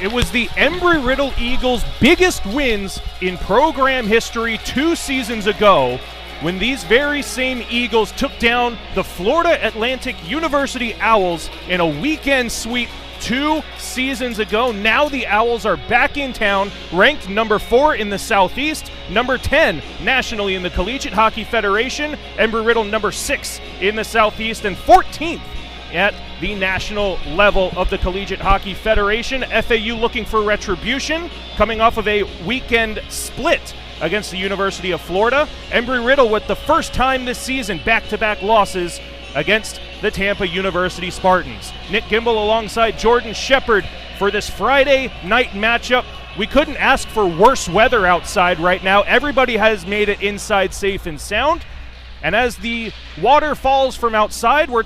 It was the Embry-Riddle Eagles' biggest wins in program history 2 seasons ago when these very same Eagles took down the Florida Atlantic University Owls in a weekend sweep 2 seasons ago. Now the Owls are back in town, ranked number 4 in the Southeast, number 10 nationally in the Collegiate Hockey Federation, Embry-Riddle number 6 in the Southeast, and 14th at the national level of the Collegiate Hockey Federation. FAU looking for retribution, coming off of a weekend split against the University of Florida. Embry-Riddle with the first time this season back-to-back losses against the Tampa University Spartans. Nick Gimbel alongside Jordan Shepard for this Friday night matchup. We couldn't ask for worse weather outside right now. Everybody has made it inside safe and sound. And as the water falls from outside, we're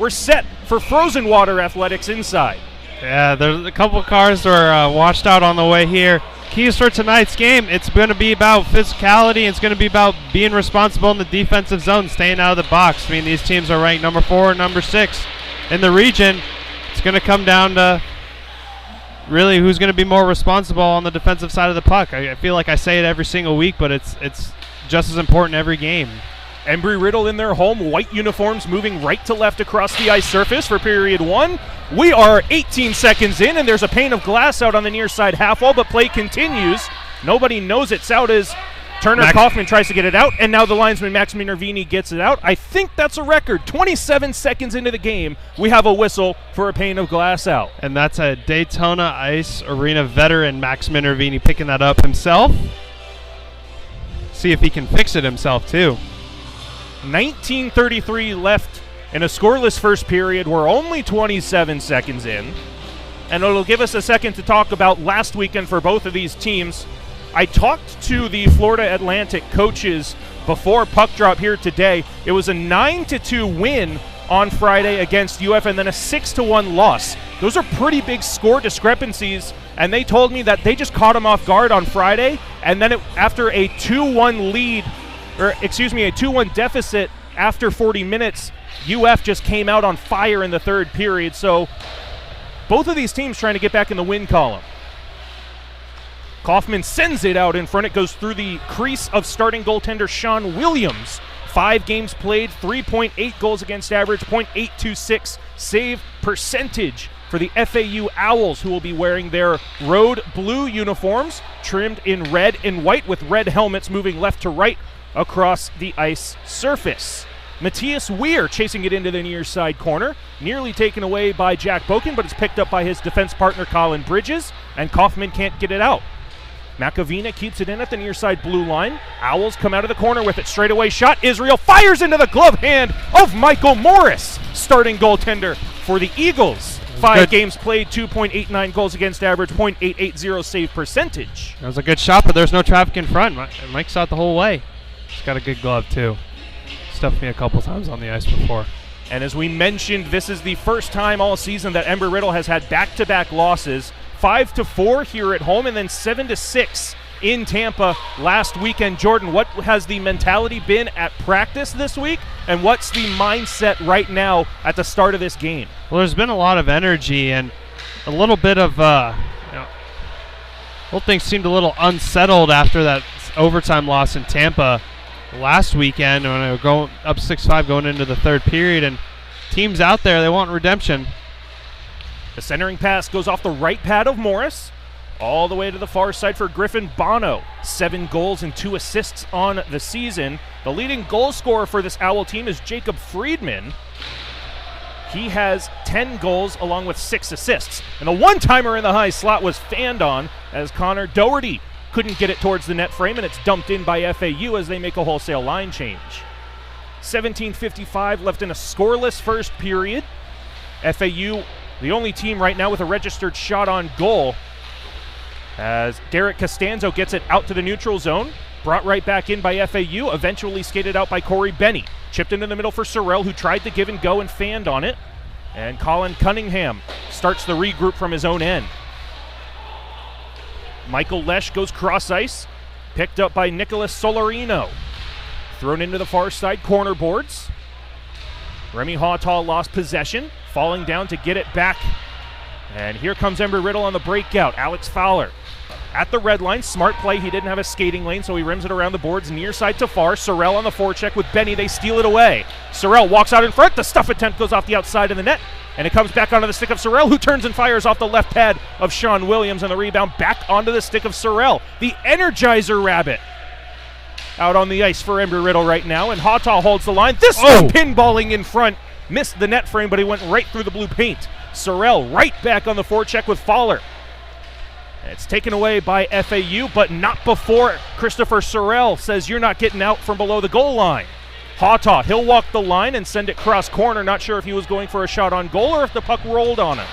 set for frozen water athletics inside. Yeah, there's a couple cars are washed out on the way here. Keys for tonight's game, it's going to be about physicality. It's going to be about being responsible in the defensive zone, staying out of the box. I mean, these teams are ranked number 4 and number 6 in the region. It's going to come down to really who's going to be more responsible on the defensive side of the puck. I feel like I say it every single week, but it's just as important every game. Embry-Riddle in their home white uniforms moving right to left across the ice surface for period 1. We are 18 seconds in, and there's a pane of glass out on the near side half wall, but play continues. Nobody knows it's out as Turner Kaufman tries to get it out, and now the linesman Max Minervini gets it out. I think that's a record. 27 seconds into the game, we have a whistle for a pane of glass out. And that's a Daytona Ice Arena veteran, Max Minervini, picking that up himself. See if he can fix it himself, too. 19:33 left in a scoreless first period. We're only 27 seconds in, and it'll give us a second to talk about last weekend for both of these teams. I talked to the Florida Atlantic coaches before puck drop here today. It was a 9-2 win on Friday against UF and then a 6-1 loss. Those are pretty big score discrepancies, and they told me that they just caught them off guard on Friday, and then after a 2-1 lead, a 2-1 deficit after 40 minutes, UF just came out on fire in the third period. So both of these teams trying to get back in the win column. Kaufman sends it out in front. It goes through the crease of starting goaltender Sean Williams. 5 games played, 3.8 goals against average, .826 save percentage for the FAU Owls, who will be wearing their road blue uniforms, trimmed in red and white with red helmets moving left to right across the ice surface. Matthias Weir chasing it into the near side corner, nearly taken away by Jack Boken, but it's picked up by his defense partner Colin Bridges, and Kaufman can't get it out. Macavina keeps it in at the near side blue line. Owls come out of the corner with it. Straightaway shot. Israel fires into the glove hand of Michael Morris, starting goaltender for the Eagles. 5 games played, 2.89 goals against average, .880 save percentage. That was a good shot, but there's no traffic in front. Mike saw it the whole way. He's got a good glove, too. Stuffed me a couple times on the ice before. And as we mentioned, this is the first time all season that Embry-Riddle has had back-to-back losses. 5-4 here at home, and then 7-6 in Tampa last weekend. Jordan, what has the mentality been at practice this week, and what's the mindset right now at the start of this game? Well, there's been a lot of energy and a little bit of, whole thing seemed a little unsettled after that overtime loss in Tampa last weekend when they were going up 6-5 going into the third period, and teams out there, they want redemption. The centering pass goes off the right pad of Morris, all the way to the far side for Griffin Bono. 7 goals and 2 assists on the season. The leading goal scorer for this Owl team is Jacob Friedman. He has 10 goals along with 6 assists. And the one-timer in the high slot was fanned on as Connor Doherty couldn't get it towards the net frame, and it's dumped in by FAU as they make a wholesale line change. 17:55 left in a scoreless first period. FAU, the only team right now with a registered shot on goal, as Derek Costanzo gets it out to the neutral zone. Brought right back in by FAU, eventually skated out by Corey Benny. Chipped into the middle for Sorrell, who tried to give and go and fanned on it. And Colin Cunningham starts the regroup from his own end. Michael Lesh goes cross ice, picked up by Nicholas Solarino. Thrown into the far side corner boards. Remy Hawtall lost possession, falling down to get it back And here comes Embry-Riddle on the breakout. Alex Fowler at the red line. Smart play. He didn't have a skating lane, so he rims it around the boards near side to far. Sorrell on the forecheck with Benny. They steal it away. Sorrell walks out in front. The stuff attempt goes off the outside of the net, and it comes back onto the stick of Sorrell, who turns and fires off the left pad of Sean Williams, and the rebound back onto the stick of Sorrell. The Energizer Rabbit out on the ice for Embry-Riddle right now, and Hawtaw holds the line. This one pinballing in front. Missed the net frame, but he went right through the blue paint. Sorrell right back on the forecheck with Fowler. It's taken away by FAU, but not before Christopher Sorrell says you're not getting out from below the goal line. Hawtaw, he'll walk the line and send it cross corner. Not sure if he was going for a shot on goal or if the puck rolled on him.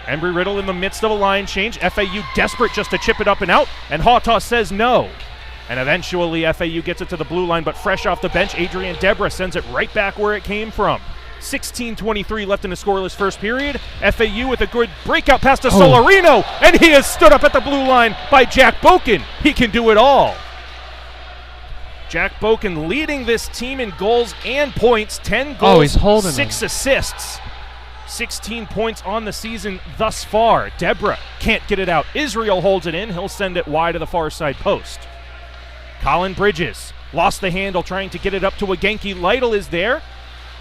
Embry-Riddle in the midst of a line change. FAU desperate just to chip it up and out, and Hawtaw says no. And eventually FAU gets it to the blue line, but fresh off the bench, Adrian Deborah sends it right back where it came from. 16:23 left in the scoreless first period. FAU with a good breakout pass to Solarino, and he is stood up at the blue line by Jack Boken. He can do it all. Jack Boken leading this team in goals and points. 10 goals, 6 assists. 16 points on the season thus far. Deborah can't get it out. Israel holds it in. He'll send it wide of the far side post. Colin Bridges lost the handle trying to get it up to Wagenki. Lytle is there.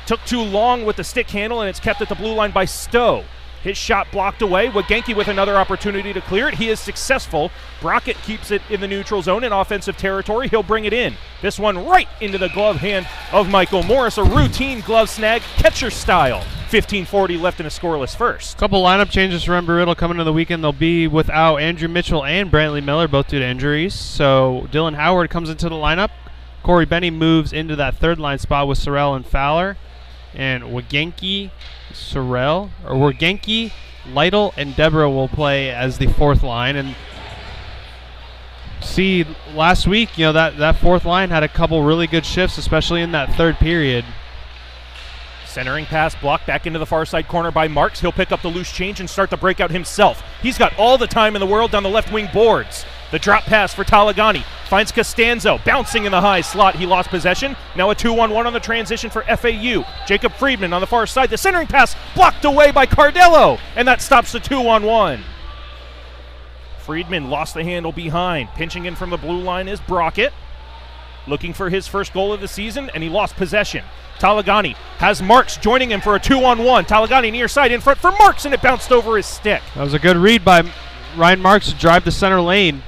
Took too long with the stick handle, and it's kept at the blue line by Stowe. His shot blocked away. Wagenki with another opportunity to clear it. He is successful. Brockett keeps it in the neutral zone in offensive territory. He'll bring it in. This one right into the glove hand of Michael Morris. A routine glove snag, catcher style. 15:40 left in a scoreless first. Couple lineup changes for Embry-Riddle coming into the weekend. They'll be without Andrew Mitchell and Brantley Miller, both due to injuries. So Dylan Howard comes into the lineup. Corey Benny moves into that third line spot with Sorrell and Fowler. And Wagenki, Lytle, and Deborah will play as the fourth line. And see, last week, that fourth line had a couple really good shifts, especially in that third period. Centering pass blocked back into the far side corner by Marks. He'll pick up the loose change and start the breakout himself. He's got all the time in the world down the left wing boards. The drop pass for Talagani finds Costanzo bouncing in the high slot. He lost possession. Now a 2-on-1 on the transition for FAU. Jacob Friedman on the far side. The centering pass blocked away by Cardello, and that stops the 2-on-1. Friedman lost the handle behind. Pinching in from the blue line is Brockett, looking for his first goal of the season, and he lost possession. Talagani has Marks joining him for a 2-on-1. Talagani near side in front for Marks, and it bounced over his stick. That was a good read by Ryan Marks to drive the center lane.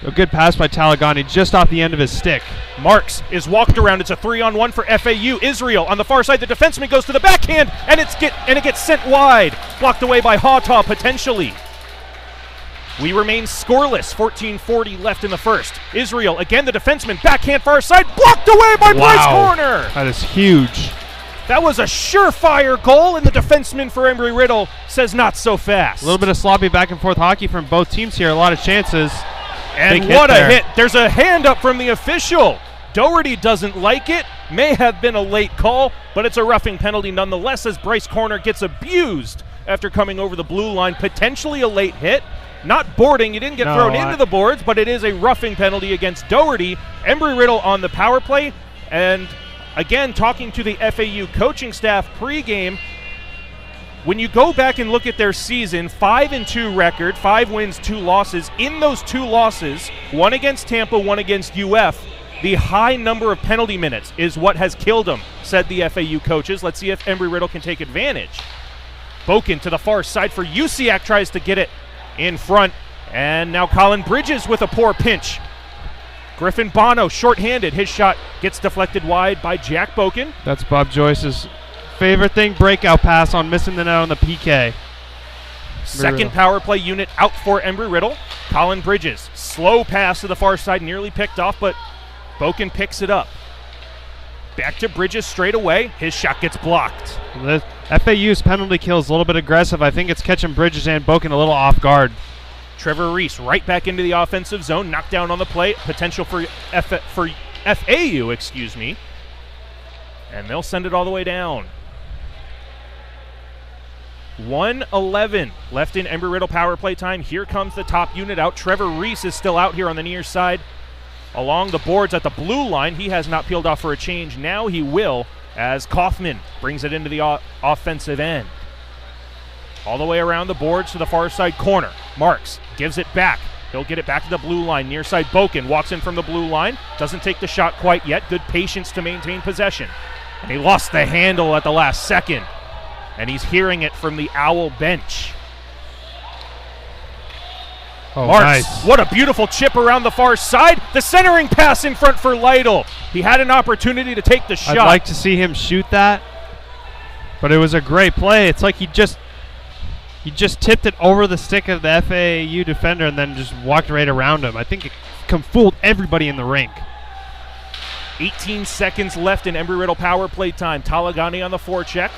A good pass by Talagani just off the end of his stick. Marks is walked around. It's a 3-on-1 for FAU. Israel on the far side. The defenseman goes to the backhand, and it gets sent wide. Blocked away by Hawtaw potentially. We remain scoreless. 14:40 left in the first. Israel, again the defenseman, backhand far side, blocked away by Bryce Corner. That is huge. That was a surefire goal, and the defenseman for Embry-Riddle says not so fast. A little bit of sloppy back and forth hockey from both teams here. A lot of chances. And what a hit. There's a hand up from the official. Doherty doesn't like it. May have been a late call, but it's a roughing penalty nonetheless as Bryce Corner gets abused after coming over the blue line. Potentially a late hit. Not boarding. He didn't get thrown into the boards, but it is a roughing penalty against Doherty. Embry-Riddle on the power play. And again, talking to the FAU coaching staff pregame, when you go back and look at their season, 5-2 record, 5 wins, 2 losses. In those 2 losses, one against Tampa, one against UF, the high number of penalty minutes is what has killed them, said the FAU coaches. Let's see if Embry-Riddle can take advantage. Boken to the far side for Usiak, tries to get it in front. And now Colin Bridges with a poor pinch. Griffin Bono shorthanded. His shot gets deflected wide by Jack Boken. That's Bob Joyce's favorite thing, breakout pass on missing the net on the PK. Second power play unit out for Embry-Riddle. Colin Bridges, slow pass to the far side, nearly picked off, but Boken picks it up. Back to Bridges straight away. His shot gets blocked. The FAU's penalty kill is a little bit aggressive. I think it's catching Bridges and Boken a little off guard. Trevor Reese right back into the offensive zone, knocked down on the play. Potential for FAU, excuse me. And they'll send it all the way down. 1:11 left in Embry-Riddle power play time. Here comes the top unit out. Trevor Reese is still out here on the near side. Along the boards at the blue line, he has not peeled off for a change. Now he will, as Kaufman brings it into the offensive end. All the way around the boards to the far side corner. Marks gives it back. He'll get it back to the blue line. Near side Boken walks in from the blue line. Doesn't take the shot quite yet. Good patience to maintain possession. And he lost the handle at the last second. And he's hearing it from the Owl bench. Oh, Marks, nice. What a beautiful chip around the far side. The centering pass in front for Lytle. He had an opportunity to take the shot. I'd like to see him shoot that, but it was a great play. It's like he just tipped it over the stick of the FAU defender and then just walked right around him. I think it fooled everybody in the rink. 18 seconds left in Embry-Riddle power play time. Talagani on the forecheck,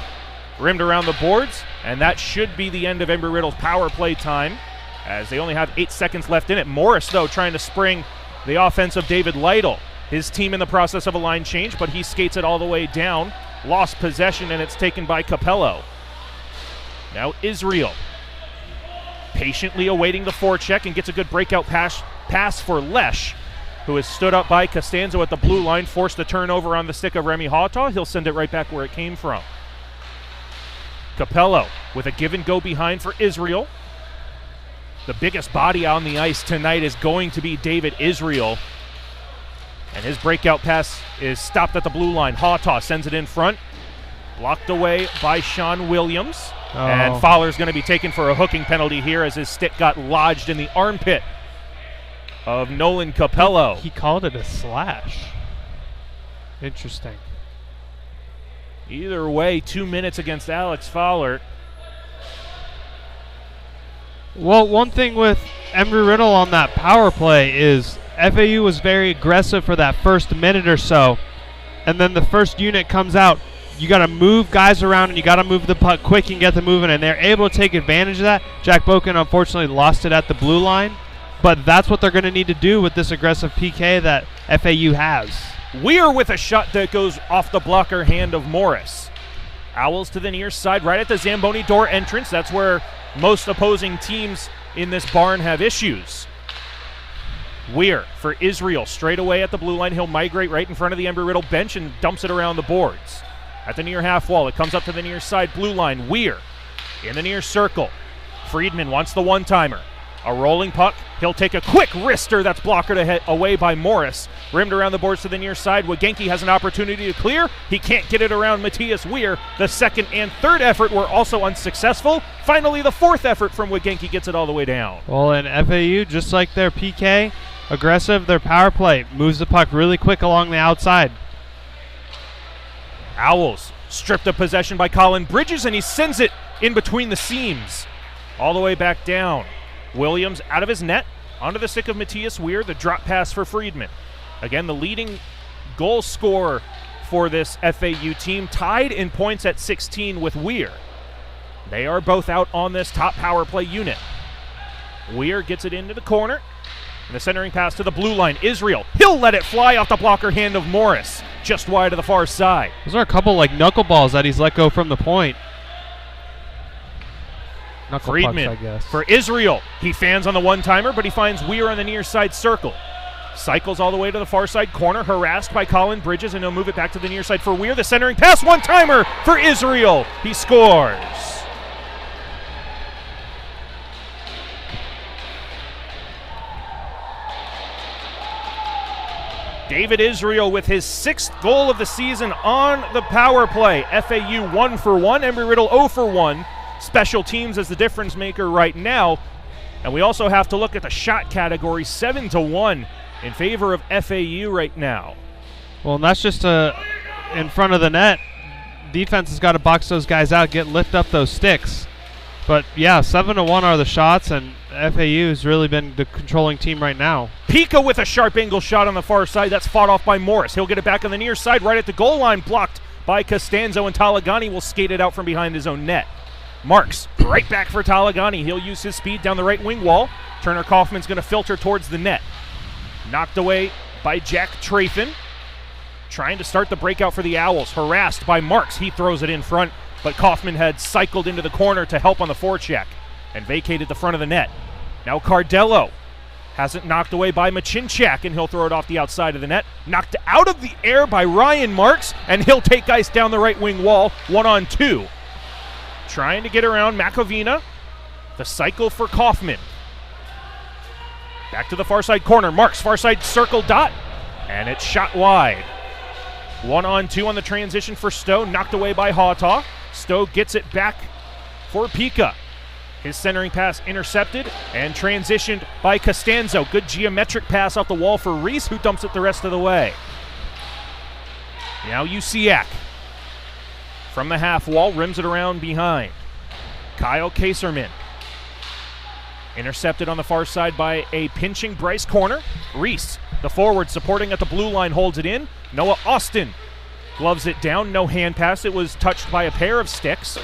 rimmed around the boards, and that should be the end of Embry-Riddle's power play time, as they only have 8 seconds left in it. Morris, though, trying to spring the offense of David Lytle. His team in the process of a line change, but he skates it all the way down. Lost possession, and it's taken by Capello. Now Israel patiently awaiting the forecheck and gets a good breakout pass for Lesh, who has stood up by Costanzo at the blue line, forced the turnover on the stick of Remy Hawtaw. He'll send it right back where it came from. Capello with a give and go behind for Israel. The biggest body on the ice tonight is going to be David Israel. And his breakout pass is stopped at the blue line. Hawtaw sends it in front. Blocked away by Sean Williams. Oh. And Fowler's going to be taken for a hooking penalty here as his stick got lodged in the armpit of Nolan Capello. He called it a slash. Interesting. Either way, 2 minutes against Alex Fowler. Well, one thing with Embry-Riddle on that power play is FAU was very aggressive for that first minute or so, and then the first unit comes out. You got to move guys around, and you got to move the puck quick and get them moving, and they're able to take advantage of that. Jack Boken unfortunately lost it at the blue line, but that's what they're going to need to do with this aggressive PK that FAU has. Weir with a shot that goes off the blocker hand of Morris. Owls to the near side, right at the Zamboni door entrance. That's where most opposing teams in this barn have issues. Weir for Israel, straight away at the blue line. He'll migrate right in front of the Embry-Riddle bench and dumps it around the boards. At the near half wall, it comes up to the near side blue line. Weir in the near circle. Friedman wants the one-timer. A rolling puck. He'll take a quick wrister that's blocked away by Morris. Rimmed around the boards to the near side. Wagenke has an opportunity to clear. He can't get it around Matthias Weir. The second and third effort were also unsuccessful. Finally, the fourth effort from Wagenke gets it all the way down. Well, and FAU, just like their PK, aggressive, their power play, moves the puck really quick along the outside. Owls stripped of possession by Colin Bridges, and he sends it in between the seams. All the way back down. Williams out of his net, onto the stick of Matthias Weir, the drop pass for Friedman. Again, the leading goal scorer for this FAU team, tied in points at 16 with Weir. They are both out on this top power play unit. Weir gets it into the corner, and the centering pass to the blue line. Israel, he'll let it fly off the blocker hand of Morris, just wide of the far side. Those are a couple like knuckleballs that he's let go from the point. Knuckle Friedman pucks, I guess. for Israel. He fans on the one-timer, but he finds Weir on the near side circle. Cycles all the way to the far side corner, harassed by Colin Bridges, and he'll move it back to the near side for Weir. The centering pass, one-timer for Israel. He scores. David Israel with his 6th goal of the season on the power play. FAU 1 for 1, Embry-Riddle 0 for 1. Special teams as the difference maker right now. And we also have to look at the shot category, 7-1 in favor of FAU right now. Well, and that's just in front of the net. Defense has got to box those guys out, lift up those sticks. But yeah, 7-1 are the shots, and FAU has really been the controlling team right now. Pica with a sharp angle shot on the far side. That's fought off by Morris. He'll get it back on the near side, right at the goal line, blocked by Costanzo, and Talagani will skate it out from behind his own net. Marks right back for Talagani. He'll use his speed down the right wing wall. Turner Kaufman's going to filter towards the net. Knocked away by Jack Trafin. Trying to start the breakout for the Owls. Harassed by Marks. He throws it in front, but Kaufman had cycled into the corner to help on the forecheck and vacated the front of the net. Now Cardello has it knocked away by Machinchak, and he'll throw it off the outside of the net. Knocked out of the air by Ryan Marks, and he'll take ice down the right wing wall, 1-on-2. trying to get around Makovina. The cycle for Kaufman. Back to the far side corner. Marks, far side circle dot. And it's shot wide. 1-on-2 on the transition for Stowe. Knocked away by Hawtaw. Stowe gets it back for Pika. His centering pass intercepted and transitioned by Costanzo. Good geometric pass off the wall for Reese, who dumps it the rest of the way. Now Usiak from the half wall, rims it around behind. Kyle Kaserman. Intercepted on the far side by a pinching Bryce Corner. Reese, the forward, supporting at the blue line, holds it in. Noah Austin gloves it down. No hand pass. It was touched by a pair of sticks.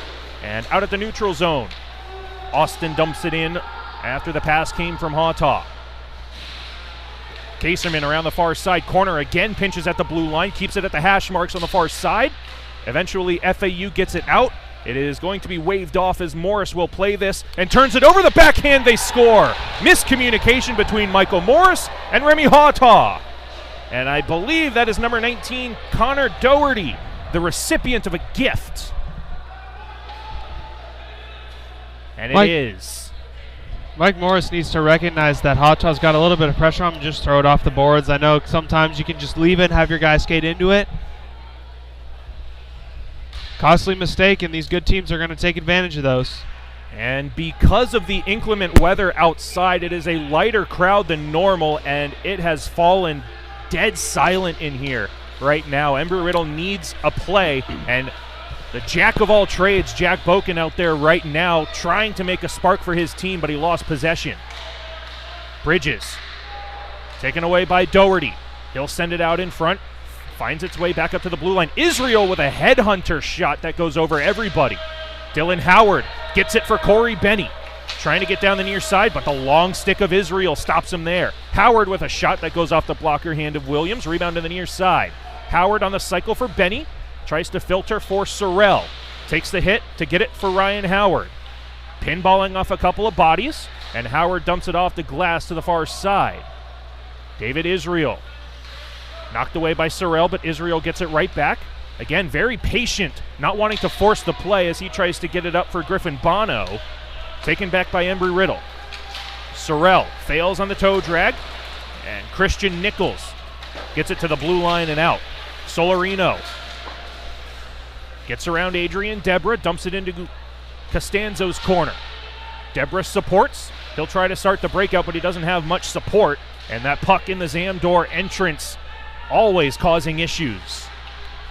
And out at the neutral zone. Austin dumps it in after the pass came from Hawtaw. Kaserman around the far side corner again, pinches at the blue line, keeps it at the hash marks on the far side. Eventually FAU gets it out. It is going to be waved off as Morris will play this and turns it over the backhand. They score. Miscommunication between Michael Morris and Remy Hawtaw. And I believe that is number 19, Connor Doherty, the recipient of a gift. And it is. Mike Morris needs to recognize that Hawtaw's got a little bit of pressure on him, just throw it off the boards. I know sometimes you can just leave it and have your guy skate into it. Costly mistake, and these good teams are going to take advantage of those. And because of the inclement weather outside, it is a lighter crowd than normal, and it has fallen dead silent in here right now. Embry-Riddle needs a play, and the jack of all trades, Jack Boken, out there right now trying to make a spark for his team, but he lost possession. Bridges taken away by Doherty. He'll send it out in front. Finds its way back up to the blue line. Israel with a headhunter shot that goes over everybody. Dylan Howard gets it for Corey Benny. Trying to get down the near side, but the long stick of Israel stops him there. Howard with a shot that goes off the blocker hand of Williams. Rebound to the near side. Howard on the cycle for Benny. Tries to filter for Sorrell. Takes the hit to get it for Ryan Howard. Pinballing off a couple of bodies, and Howard dumps it off the glass to the far side. David Israel. Knocked away by Sorrell, but Israel gets it right back. Again, very patient, not wanting to force the play as he tries to get it up for Griffin Bono. Taken back by Embry-Riddle. Sorrell fails on the toe drag, and Christian Nichols gets it to the blue line and out. Solarino gets around Adrian Deborah, dumps it into Costanzo's corner. Deborah supports. He'll try to start the breakout, but he doesn't have much support. And that puck in the Zamdor entrance always causing issues.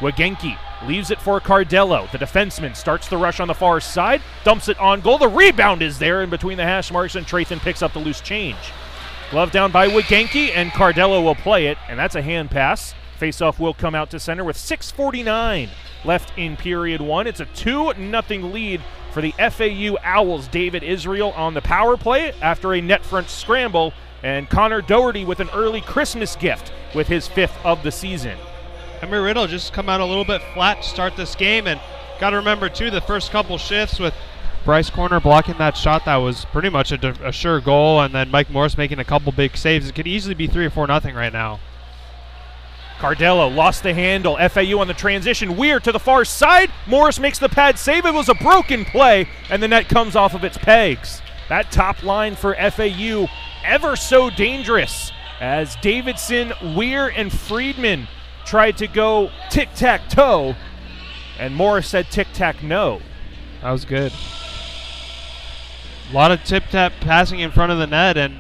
Wagenki leaves it for Cardello. The defenseman starts the rush on the far side, dumps it on goal. The rebound is there in between the hash marks, and Trathan picks up the loose change. Glove down by Wagenki, and Cardello will play it, and that's a hand pass. Faceoff will come out to center with 6:49 left in period one. It's a 2-0 lead for the FAU Owls. David Israel on the power play after a net front scramble, and Connor Doherty with an early Christmas gift with his 5th of the season. Embry-Riddle just come out a little bit flat to start this game, and got to remember too, the first couple shifts with Bryce Corner blocking that shot that was pretty much a sure goal, and then Mike Morris making a couple big saves. It could easily be 3 or 4-0 right now. Cardello lost the handle. FAU on the transition. Weir to the far side. Morris makes the pad save. It was a broken play, and the net comes off of its pegs. That top line for FAU ever so dangerous as Davidson, Weir, and Friedman tried to go tic-tac-toe, and Morris said tic-tac-no. That was good. A lot of tip-tap passing in front of the net, and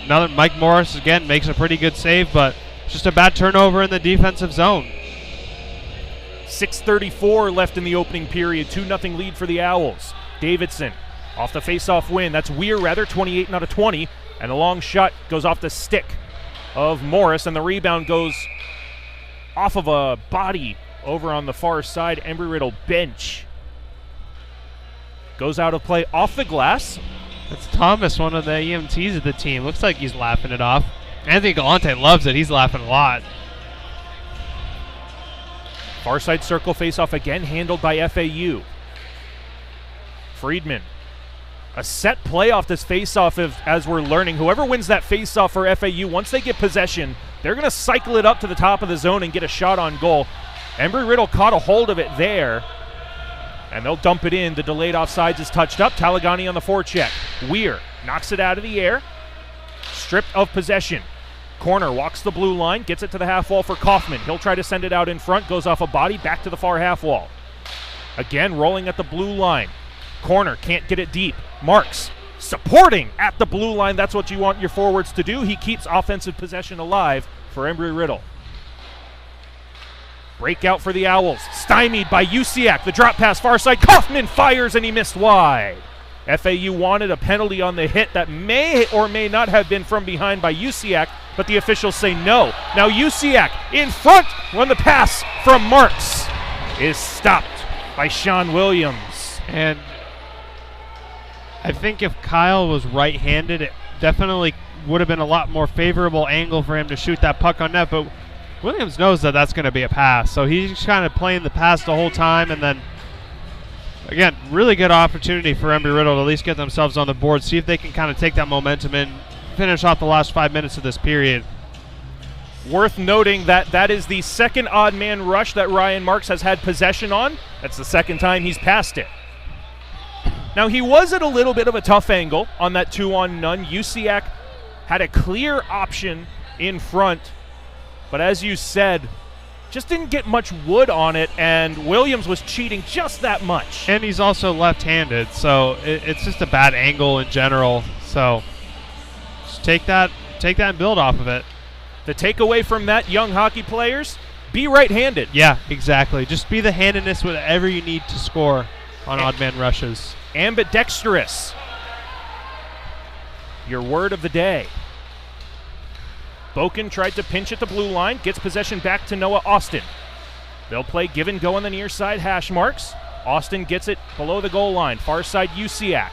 another Mike Morris again makes a pretty good save, but just a bad turnover in the defensive zone. 6:34 left in the opening period. 2-0 lead for the Owls. Davidson off the face-off win. That's Weir, rather, 28 out of 20. And a long shot goes off the stick of Morris, and the rebound goes off of a body over on the far side. Embry-Riddle bench. Goes out of play off the glass. That's Thomas, one of the EMTs of the team. Looks like he's laughing it off. Anthony Galante loves it. He's laughing a lot. Far side circle face-off again, handled by FAU. Friedman. A set play off this face-off, as we're learning. Whoever wins that face-off for FAU, once they get possession, they're going to cycle it up to the top of the zone and get a shot on goal. Embry-Riddle caught a hold of it there And they'll dump it in. The delayed offsides is touched up. Talagani on the forecheck. Weir knocks it out of the air. Stripped of possession. Corner walks the blue line, gets it to the half wall for Kaufman. He'll try to send it out in front, goes off a body, back to the far half wall. Again, rolling at the blue line. Corner can't get it deep. Marks supporting at the blue line. That's what you want your forwards to do. He keeps offensive possession alive for Embry-Riddle. Breakout for the Owls. Stymied by Usiak. The drop pass far side. Kaufman fires and he missed wide. FAU wanted a penalty on the hit that may or may not have been from behind by Usiak, but the officials say no. Now Usiak in front when the pass from Marks is stopped by Sean Williams. And I think if Kyle was right-handed, it definitely would have been a lot more favorable angle for him to shoot that puck on net, but Williams knows that that's going to be a pass, so he's just kind of playing the pass the whole time, and then again, really good opportunity for Embry-Riddle to at least get themselves on the board, see if they can kind of take that momentum and finish off the last 5 minutes of this period. Worth noting that that is the second odd man rush that Ryan Marks has had possession on. That's the second time he's passed it. Now, he was at a little bit of a tough angle on that 2-on-none. Usiak had a clear option in front, but as you said, just didn't get much wood on it, and Williams was cheating just that much. And he's also left-handed, so it's just a bad angle in general. So just take that and build off of it. The takeaway from that, young hockey players, be right-handed. Yeah, exactly. Just be the handedness whatever you need to score on odd man rushes. Ambidextrous. Your word of the day. Boken tried to pinch at the blue line, gets possession back to Noah Austin. They'll play give and go on the near side hash marks. Austin gets it below the goal line, far side Usiak.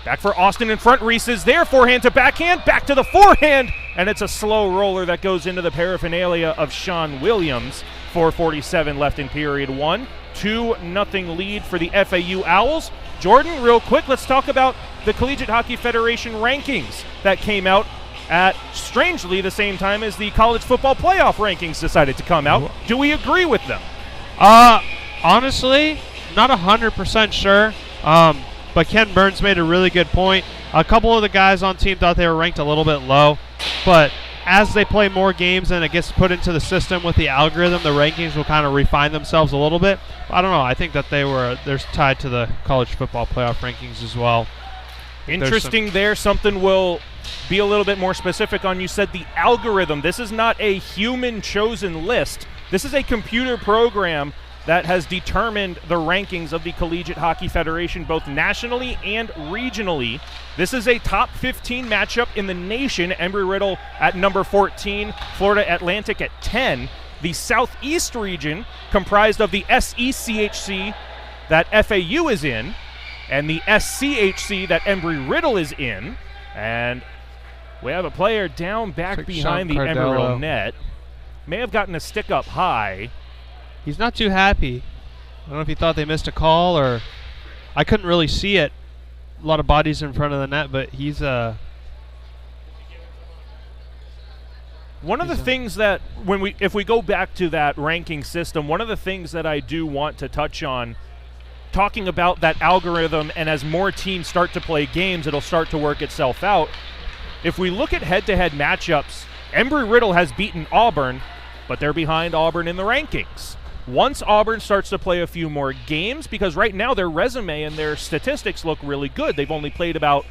Back for Austin in front, Reese is there, forehand to backhand, back to the forehand, and it's a slow roller that goes into the paraphernalia of Sean Williams. 4:47 left in period one. 2-0 lead for the FAU Owls. Jordan, real quick, let's talk about the Collegiate Hockey Federation rankings that came out at, strangely, the same time as the college football playoff rankings decided to come out. Do we agree with them? Honestly, not 100% sure, but Ken Burns made a really good point. A couple of the guys on team thought they were ranked a little bit low, but as they play more games and it gets put into the system with the algorithm, the rankings will kind of refine themselves a little bit. I don't know. I think that they're tied to the college football playoff rankings as well. Interesting there. Something we'll be a little bit more specific on. You said the algorithm. This is not a human-chosen list. This is a computer program that has determined the rankings of the Collegiate Hockey Federation both nationally and regionally. This is a top 15 matchup in the nation. Embry-Riddle at number 14, Florida Atlantic at 10. The Southeast region, comprised of the SECHC that FAU is in, and the SCHC that Embry-Riddle is in. And we have a player down back behind the Embry-Riddle net. May have gotten a stick up high. He's not too happy. I don't know if he thought they missed a call, or I couldn't really see it. A lot of bodies in front of the net, but he's one of the things that if we go back to that ranking system, one of the things that I do want to touch on, talking about that algorithm, and as more teams start to play games, it'll start to work itself out. If we look at head-to-head matchups, Embry-Riddle has beaten Auburn, but they're behind Auburn in the rankings. Once Auburn starts to play a few more games, because right now their resume and their statistics look really good. They've only played about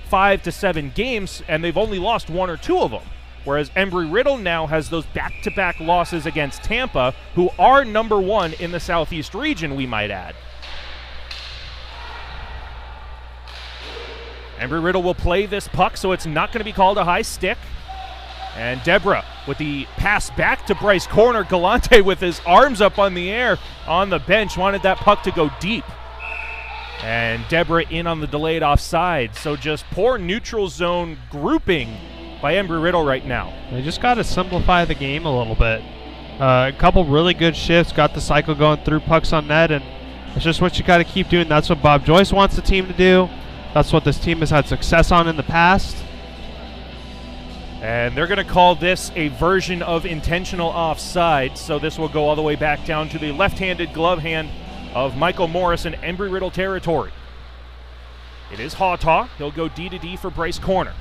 5 to 7 games, and they've only lost 1 or 2 of them. Whereas Embry-Riddle now has those back-to-back losses against Tampa, who are number 1 in the Southeast region, we might add. Embry-Riddle will play this puck, so it's not going to be called a high stick. And Deborah with the pass back to Bryce Corner. Galante with his arms up on the air on the bench, wanted that puck to go deep. And Deborah in on the delayed offside. So just poor neutral zone grouping by Embry-Riddle right now. They just got to simplify the game a little bit. A couple really good shifts, got the cycle going through pucks on net, and it's just what you got to keep doing. That's what Bob Joyce wants the team to do. That's what this team has had success on in the past. And they're going to call this a version of intentional offside, so this will go all the way back down to the left-handed glove hand of Michael Morris in Embry-Riddle territory. It is Hawtaw. He'll go D to D for Bryce Corner.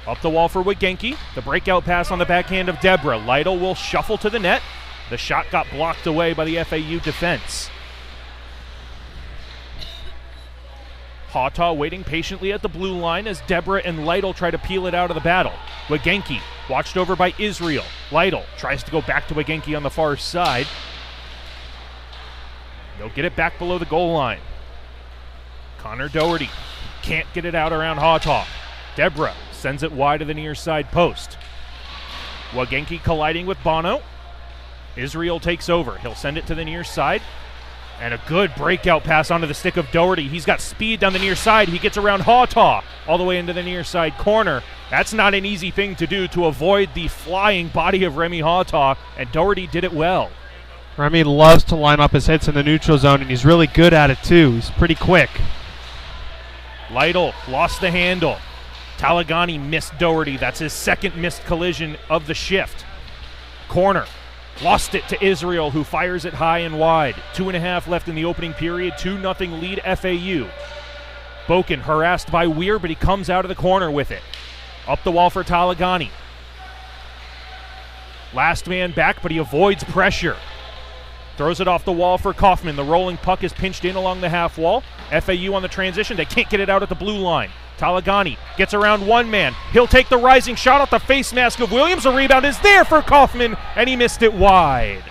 Up the wall for Wagenke. The breakout pass on the backhand of Deborah. Lytle will shuffle to the net. The shot got blocked away by the FAU defense. Hawtaw waiting patiently at the blue line as Deborah and Lytle try to peel it out of the battle. Wagenke watched over by Israel. Lytle tries to go back to Wagenke on the far side. They'll get it back below the goal line. Connor Doherty can't get it out around Hawtaw. Deborah sends it wide to the near side post. Wagenke colliding with Bono. Israel takes over. He'll send it to the near side. And a good breakout pass onto the stick of Doherty. He's got speed down the near side. He gets around Hawtaw all the way into the near side corner. That's not an easy thing to do, to avoid the flying body of Remy Hawtaw, and Doherty did it well. Remy loves to line up his hits in the neutral zone, and he's really good at it too. He's pretty quick. Lytle lost the handle. Talagani missed Doherty. That's his second missed collision of the shift. Corner. Lost it to Israel, who fires it high and wide. 2.5 left in the opening period. 2-0 lead FAU. Boken harassed by Weir, but he comes out of the corner with it. Up the wall for Talagani. Last man back, but he avoids pressure. Throws it off the wall for Kaufman. The rolling puck is pinched in along the half wall. FAU on the transition. They can't get it out at the blue line. Talagani gets around one man. He'll take the rising shot off the face mask of Williams. The rebound is there for Kaufman, and he missed it wide.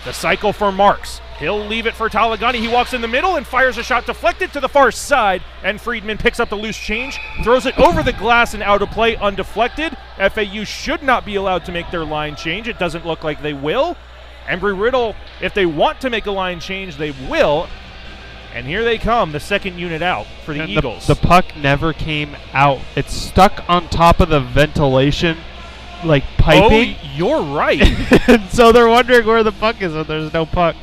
The cycle for Marks. He'll leave it for Talagani. He walks in the middle and fires a shot deflected to the far side, and Friedman picks up the loose change, throws it over the glass and out of play undeflected. FAU should not be allowed to make their line change. It doesn't look like they will. Embry-Riddle, if they want to make a line change, they will. And here they come, the second unit out for the Eagles. The puck never came out. It's stuck on top of the ventilation, like piping. Oh, you're right. And so they're wondering where the puck is when there's no puck.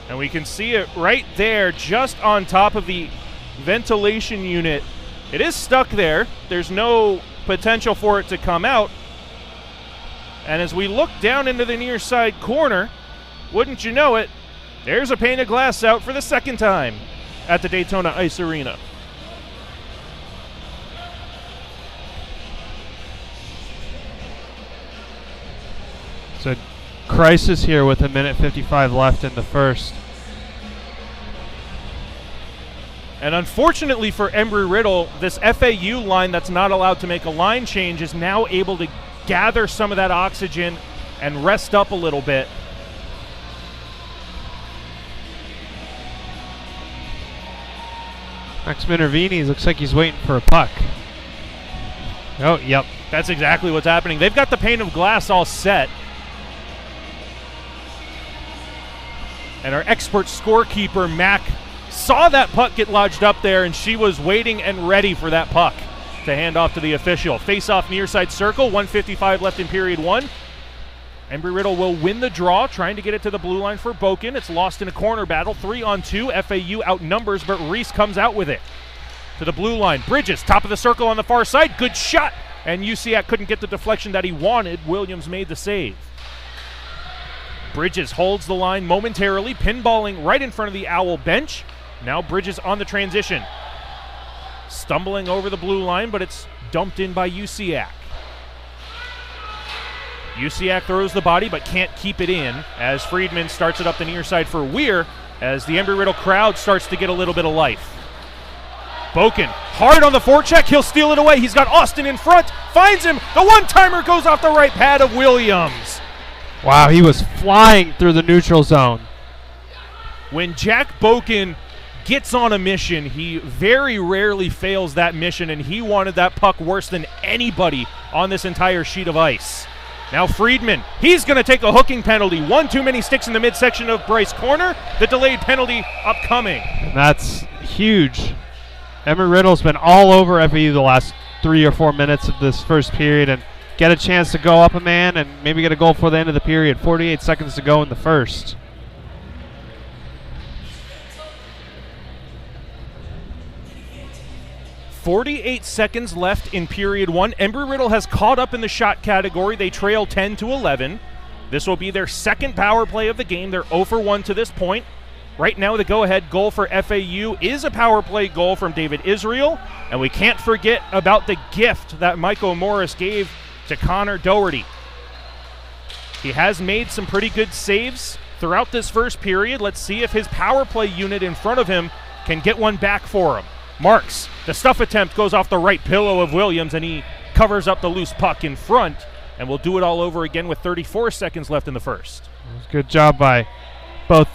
And we can see it right there, just on top of the ventilation unit. It is stuck there. There's no potential for it to come out. And as we look down into the near side corner, wouldn't you know it, there's a pane of glass out for the second time at the Daytona Ice Arena. So crisis here with 1:55 left in the first. And unfortunately for Embry-Riddle, this FAU line that's not allowed to make a line change is now able to gather some of that oxygen and rest up a little bit. Max Minervini looks like he's waiting for a puck. Oh, yep. That's exactly what's happening. They've got the pane of glass all set. And our expert scorekeeper, Mac, saw that puck get lodged up there, and she was waiting and ready for that puck to hand off to the official. Face-off near side circle, 1:55 left in period one. Embry-Riddle will win the draw, trying to get it to the blue line for Boken. It's lost in a corner battle, 3-on-2. FAU outnumbers, but Reese comes out with it. To the blue line, Bridges, top of the circle on the far side, good shot, and UCAC couldn't get the deflection that he wanted. Williams made the save. Bridges holds the line momentarily, pinballing right in front of the Owl bench. Now Bridges on the transition. Stumbling over the blue line, but it's dumped in by UCAC. UCAC throws the body, but can't keep it in as Friedman starts it up the near side for Weir as the Embry-Riddle crowd starts to get a little bit of life. Boken, hard on the forecheck, he'll steal it away. He's got Austin in front, finds him. The one-timer goes off the right pad of Williams. Wow, he was flying through the neutral zone. When Jack Boken gets on a mission, he very rarely fails that mission, and he wanted that puck worse than anybody on this entire sheet of ice. Now Friedman, he's going to take a hooking penalty. One too many sticks in the midsection of Bryce Corner. The delayed penalty upcoming. That's huge. Embry-Riddle's been all over FAU the last 3 or 4 minutes of this first period and get a chance to go up a man and maybe get a goal before the end of the period. 48 seconds to go in the first. 48 seconds left in period one. Embry-Riddle has caught up in the shot category. They trail 10-11. This will be their second power play of the game. They're 0 for 1 to this point. Right now, the go-ahead goal for FAU is a power play goal from David Israel. And we can't forget about the gift that Michael Morris gave to Connor Doherty. He has made some pretty good saves throughout this first period. Let's see if his power play unit in front of him can get one back for him. Marks, the stuff attempt goes off the right pillow of Williams, and he covers up the loose puck in front. And we'll do it all over again with 34 seconds left in the first. Good job by both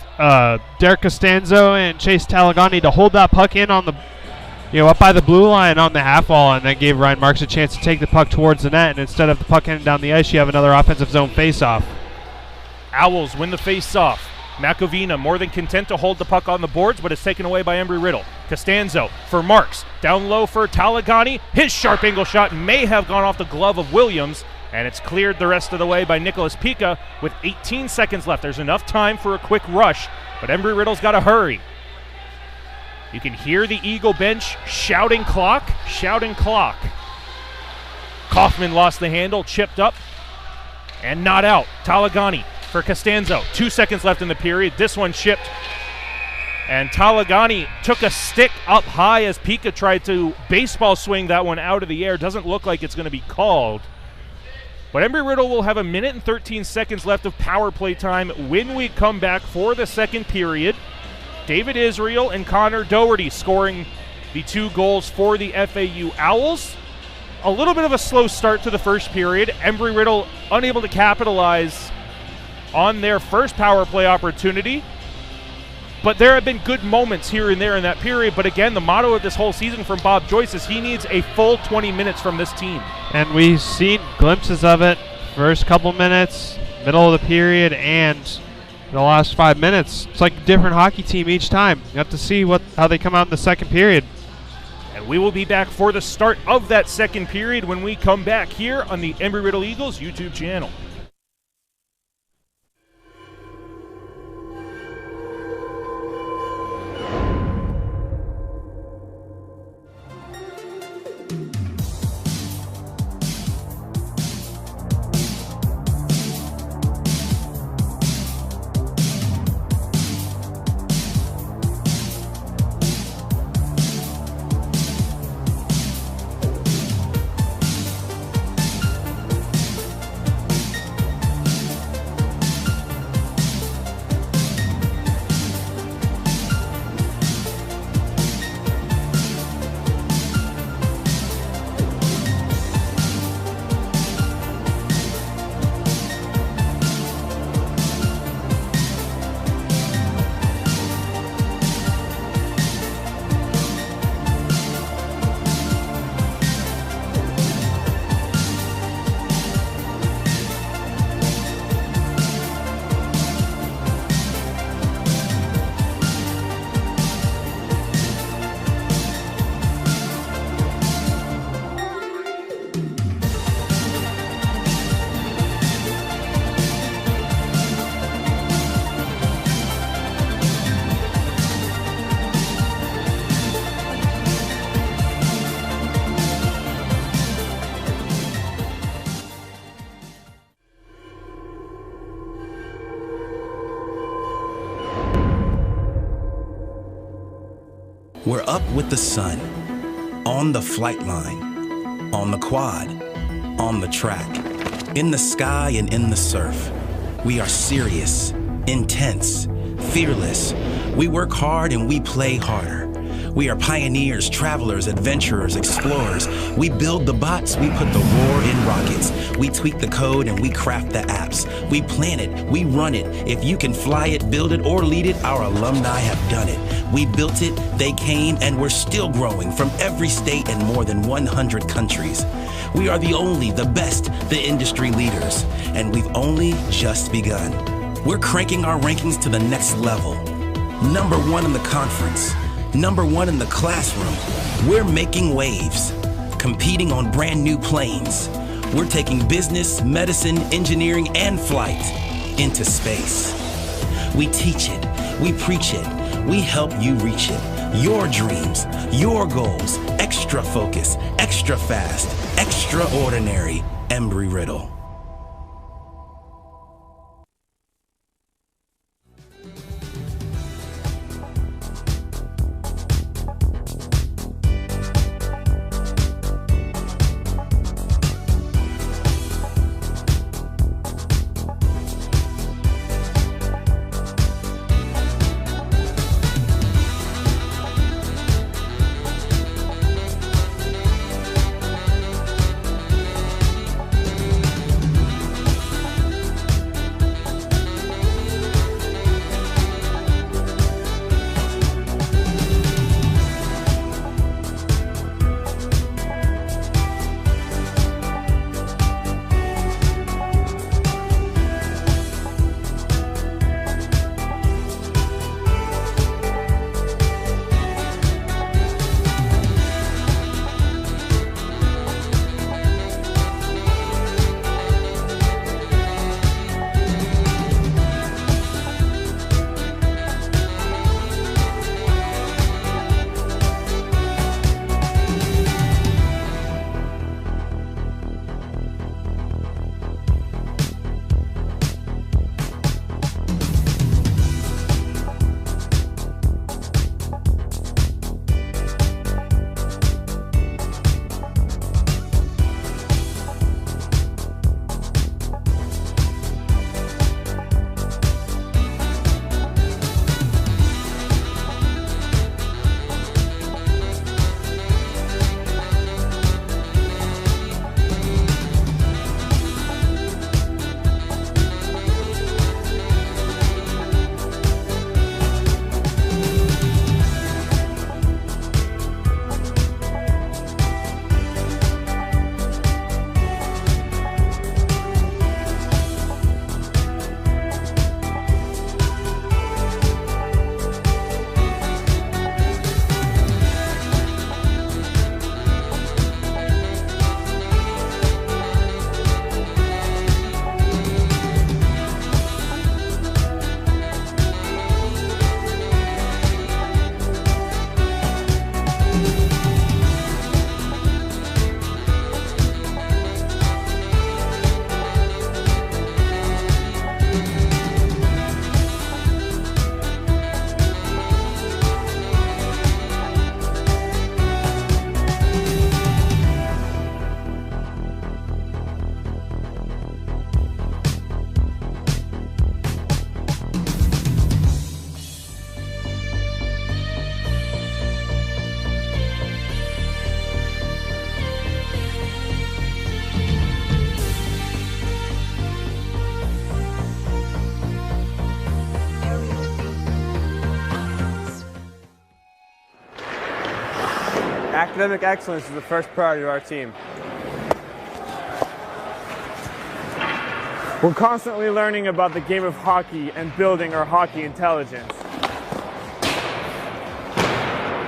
Derek Costanzo and Chase Talagani to hold that puck in on the, up by the blue line on the half wall, and that gave Ryan Marks a chance to take the puck towards the net. And instead of the puck heading down the ice, you have another offensive zone faceoff. Owls win the face-off. Makovina more than content to hold the puck on the boards, but it's taken away by Embry-Riddle. Costanzo for Marks, down low for Talagani. His sharp angle shot may have gone off the glove of Williams, and it's cleared the rest of the way by Nicholas Pica with 18 seconds left. There's enough time for a quick rush, but Embry-Riddle's got to hurry. You can hear the Eagle bench shouting clock, shouting clock. Kaufman lost the handle, chipped up, and not out. Talagani for Costanzo. 2 seconds left in the period. This one chipped. And Talagani took a stick up high as Pica tried to baseball swing that one out of the air. Doesn't look like it's going to be called. But Embry-Riddle will have 1 minute and 13 seconds left of power play time when we come back for the second period. David Israel and Connor Doherty scoring the 2 goals for the FAU Owls. A little bit of a slow start to the first period. Embry-Riddle unable to capitalize on their first power play opportunity. But there have been good moments here and there in that period. But again, the motto of this whole season from Bob Joyce is he needs a full 20 minutes from this team. And we've seen glimpses of it first couple minutes, middle of the period, and the last 5 minutes. It's like a different hockey team each time. You have to see how they come out in the second period. And we will be back for the start of that second period when we come back here on the Embry-Riddle Eagles YouTube channel. We're up with the sun, on the flight line, on the quad, on the track, in the sky and in the surf. We are serious, intense, fearless. We work hard and we play harder. We are pioneers, travelers, adventurers, explorers. We build the bots, we put the roar in rockets. We tweak the code and we craft the apps. We plan it, we run it. If you can fly it, build it, or lead it, our alumni have done it. We built it, they came, and we're still growing from every state and more than 100 countries. We are the only, the best, the industry leaders, and we've only just begun. We're cranking our rankings to the next level. #1 in the conference. #1 in the classroom. We're making waves, competing on brand new planes. We're taking business, medicine, engineering, and flight into space. We teach it, we preach it, we help you reach it. Your dreams, your goals, extra focus, extra fast, extraordinary. Embry-Riddle. Academic excellence is the first priority of our team. We're constantly learning about the game of hockey and building our hockey intelligence.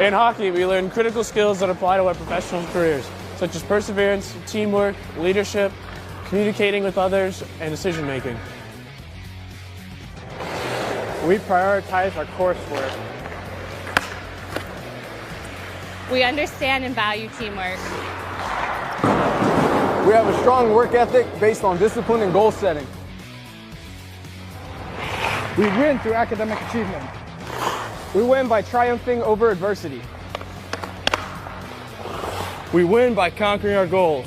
In hockey, we learn critical skills that apply to our professional careers, such as perseverance, teamwork, leadership, communicating with others, and decision-making. We prioritize our coursework. We understand and value teamwork. We have a strong work ethic based on discipline and goal setting. We win through academic achievement. We win by triumphing over adversity. We win by conquering our goals.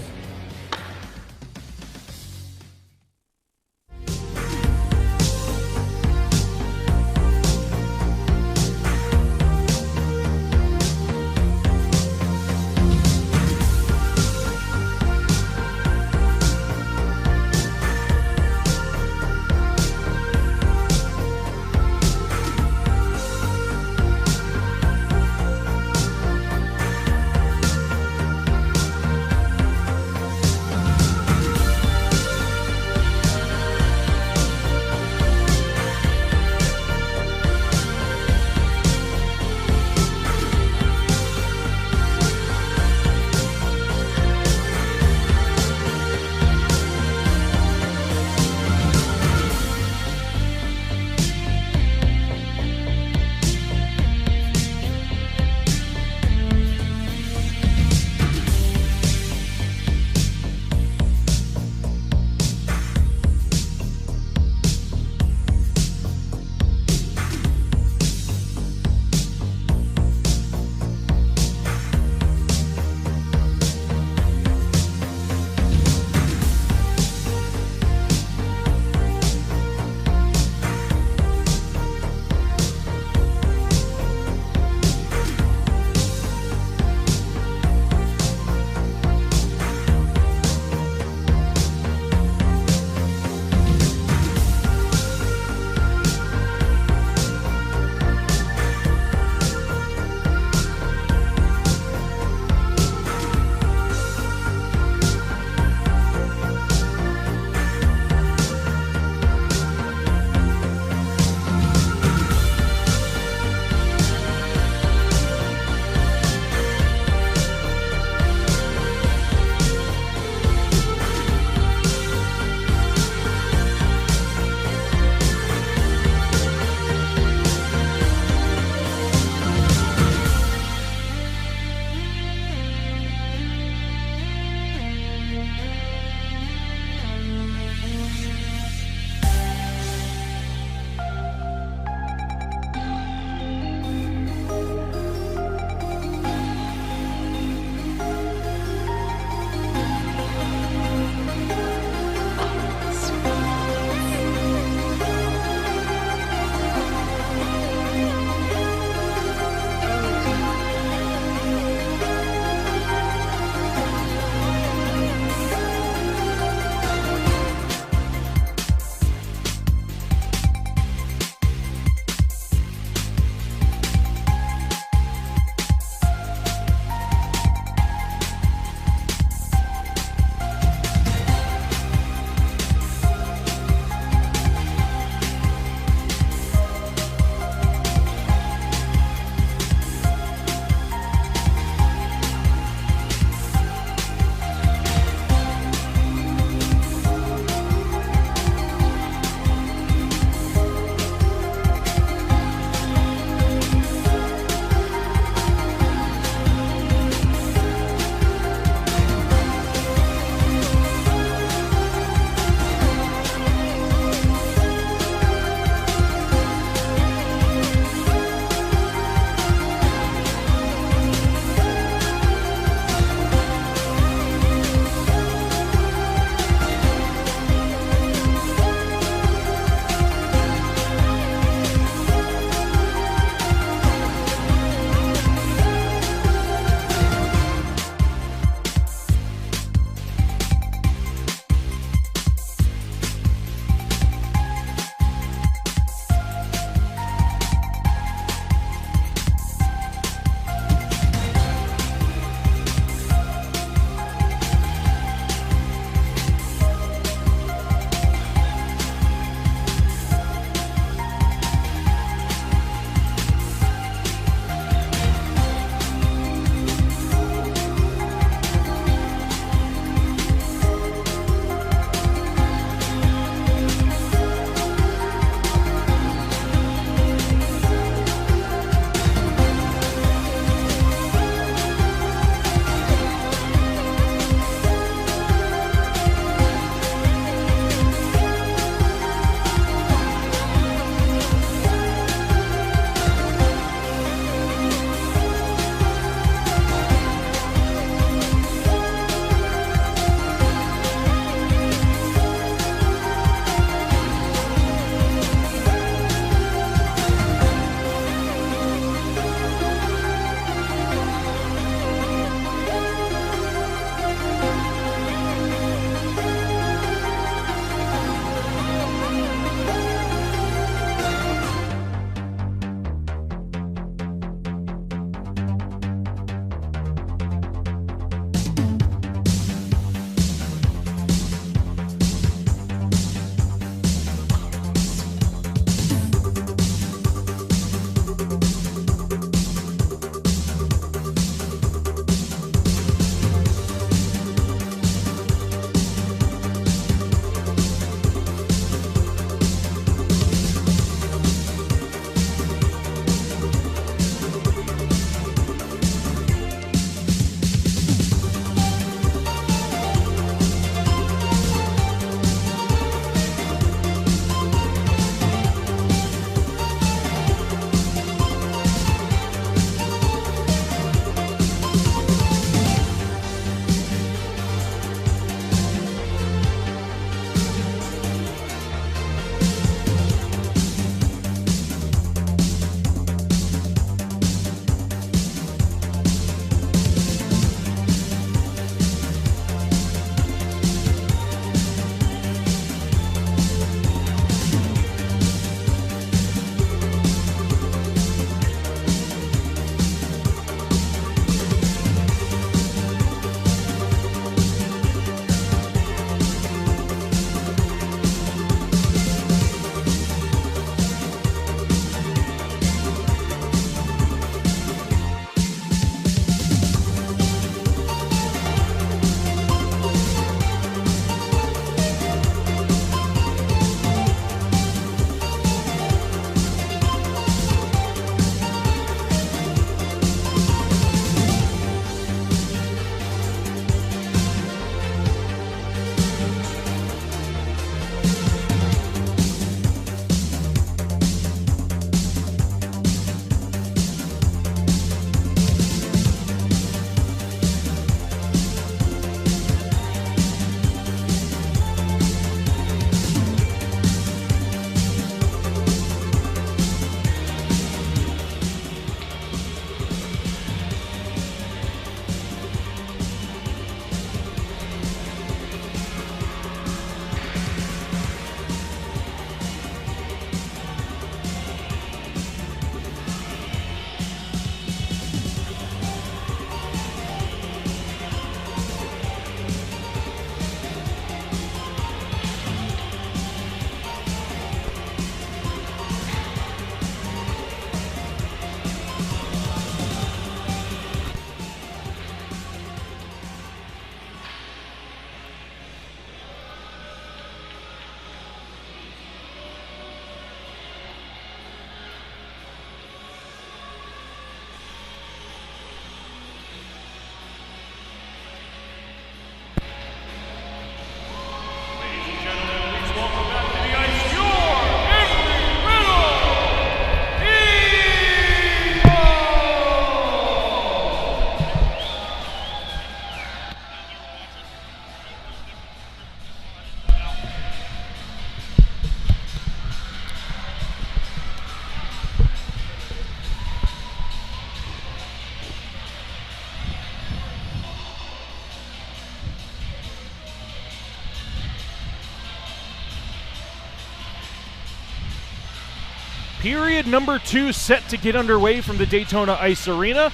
Period number 2 set to get underway from the Daytona Ice Arena.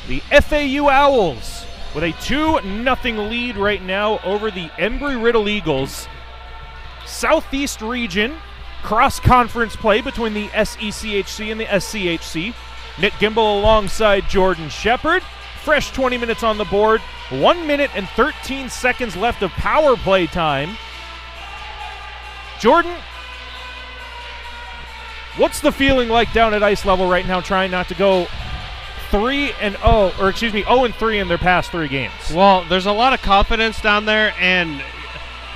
The FAU Owls with a 2-0 lead right now over the Embry-Riddle Eagles. Southeast region cross-conference play between the SECHC and the SCHC. Nick Gimbel alongside Jordan Shepard. Fresh 20 minutes on the board. 1 minute and 13 seconds left of power play time. Jordan, what's the feeling like down at ice level right now, trying not to go 0-3 in their past 3 games? Well, there's a lot of confidence down there, and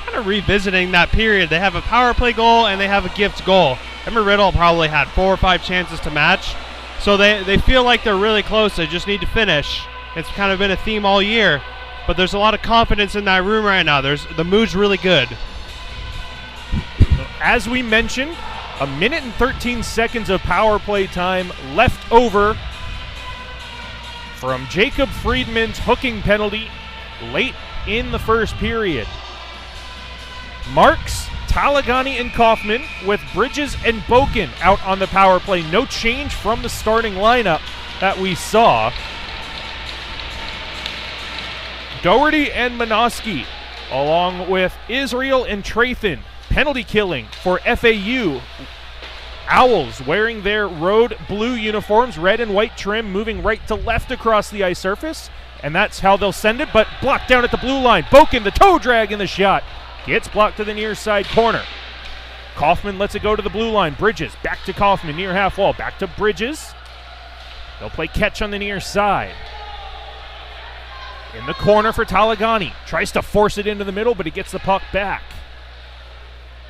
kind of revisiting that period. They have a power play goal and they have a gift goal. Embry-Riddle probably had 4 or 5 chances to match, so they feel like they're really close. They just need to finish. It's kind of been a theme all year, but there's a lot of confidence in that room right now. The mood's really good. As we mentioned, 1 minute and 13 seconds of power play time left over from Jacob Friedman's hooking penalty late in the first period. Marks, Talagani, and Kaufman with Bridges and Boken out on the power play. No change from the starting lineup that we saw. Doherty and Minoski, along with Israel and Trathan, penalty killing for FAU. Owls wearing their road blue uniforms, red and white trim, moving right to left across the ice surface, and that's how they'll send it, but blocked down at the blue line. Boken, the toe drag in the shot, gets blocked to the near side corner. Kaufman lets it go to the blue line. Bridges back to Kaufman, near half wall, back to Bridges. They'll play catch on the near side. In the corner for Talagani. Tries to force it into the middle, but he gets the puck back.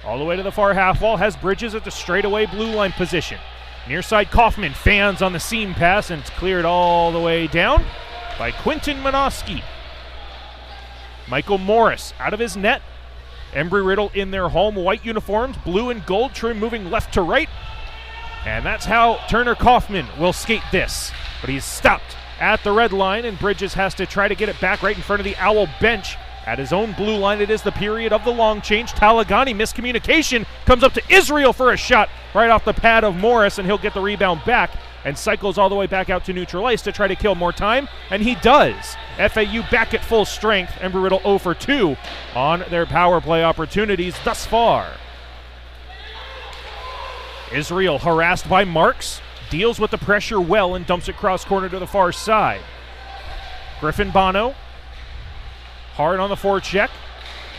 All the way to the far half wall, has Bridges at the straightaway blue line position. Near side Kaufman fans on the seam pass, and it's cleared all the way down by Quinton Minoski. Michael Morris out of his net. Embry-Riddle in their home white uniforms, blue and gold trim, moving left to right. And that's how Turner Kaufman will skate this. But he's stopped at the red line, and Bridges has to try to get it back right in front of the Owl bench. At his own blue line, it is the period of the long change. Talagani, miscommunication, comes up to Israel for a shot right off the pad of Morris, and he'll get the rebound back and cycles all the way back out to neutral ice to try to kill more time, and he does. FAU back at full strength. Embry-Riddle 0 for 2 on their power play opportunities thus far. Israel harassed by Marks, deals with the pressure well and dumps it cross corner to the far side. Griffin Bono, hard on the forecheck.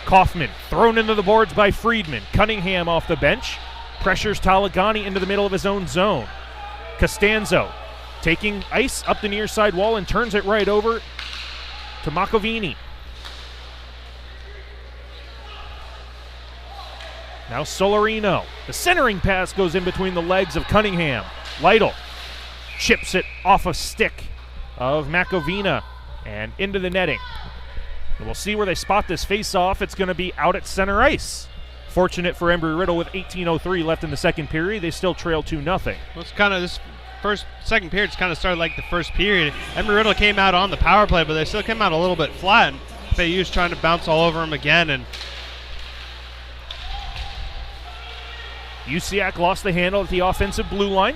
Kaufman thrown into the boards by Friedman. Cunningham off the bench, pressures Talagani into the middle of his own zone. Costanzo taking ice up the near side wall and turns it right over to Macovini. Now Solarino. The centering pass goes in between the legs of Cunningham. Lytle chips it off a stick of Macovina and into the netting. And we'll see where they spot this face-off. It's going to be out at center ice. Fortunate for Embry-Riddle with 18:03 left in the second period. They still trail 2-0. Well, it's kind of this second period's kind of started like the first period. Embry-Riddle came out on the power play, but they still came out a little bit flat. And FAU's trying to bounce all over them again. And Usiak lost the handle at the offensive blue line.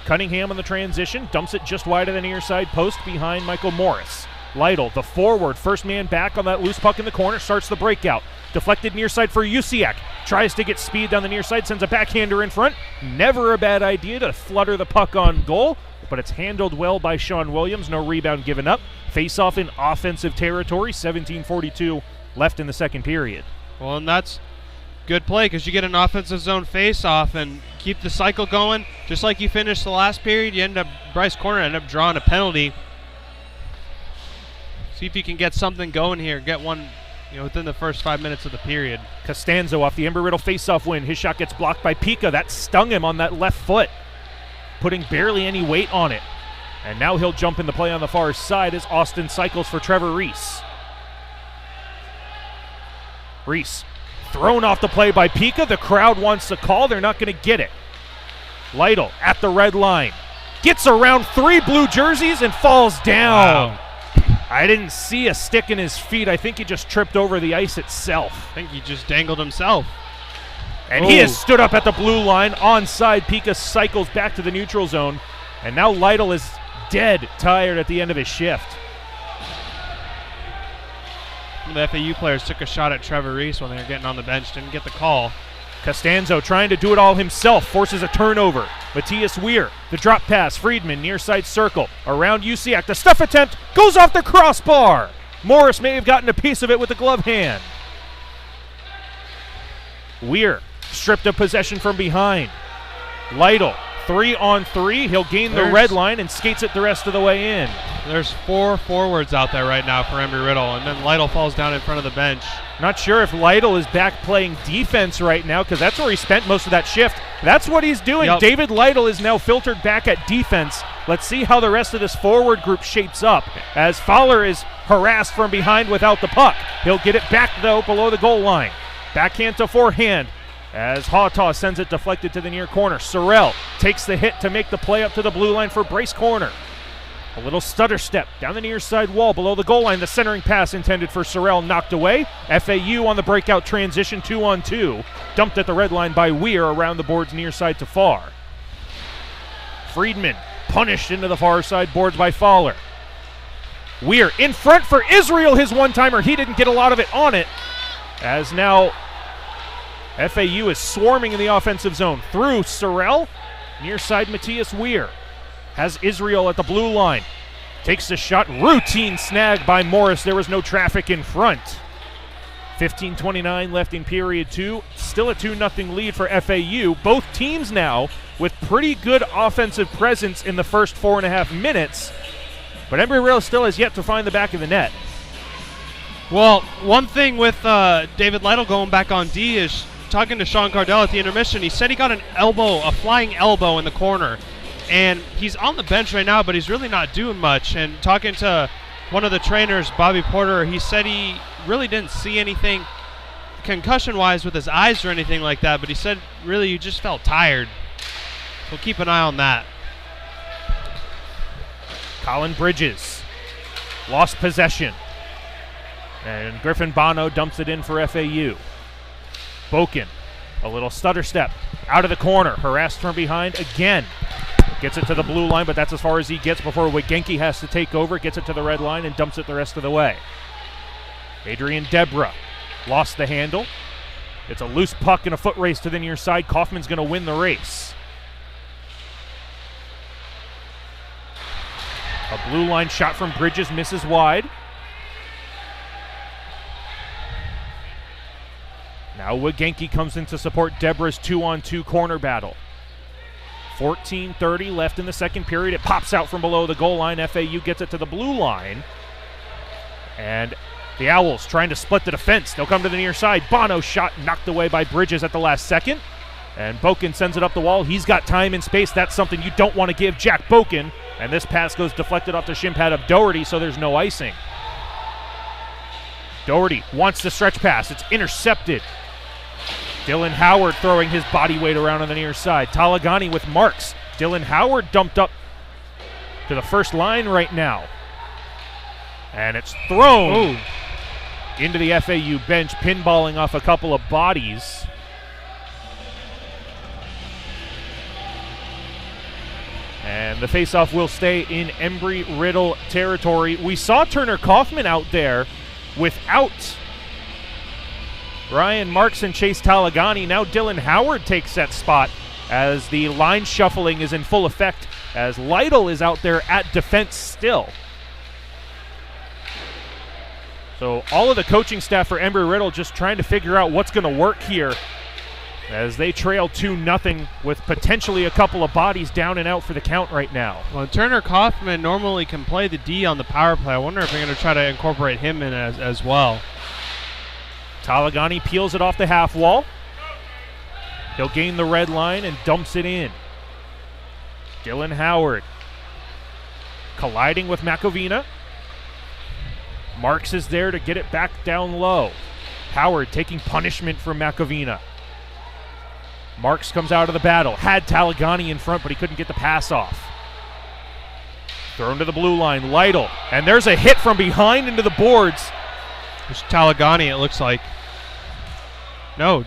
Cunningham on the transition, dumps it just wide of the near side post behind Michael Morris. Lytle, the forward, first man back on that loose puck in the corner, starts the breakout. Deflected near side for Usiak. Tries to get speed down the near side, sends a backhander in front. Never a bad idea to flutter the puck on goal, but it's handled well by Sean Williams. No rebound given up. Face-off in offensive territory, 17:42 left in the second period. Well, and that's good play because you get an offensive zone face-off and keep the cycle going. Just like you finished the last period, you end up, Bryce Corner ended up drawing a penalty. See if you can get something going here. Get one, within the first 5 minutes of the period. Costanzo off the Embry-Riddle face-off win. His shot gets blocked by Pika. That stung him on that left foot, putting barely any weight on it. And now he'll jump in the play on the far side as Austin cycles for Trevor Reese. Reese thrown off the play by Pika. The crowd wants the call. They're not going to get it. Lytle at the red line. Gets around 3 blue jerseys and falls down. Wow. I didn't see a stick in his feet. I think he just tripped over the ice itself. I think he just dangled himself. And he has stood up at the blue line. Onside, Pika cycles back to the neutral zone. And now Lytle is dead tired at the end of his shift. The FAU players took a shot at Trevor Reese when they were getting on the bench, didn't get the call. Costanzo trying to do it all himself, forces a turnover. Matthias Weir, the drop pass, Friedman near side circle, around Usiak. The stuff attempt goes off the crossbar. Morris may have gotten a piece of it with the glove hand. Weir stripped of possession from behind. Lytle, 3-on-3. He'll gain the red line and skates it the rest of the way in. There's 4 forwards out there right now for Embry-Riddle, and then Lytle falls down in front of the bench. Not sure if Lytle is back playing defense right now because that's where he spent most of that shift. That's what he's doing. Yep. David Lytle is now filtered back at defense. Let's see how the rest of this forward group shapes up as Fowler is harassed from behind without the puck. He'll get it back, though, below the goal line. Backhand to forehand as Hawtaw sends it deflected to the near corner. Sorrell takes the hit to make the play up to the blue line for Brace corner. A little stutter step down the near side wall below the goal line. The centering pass intended for Sorrell knocked away. FAU on the breakout transition 2-on-2. Dumped at the red line by Weir around the boards near side to far. Friedman punished into the far side boards by Fowler. Weir in front for Israel, his one-timer. He didn't get a lot of it on it as now FAU is swarming in the offensive zone through Sorrell. Near side Matthias Weir has Israel at the blue line. Takes the shot, routine snag by Morris. There was no traffic in front. 15:29 left in period 2. Still a 2-0 lead for FAU. Both teams now with pretty good offensive presence in the first 4.5 minutes. But Embry-Riddle still has yet to find the back of the net. Well, one thing with David Lytle going back on D is talking to Sean Cardell at the intermission. He said he got a flying elbow in the corner. And he's on the bench right now, but he's really not doing much. And talking to one of the trainers, Bobby Porter, he said he really didn't see anything concussion-wise with his eyes or anything like that, but he said really he just felt tired. So keep an eye on that. Colin Bridges lost possession. And Griffin Bono dumps it in for FAU. Boken, a little stutter step out of the corner, harassed from behind again. Gets it to the blue line, but that's as far as he gets before Wigenki has to take over. Gets it to the red line and dumps it the rest of the way. Adrian Debra lost the handle. It's a loose puck and a foot race to the near side. Kaufman's going to win the race. A blue line shot from Bridges misses wide. Now Wigenki comes in to support Debra's 2-on-2 corner battle. 14:30 left in the second period. It pops out from below the goal line. FAU gets it to the blue line. And the Owls trying to split the defense. They'll come to the near side. Bono shot knocked away by Bridges at the last second. And Boken sends it up the wall. He's got time and space. That's something you don't want to give Jack Boken. And this pass goes deflected off the shin pad of Doherty, so there's no icing. Doherty wants the stretch pass. It's intercepted. Dylan Howard throwing his body weight around on the near side. Talagani with marks. Dylan Howard dumped up to the first line right now. And it's thrown into the FAU bench, pinballing off a couple of bodies. And the faceoff will stay in Embry-Riddle territory. We saw Turner Kaufman out there without Ryan Marks and Chase Talagani. Now Dylan Howard takes that spot as the line shuffling is in full effect as Lytle is out there at defense still. So all of the coaching staff for Embry-Riddle just trying to figure out what's going to work here as they trail 2-0 with potentially a couple of bodies down and out for the count right now. Well, Turner Kaufman normally can play the D on the power play. I wonder if they're going to try to incorporate him in as well. Talagani peels it off the half wall. He'll gain the red line and dumps it in. Dylan Howard colliding with Makovina. Marks is there to get it back down low. Howard taking punishment from Makovina. Marks comes out of the battle. Had Talagani in front, but he couldn't get the pass off. Thrown to the blue line. Lytle. And there's a hit from behind into the boards. It's Talagani, it looks like. No.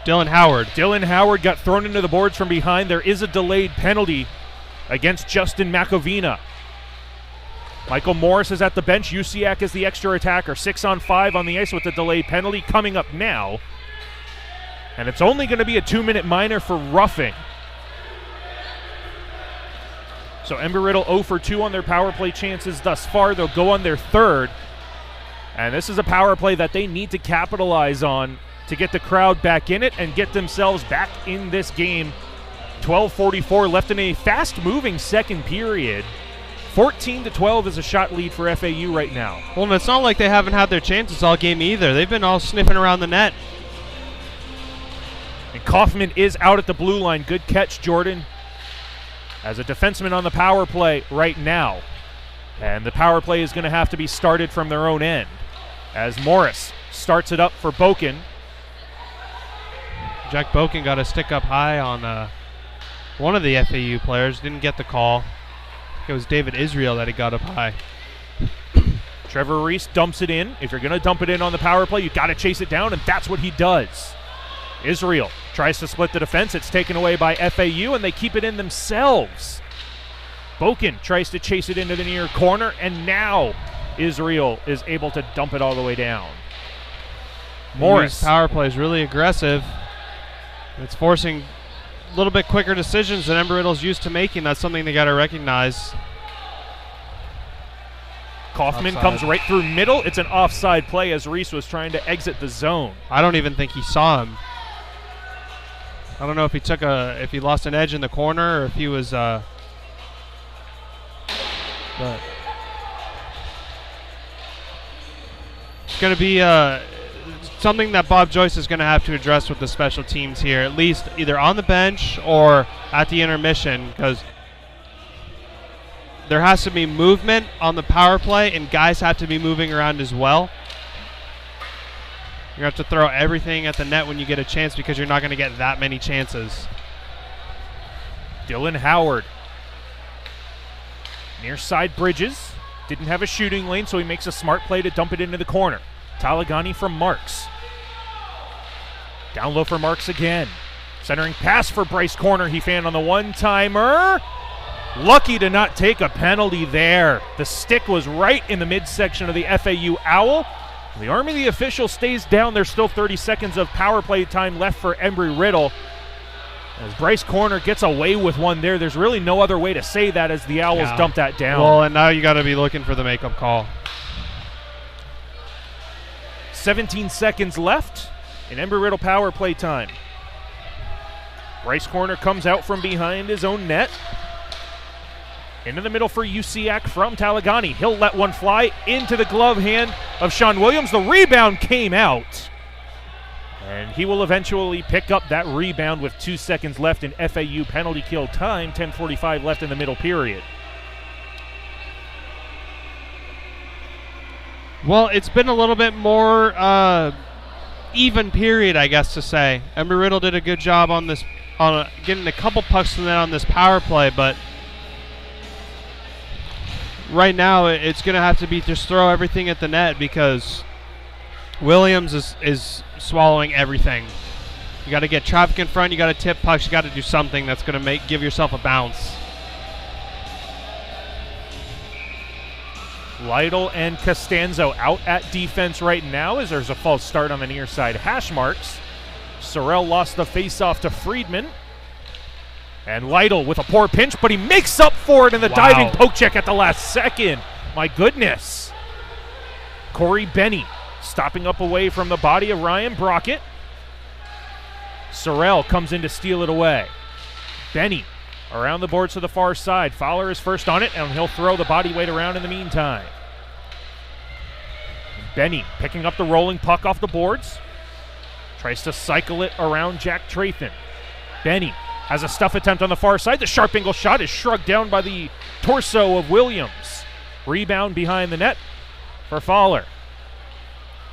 Dylan Howard. Dylan Howard got thrown into the boards from behind. There is a delayed penalty against Justin Makovina. Michael Morris is at the bench. Usiak is the extra attacker. 6-on-5 on the ice with the delayed penalty coming up now. And it's only going to be a 2-minute minor for roughing. So Embry-Riddle 0 for 2 on their power play chances thus far. They'll go on their third. And this is a power play that they need to capitalize on to get the crowd back in it and get themselves back in this game. 12:44 left in a fast-moving second period. 14-12 is a shot lead for FAU right now. Well, and it's not like they haven't had their chances all game either. They've been all sniffing around the net. And Kaufman is out at the blue line. Good catch, Jordan, as a defenseman on the power play right now. And the power play is going to have to be started from their own end as Morris starts it up for Boken. Jack Boken got a stick up high on one of the FAU players. Didn't get the call. It was David Israel that he got up high. Trevor Reese dumps it in. If you're going to dump it in on the power play, you've got to chase it down, and that's what he does. Israel tries to split the defense. It's taken away by FAU, and they keep it in themselves. Boken tries to chase it into the near corner, and now Israel is able to dump it all the way down. Morris. Power play is really aggressive. It's forcing a little bit quicker decisions than Embry-Riddle's used to making. That's something they got to recognize. Kaufman Offside. comes right through middle. It's an offside play as Reese was trying to exit the zone. I don't even think he saw him. I don't know if he lost an edge in the corner or if he was but it's going to be something that Bob Joyce is going to have to address with the special teams here, at least either on the bench or at the intermission, because there has to be movement on the power play and guys have to be moving around as well. You're going to have to throw everything at the net when you get a chance because you're not going to get that many chances. Dylan Howard. Near side Bridges. Didn't have a shooting lane, so he makes a smart play to dump it into the corner. Talagani from Marks. Down low for Marks again. Centering pass for Bryce Corner. He fanned on the one-timer. Lucky to not take a penalty there. The stick was right in the midsection of the FAU Owl. The Army, the official, stays down. There's still 30 seconds of power play time left for Embry-Riddle. As Bryce Corner gets away with one there, there's really no other way to say that as the Owls dump that down. Well, and now you got to be looking for the makeup call. 17 seconds left in Embry-Riddle power play time. Bryce Corner comes out from behind his own net. Into the middle for Usiak from Talagani. He'll let one fly into the glove hand of Sean Williams. The rebound came out. And he will eventually pick up that rebound with 2 seconds left in FAU penalty kill time. 10:45 left in the middle period. Well, it's been a little bit more even period, I guess to say. Embry-Riddle did a good job on this, getting a couple pucks to the net on this power play, but right now it's going to have to be just throw everything at the net because Williams is swallowing everything. You got to get traffic in front. You got to tip pucks. You got to do something that's going to give yourself a bounce. Lytle and Costanzo out at defense right now as there's a false start on the near side hash marks. Sorrell lost the faceoff to Friedman. And Lytle with a poor pinch, but he makes up for it in the diving poke check at the last second. My goodness. Corey Benny stopping up away from the body of Ryan Brockett. Sorrell comes in to steal it away. Benny around the boards to the far side. Fowler is first on it, and he'll throw the body weight around in the meantime. Benny picking up the rolling puck off the boards. Tries to cycle it around Jack Trathan. Benny has a stuff attempt on the far side. The sharp angle shot is shrugged down by the torso of Williams. Rebound behind the net for Fowler.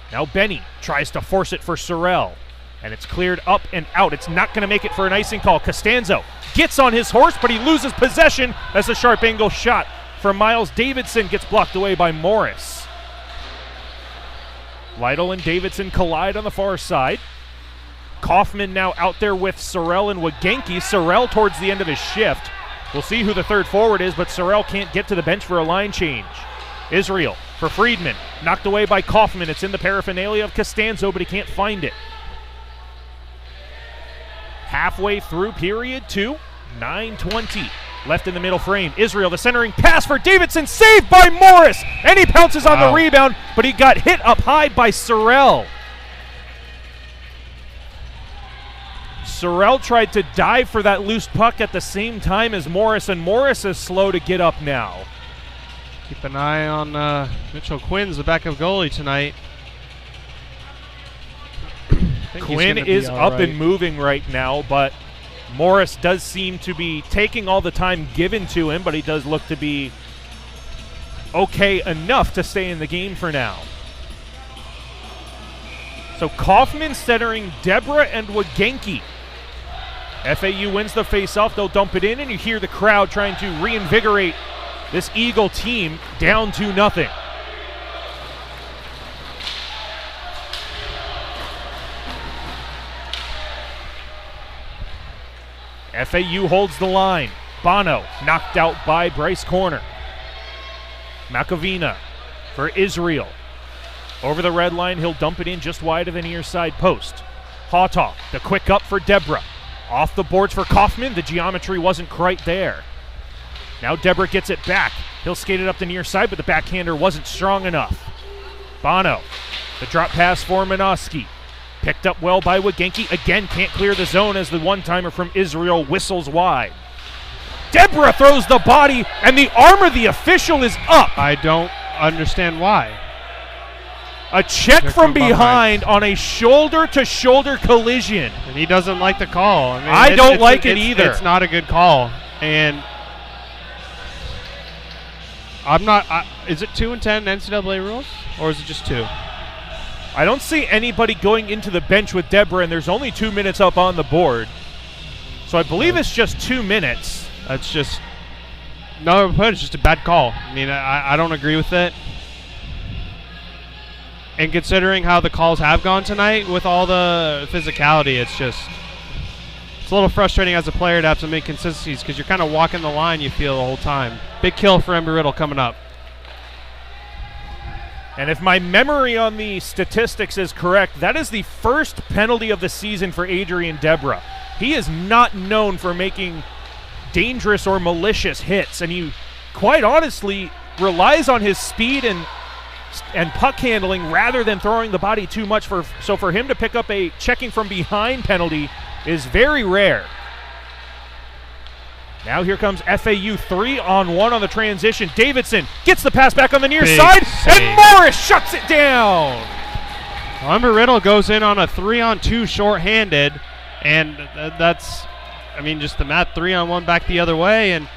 Now Benny tries to force it for Sorrell. And it's cleared up and out. It's not going to make it for an icing call. Costanzo gets on his horse, but he loses possession as the sharp angle shot from Miles Davidson gets blocked away by Morris. Lytle and Davidson collide on the far side. Kaufman now out there with Sorrell and Wagenki. Sorrell towards the end of his shift. We'll see who the third forward is, but Sorrell can't get to the bench for a line change. Israel for Friedman. Knocked away by Kaufman. It's in the paraphernalia of Costanzo, but he can't find it. Halfway through period 2, 9:20 left in the middle frame. Israel, the centering pass for Davidson, saved by Morris, and he pounces on the rebound, but he got hit up high by Sorrell. Sorrell tried to dive for that loose puck at the same time as Morris, and Morris is slow to get up now. Keep an eye on Mitchell Quinn's the backup goalie tonight. Quinn is up and moving right now, but Morris does seem to be taking all the time given to him, but he does look to be okay enough to stay in the game for now. So Kaufman centering Deborah and Wagenki. FAU wins the face-off. They'll dump it in, and you hear the crowd trying to reinvigorate this Eagle team down 2-0. FAU holds the line. Bono knocked out by Bryce Corner. Makovina for Israel. Over the red line, he'll dump it in just wide of the near side post. Hawtaw, the quick up for Deborah. Off the boards for Kaufman. The geometry wasn't quite there. Now Deborah gets it back. He'll skate it up the near side, but the backhander wasn't strong enough. Bono, the drop pass for Minoski. Picked up well by Wagenki. Again, can't clear the zone as the one-timer from Israel whistles wide. Deborah throws the body, and the arm of the official is up. I don't understand why. A check from behind on a shoulder-to-shoulder collision. And he doesn't like the call. I mean, I don't like it either. It's not a good call. And I'm not. Is it 2 and 10 NCAA rules, or is it just 2? I don't see anybody going into the bench with Deborah, and there's only 2 minutes up on the board. So I believe it's just 2 minutes. That's just no. It's just a bad call. I mean, I don't agree with it. And considering how the calls have gone tonight with all the physicality, it's a little frustrating as a player to have to make consistencies because you're kind of walking the line, you feel, the whole time. Big kill for Embry-Riddle coming up. And if my memory on the statistics is correct, that is the first penalty of the season for Adrian Deborah. He is not known for making dangerous or malicious hits, and he quite honestly relies on his speed and puck handling rather than throwing the body too much. So for him to pick up a checking from behind penalty is very rare. Now here comes FAU 3-on-1 on the transition. Davidson gets the pass back on the near side, and Morris shuts it down. Embry-Riddle goes in on a 3-on-2 shorthanded, and that's, I mean, just the math, 3-on-1 back the other way, and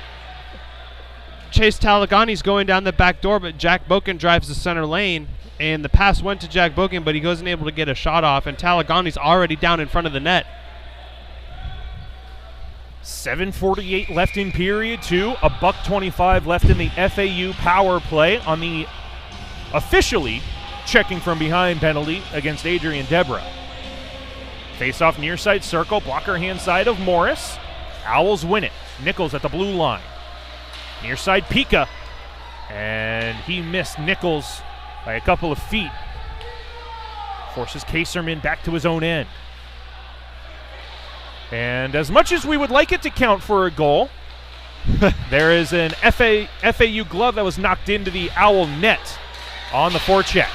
Chase Talagani's going down the back door, but Jack Boken drives the center lane, and the pass went to Jack Boken, but he wasn't able to get a shot off, and Talagani's already down in front of the net. 7:48 left in period 2, $1:25 left in the FAU power play on the officially checking from behind penalty against Adrian Deborah. Face-off near side circle, blocker hand side of Morris. Owls win it. Nichols at the blue line. Near side Pika, and he missed Nichols by a couple of feet. Forces Kaserman back to his own end. And as much as we would like it to count for a goal, there is an FAU glove that was knocked into the Owl net on the forecheck.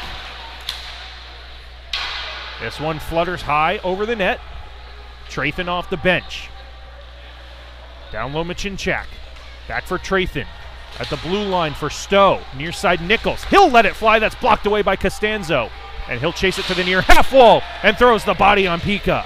This one flutters high over the net. Trathan off the bench. Down low Machinchak. Back for Trathan. At the blue line for Stowe. Near side Nichols. He'll let it fly. That's blocked away by Costanzo. And he'll chase it to the near half wall and throws the body on Pika.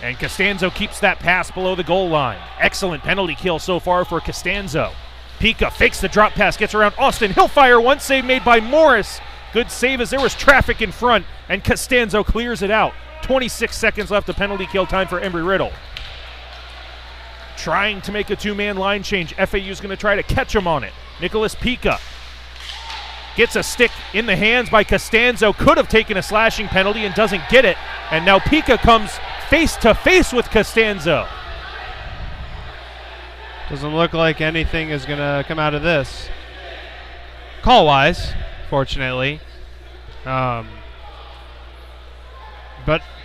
And Costanzo keeps that pass below the goal line. Excellent penalty kill so far for Costanzo. Pika fakes the drop pass, gets around Austin. He'll fire one, save made by Morris. Good save as there was traffic in front, and Costanzo clears it out. 26 seconds left of penalty kill time for Embry-Riddle. Trying to make a two-man line change. FAU's going to try to catch him on it. Nicholas Pika Gets a stick in the hands by Costanzo. Could have taken a slashing penalty and doesn't get it. And now Pika comes face to face with Costanzo. Doesn't look like anything is going to come out of this. Call-wise, fortunately. But,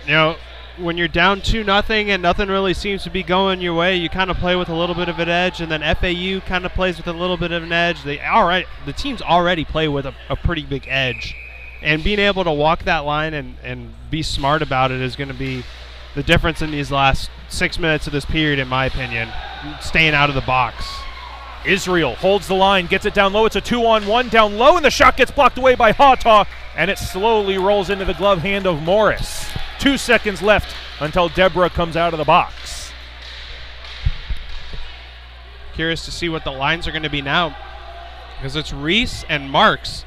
you know, when you're down 2-0 and nothing really seems to be going your way, you kind of play with a little bit of an edge, and then FAU kind of plays with a little bit of an edge. The teams already play with a pretty big edge, and being able to walk that line and be smart about it is going to be the difference in these last 6 minutes of this period, in my opinion, staying out of the box. Israel holds the line, gets it down low. It's a 2-on-1 down low, and the shot gets blocked away by Hata, and it slowly rolls into the glove hand of Morris. 2 seconds left until Deborah comes out of the box. Curious to see what the lines are going to be now, because it's Reese and Marks.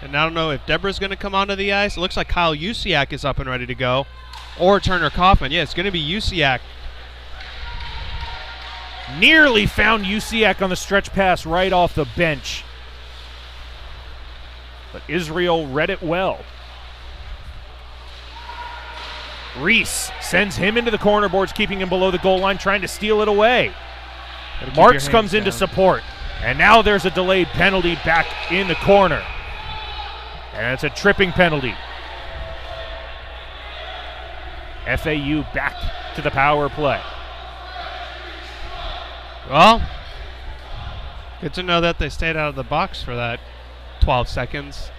And I don't know if Deborah's going to come onto the ice. It looks like Kyle Usiak is up and ready to go, or Turner Kaufman. Yeah, it's going to be Usiak. Nearly found Usiak on the stretch pass right off the bench. But Israel read it well. Reese sends him into the corner boards, keeping him below the goal line, trying to steal it away. Marks comes in to support. And now there's a delayed penalty back in the corner. And it's a tripping penalty. FAU back to the power play. Well, good to know that they stayed out of the box for that 12 seconds.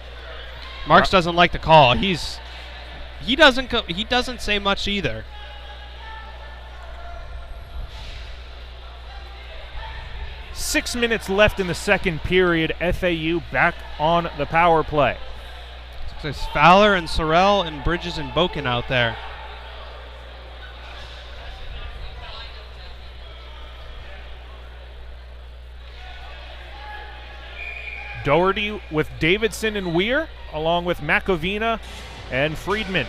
Marks doesn't like the call. He doesn't say much either. Six minutes left in the second period. FAU back on the power play. So it's Fowler and Sorrell and Bridges and Boken out there. Doherty with Davidson and Weir, along with Makovina and Friedman.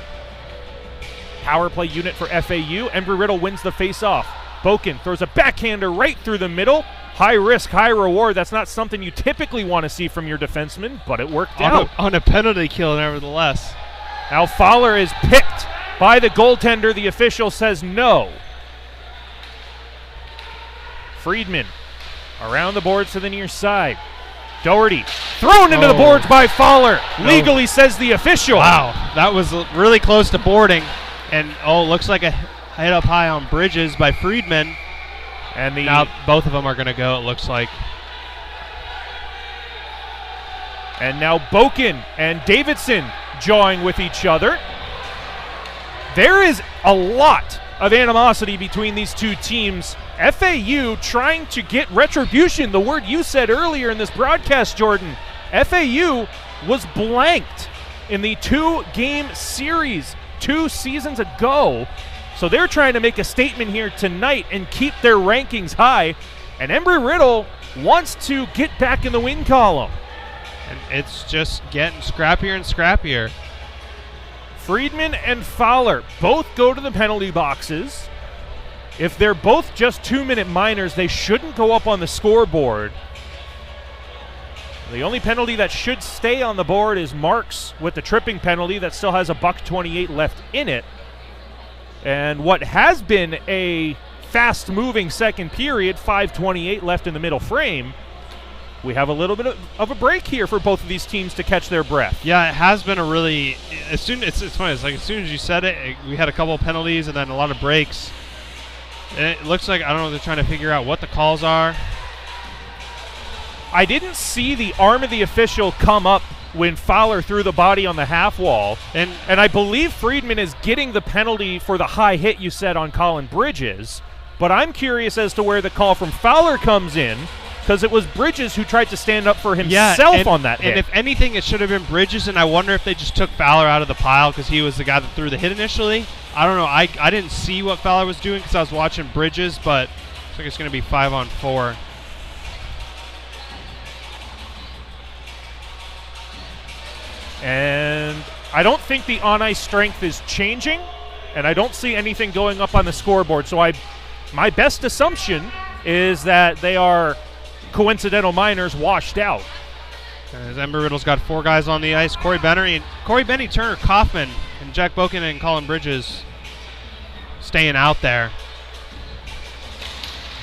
Power play unit for FAU. Embry-Riddle wins the face-off. Boken throws a backhander right through the middle. High risk, high reward. That's not something you typically want to see from your defenseman, but it worked out. On a penalty kill, nevertheless. Now Fowler is picked by the goaltender. The official says no. Friedman around the boards to the near side. Doherty thrown into the boards by Fowler. Legally, says the official. Wow, that was really close to boarding. And, looks like a hit up high on Bridges by Friedman. And now both of them are going to go, it looks like. And now Boken and Davidson jawing with each other. There is a lot of animosity between these two teams. FAU trying to get retribution, the word you said earlier in this broadcast, Jordan. FAU was blanked in the 2-game series 2 seasons ago. So they're trying to make a statement here tonight and keep their rankings high. And Embry-Riddle wants to get back in the win column. And it's just getting scrappier and scrappier. Friedman and Fowler both go to the penalty boxes. If they're both just 2-minute minors, they shouldn't go up on the scoreboard. The only penalty that should stay on the board is Marks with the tripping penalty that still has a $1.28 left in it. And what has been a fast-moving second period, 5:28 left in the middle frame, we have a little bit of a break here for both of these teams to catch their breath. Yeah, it has been a really it's funny. It's like as soon as you said it, we had a couple of penalties and then a lot of breaks. And it looks like, I don't know, they're trying to figure out what the calls are. I didn't see the arm of the official come up when Fowler threw the body on the half wall. And I believe Friedman is getting the penalty for the high hit you said on Colin Bridges. But I'm curious as to where the call from Fowler comes in, because it was Bridges who tried to stand up for himself on that hit. And if anything, it should have been Bridges, and I wonder if they just took Fowler out of the pile because he was the guy that threw the hit initially. I don't know. I didn't see what Fowler was doing because I was watching Bridges, but looks like it's going to be 5-on-4. And I don't think the on-ice strength is changing, and I don't see anything going up on the scoreboard. So my best assumption is that they are coincidental minors washed out. As Embry-Riddle's got 4 guys on the ice. Corey Benny, Turner, Kaufman, and Jack Boken and Colin Bridges staying out there.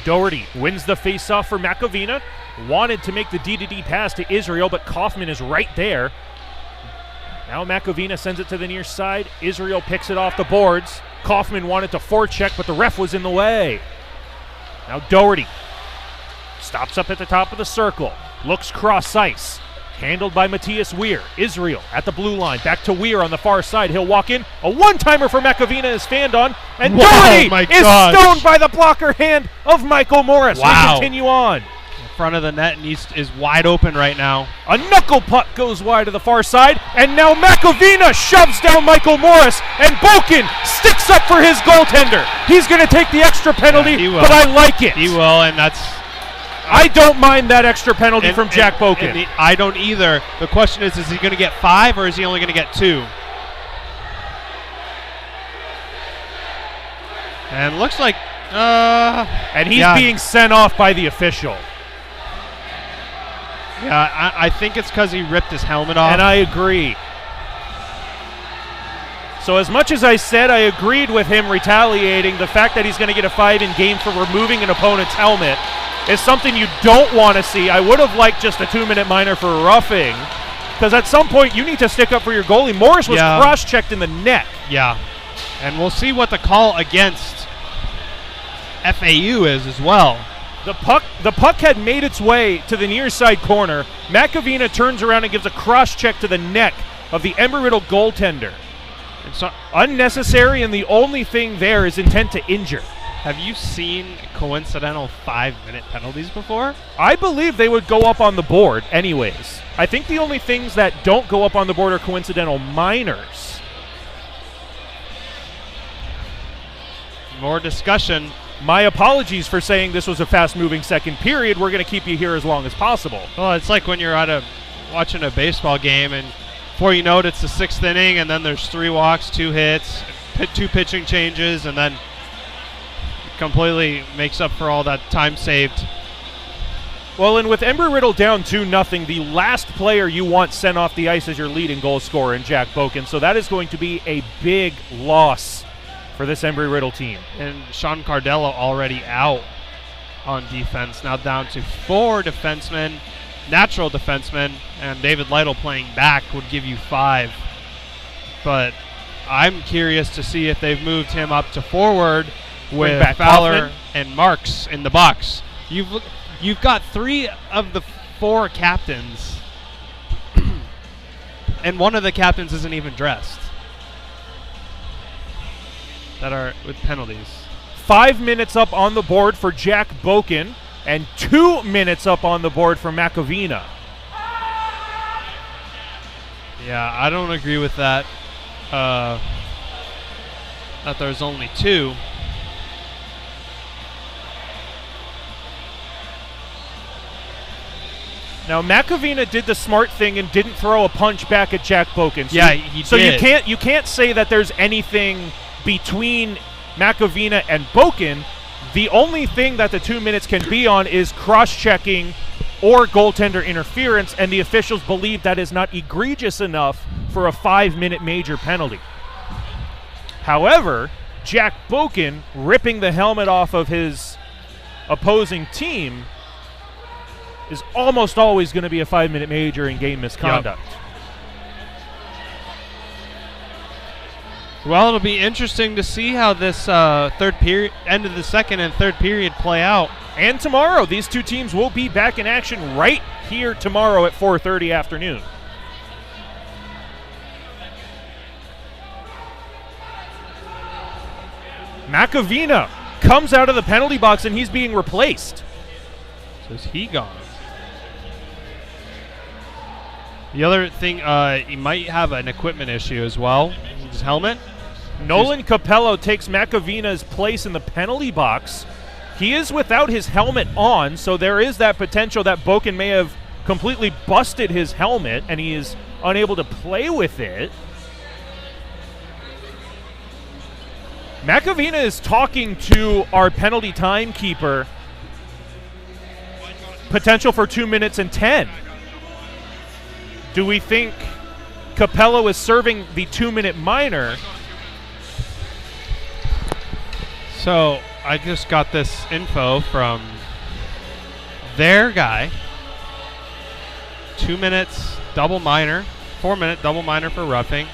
Doherty wins the faceoff for McAvina. Wanted to make the D-to-D pass to Israel, but Kaufman is right there. Now McAvina sends it to the near side. Israel picks it off the boards. Kaufman wanted to forecheck, but the ref was in the way. Now Doherty stops up at the top of the circle. Looks cross ice. Handled by Matthias Weir. Israel at the blue line. Back to Weir on the far side. He'll walk in. A one-timer for McAvina is fanned on. And Doherty is stoned by the blocker hand of Michael Morris. Wow. We continue on. The front of the net is wide open right now. A knuckle puck goes wide to the far side. And now McAvina shoves down Michael Morris. And Boken sticks up for his goaltender. He's going to take the extra penalty, but I like it. He will, and that's... I don't mind that extra penalty from Jack Boken. I don't either. The question is he going to get 5 or is he only going to get 2? And looks like... and he's being sent off by the official. Yeah, I think it's because he ripped his helmet off. And I agree. So as much as I said I agreed with him retaliating, the fact that he's going to get a 5 in game for removing an opponent's helmet is something you don't want to see. I would have liked just a 2-minute minor for roughing, because at some point you need to stick up for your goalie. Morris was cross-checked in the neck. Yeah, and we'll see what the call against FAU is as well. The puck had made its way to the near side corner. McAvina turns around and gives a cross-check to the neck of the Embry-Riddle goaltender. It's unnecessary, and the only thing there is intent to injure. Have you seen coincidental 5-minute penalties before? I believe they would go up on the board anyways. I think the only things that don't go up on the board are coincidental minors. More discussion. My apologies for saying this was a fast-moving second period. We're going to keep you here as long as possible. Well, it's like when you're watching a baseball game, and before you know it, it's the 6th inning, and then there's 3 walks, 2 hits, 2 pitching changes, and then completely makes up for all that time saved. Well, and with Embry-Riddle down 2-0, the last player you want sent off the ice is your leading goal scorer in Jack Boken. So that is going to be a big loss for this Embry-Riddle team. And Sean Cardello already out on defense. Now down to 4 defensemen, natural defensemen, and David Lytle playing back would give you 5. But I'm curious to see if they've moved him up to forward with Fowler Kaufman and Marks in the box. You've got 3 of the 4 captains, and one of the captains isn't even dressed, that are with penalties. 5 minutes up on the board for Jack Boken, and 2 minutes up on the board for McAvina. Yeah, I don't agree with that. That there's only 2. Now McAvina did the smart thing and didn't throw a punch back at Jack Boken. So yeah, he did. So you can't say that there's anything between McAvina and Boken. The only thing that the 2 minutes can be on is cross-checking or goaltender interference, and the officials believe that is not egregious enough for a 5-minute major penalty. However, Jack Boken ripping the helmet off of his opposing team is almost always going to be a 5-minute major in game misconduct. Yep. Well, it'll be interesting to see how this third period, end of the second and third period play out. And tomorrow, these two teams will be back in action right here tomorrow at 4:30 afternoon. McAvina comes out of the penalty box and he's being replaced. So is he gone? The other thing, he might have an equipment issue as well. His helmet. Nolan Capello takes McAvina's place in the penalty box. He is without his helmet on, so there is that potential that Boken may have completely busted his helmet and he is unable to play with it. McAvina is talking to our penalty timekeeper. Potential for 2 minutes and 10. Do we think Capello is serving the 2-minute minor? So I just got this info from their guy. 2 minutes double minor, 4-minute double minor for roughing.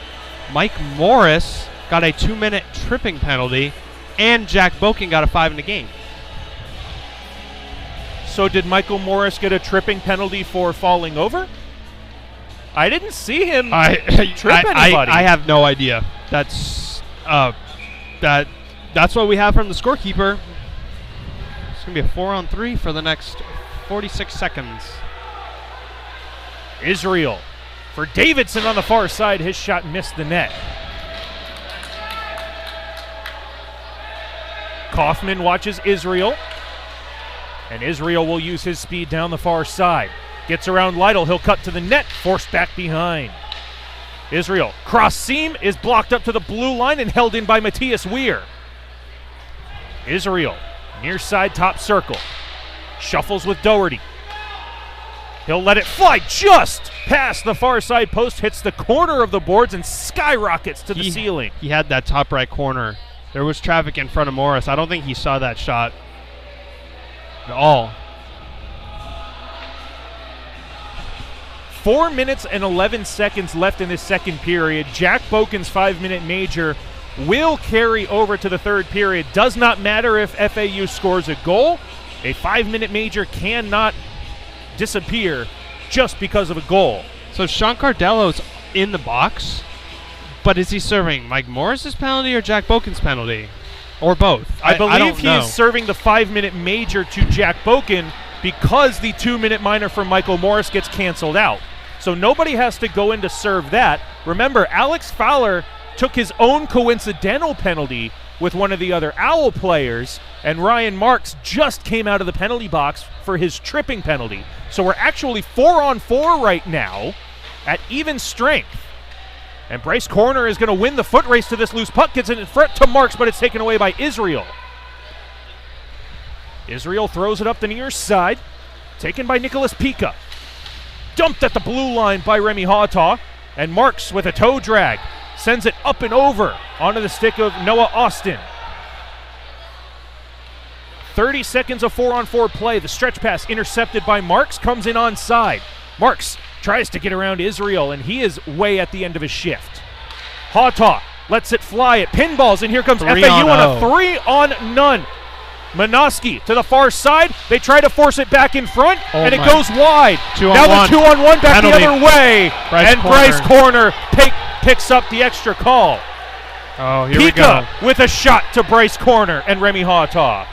Mike Morris got a 2-minute tripping penalty, and Jack Boken got a 5 in the game. So did Michael Morris get a tripping penalty for falling over? I didn't see him trip anybody. I have no idea. That's what we have from the scorekeeper. It's going to be a 4-on-3 for the next 46 seconds. Israel for Davidson on the far side. His shot missed the net. Kaufman watches Israel. And Israel will use his speed down the far side. Gets around Lytle. He'll cut to the net. Forced back behind. Israel. Cross seam is blocked up to the blue line and held in by Matthias Weir. Israel. Near side top circle. Shuffles with Doherty. He'll let it fly just past the far side post. Hits the corner of the boards and skyrockets to the ceiling. He had that top right corner. There was traffic in front of Morris. I don't think he saw that shot at all. 4 minutes and 11 seconds left in this second period. Jack Boken's 5-minute major will carry over to the third period. Does not matter if FAU scores a goal. A 5-minute major cannot disappear just because of a goal. So Sean Cardello's in the box, but is he serving Mike Morris's penalty or Jack Boken's penalty? Or both? I believe don't know. He's serving the 5-minute major to Jack Boken because the 2-minute minor for Michael Morris gets canceled out. So nobody has to go in to serve that. Remember, Alex Fowler took his own coincidental penalty with one of the other Owl players, and Ryan Marks just came out of the penalty box for his tripping penalty. So we're actually 4-on-4 right now at even strength. And Bryce Corner is going to win the foot race to this loose puck. Gets it in front to Marks, but it's taken away by Israel. Israel throws it up the near side. Taken by Nicholas Pika. Dumped at the blue line by Remy Hawtaw. And Marks with a toe drag sends it up and over onto the stick of Noah Austin. 30 seconds of 4-on-4 play. The stretch pass intercepted by Marks, comes in onside. Marks tries to get around Israel, and he is way at the end of his shift. Hawtaw lets it fly. It pinballs, and here comes FAU on a 3-on-none. Manoski to the far side. They try to force it back in front, and it goes wide. Now the 2-on-1 back penalty. The other way. Bryce Corner picks up the extra call. Oh, here we go. With a shot to Bryce Corner and Remy Hawtaw.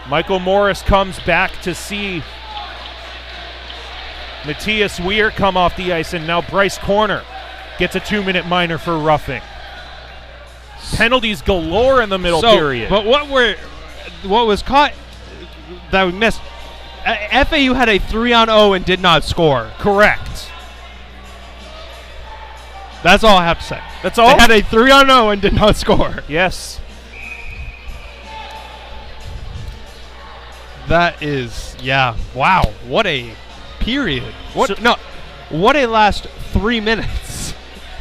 Michael Morris comes back to see Matthias Weir come off the ice, and now Bryce Corner gets a 2-minute minor for roughing. Penalties galore in the middle period. But what was caught that we missed, FAU had a 3-on-0 and did not score. Correct. That's all I have to say. That's all? They had a 3-on-0 and did not score. Yes. That is, yeah, wow, what a period. What a last 3 minutes.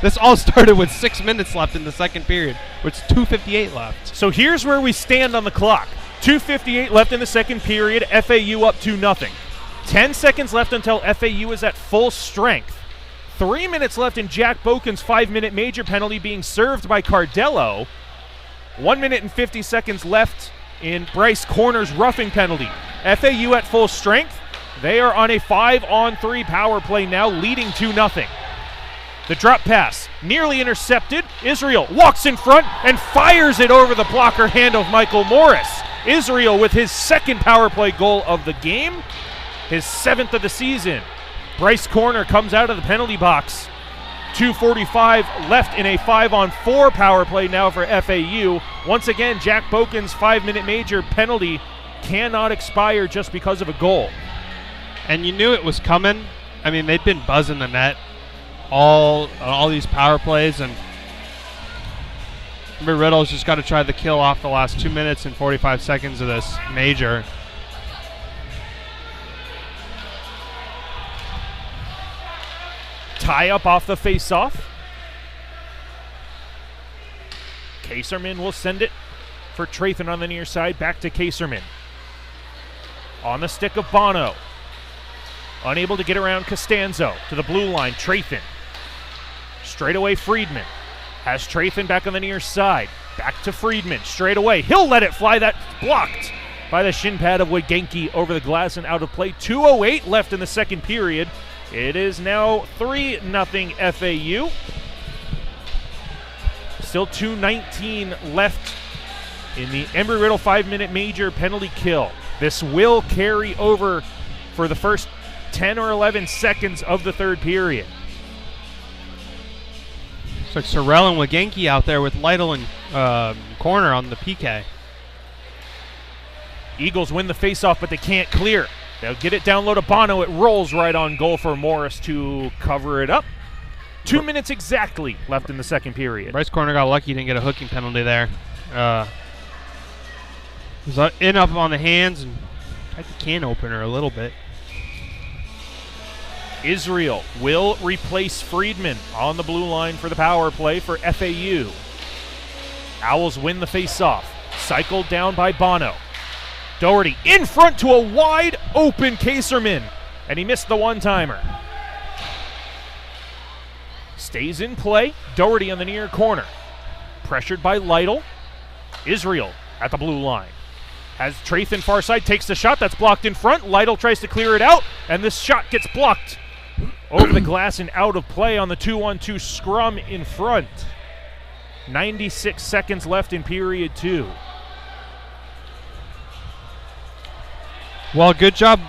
This all started with 6 minutes left in the second period, with 2:58 left. So here's where we stand on the clock. 2:58 left in the second period, FAU up 2-0. 10 seconds left until FAU is at full strength. 3 minutes left in Jack Boken's 5-minute major penalty being served by Cardello. 1 minute and 50 seconds left in Bryce Corner's roughing penalty. FAU at full strength. They are on a 5-on-3 power play now, leading 2-0. The drop pass, nearly intercepted. Israel walks in front and fires it over the blocker hand of Michael Morris. Israel with his second power play goal of the game, his 7th of the season. Bryce Corner comes out of the penalty box. 2:45 left in a 5-on-4 power play now for FAU. Once again, Jack Boken's 5-minute major penalty cannot expire just because of a goal. And you knew it was coming. I mean, they'd been buzzing the net all these power plays, and Riddle's just got to try the kill off the last 2 minutes and 45 seconds of this major. Tie up off the face-off. Kaserman will send it for Trathan on the near side. Back to Kaserman. On the stick of Bono. Unable to get around Costanzo. To the blue line, Trathan. Straight away, Friedman. Has Trathan back on the near side. Back to Friedman. Straight away. He'll let it fly. That's blocked by the shin pad of Wagenki over the glass and out of play. 2:08 left in the second period. It is now 3-0 FAU. Still 2:19 left in the Embry-Riddle 5-minute major penalty kill. This will carry over for the first 10 or 11 seconds of the third period. Looks like Sorrell and Wagenki out there with Lytle and corner on the PK. Eagles win the faceoff, but they can't clear. They'll get it down low to Bono. It rolls right on goal for Morris to cover it up. 2 minutes exactly left in the second period. Bryce Corner got lucky, he didn't get a hooking penalty there. He was in up on the hands and tried the can opener a little bit. Israel will replace Friedman on the blue line for the power play for FAU. Owls win the faceoff. Cycled down by Bono. Doherty in front to a wide open Kaserman, and he missed the one-timer. Stays in play. Doherty on the near corner. Pressured by Lytle. Israel at the blue line. Has Trathan far side, takes the shot. That's blocked in front. Lytle tries to clear it out, and this shot gets blocked over the glass and out of play on the 2-on-2 scrum in front. 96 seconds left in period 2. Well, good job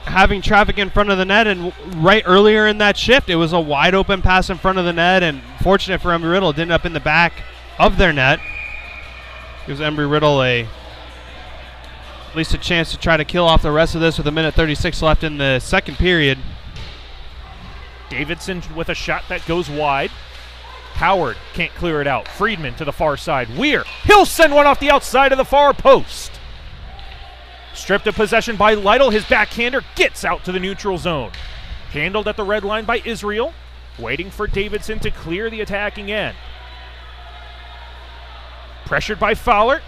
having traffic in front of the net, and right earlier in that shift, it was a wide open pass in front of the net, and fortunate for Embry-Riddle, it ended up in the back of their net. Gives Embry-Riddle at least a chance to try to kill off the rest of this with 1:36 left in the second period. Davidson with a shot that goes wide. Howard can't clear it out. Friedman to the far side. Weir, he'll send one off the outside of the far post. Stripped of possession by Lytle. His backhander gets out to the neutral zone. Handled at the red line by Israel. Waiting for Davidson to clear the attacking end. Pressured by Fowler.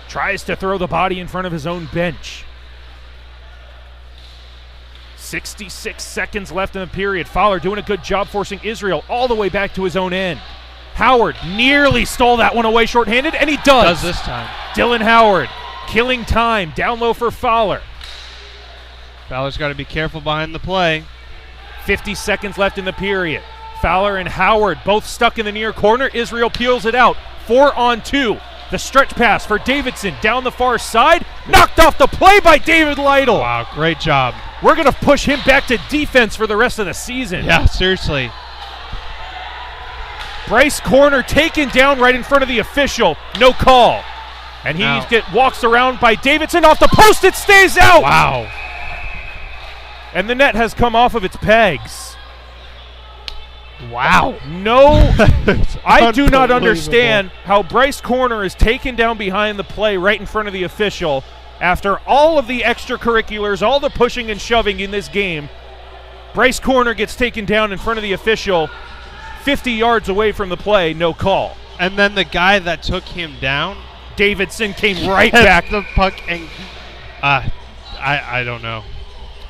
Tries to throw the body in front of his own bench. 66 seconds left in the period. Fowler doing a good job forcing Israel all the way back to his own end. Howard nearly stole that one away shorthanded, and he does. Does this time. Dylan Howard killing time. Down low for Fowler. Fowler's got to be careful behind the play. 50 seconds left in the period. Fowler and Howard both stuck in the near corner. Israel peels it out. 4-on-2. The stretch pass for Davidson down the far side. Knocked off the play by David Lytle. Wow, great job. We're going to push him back to defense for the rest of the season. Yeah, seriously. Bryce Corner taken down right in front of the official. No call. And he walks around by Davidson. Off the post, it stays out. Wow. And the net has come off of its pegs. Wow. No, I do not understand how Bryce Corner is taken down behind the play right in front of the official after all of the extracurriculars, all the pushing and shoving in this game. Bryce Corner gets taken down in front of the official 50 yards away from the play, no call. And then the guy that took him down, Davidson, came right back. The puck and I don't know.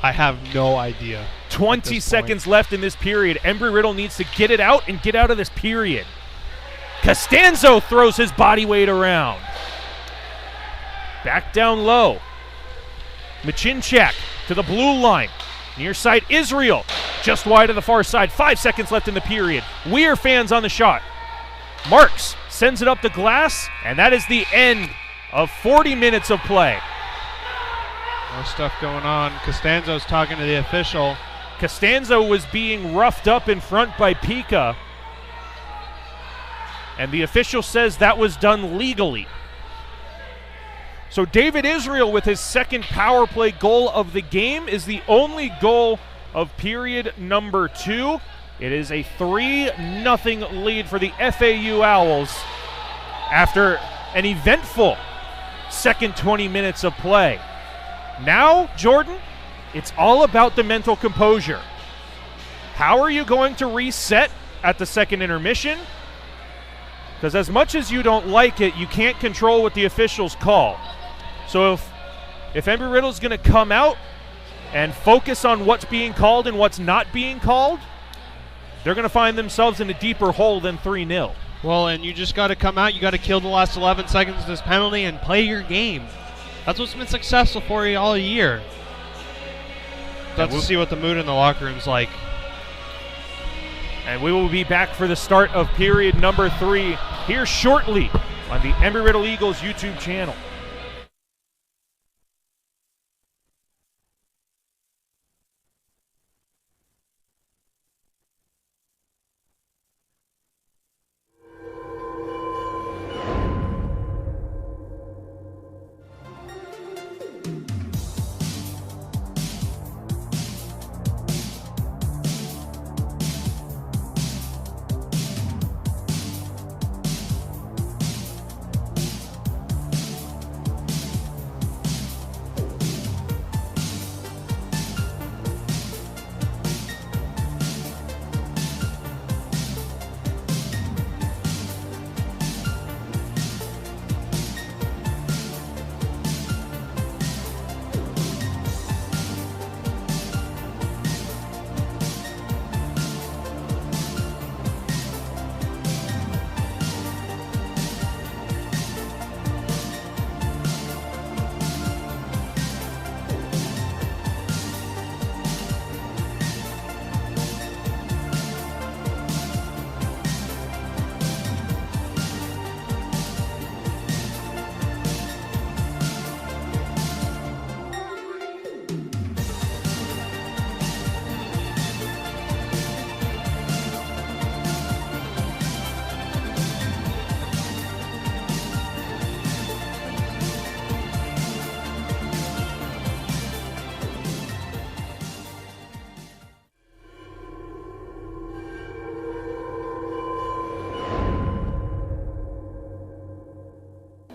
I have no idea. 20 seconds left in this period. Embry-Riddle needs to get it out and get out of this period. Costanzo throws his body weight around. Back down low. Machinchak to the blue line. Near side, Israel. Just wide of the far side. 5 seconds left in the period. Weir fans on the shot. Marks sends it up the glass, and that is the end of 40 minutes of play. More stuff going on. Costanzo's talking to the official. Costanzo was being roughed up in front by Pika, and the official says that was done legally. So David Israel with his second power play goal of the game is the only goal of period number 2. It is a 3-0 lead for the FAU Owls after an eventful second 20 minutes of play. Now, Jordan, it's all about the mental composure. How are you going to reset at the second intermission? Because as much as you don't like it, you can't control what the officials call. So if Embry-Riddle's going to come out and focus on what's being called and what's not being called, they're going to find themselves in a deeper hole than 3-0. Well, and you just got to come out. You got to kill the last 11 seconds of this penalty and play your game. That's what's been successful for you all year. Let's see what the mood in the locker room's like. And we will be back for the start of period number 3 here shortly on the Embry-Riddle Eagles YouTube channel.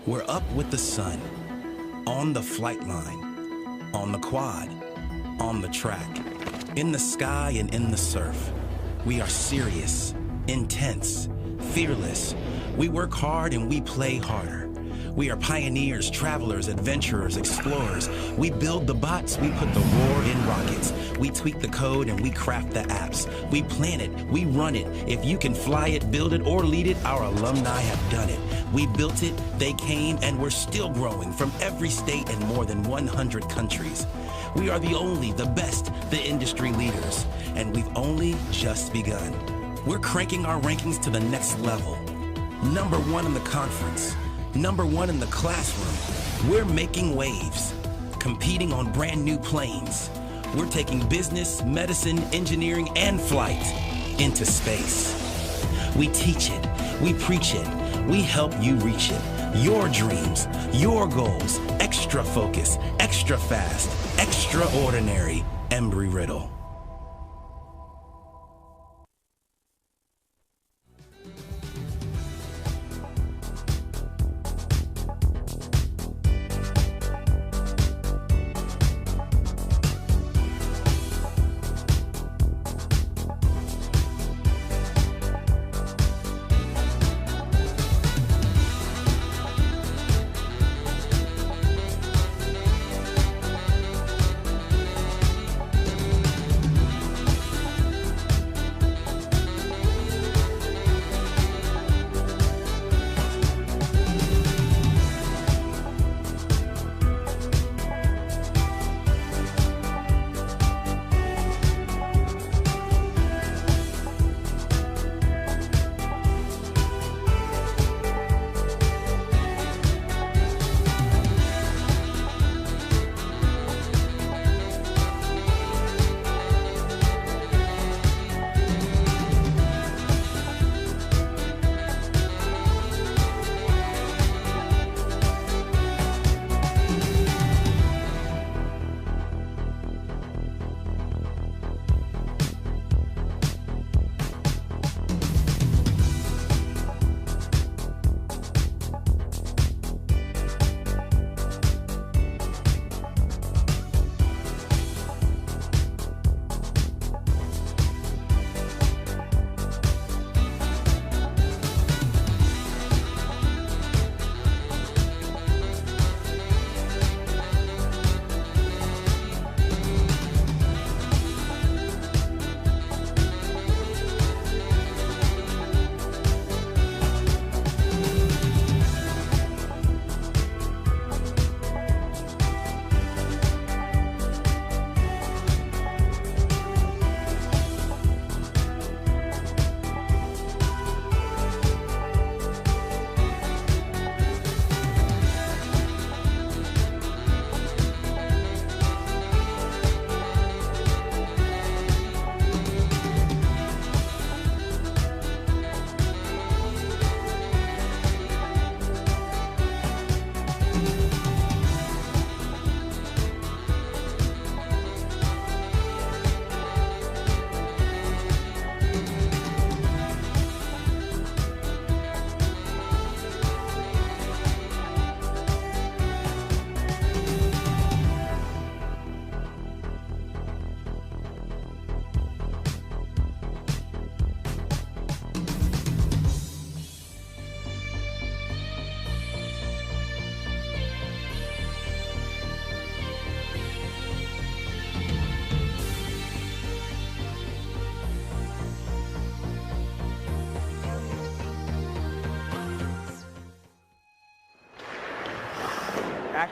We're up with the sun, on the flight line, on the quad, on the track, in the sky and in the surf. We are serious, intense, fearless. We work hard and we play harder. We are pioneers, travelers, adventurers, explorers. We build the bots, we put the roar in rockets. We tweak the code and we craft the apps. We plan it, we run it. If you can fly it, build it, or lead it, our alumni have done it. We built it, they came, and we're still growing from every state and more than 100 countries. We are the only, the best, the industry leaders, and we've only just begun. We're cranking our rankings to the next level. #1 in the conference. #1 in the classroom. We're making waves, competing on brand new planes. We're taking business, medicine, engineering, and flight into space. We teach it, we preach it, we help you reach it. Your dreams, your goals, extra focus, extra fast, extraordinary. Embry-Riddle.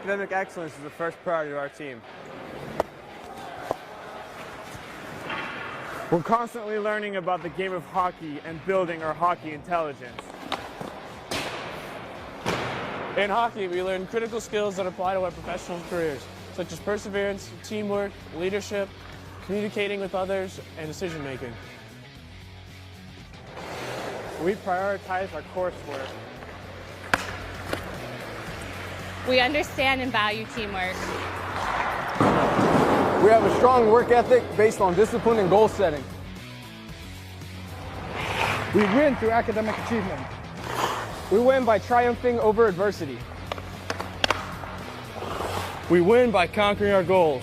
Academic excellence is the first priority of our team. We're constantly learning about the game of hockey and building our hockey intelligence. In hockey, we learn critical skills that apply to our professional careers, such as perseverance, teamwork, leadership, communicating with others, and decision making. We prioritize our coursework. We understand and value teamwork. We have a strong work ethic based on discipline and goal setting. We win through academic achievement. We win by triumphing over adversity. We win by conquering our goals.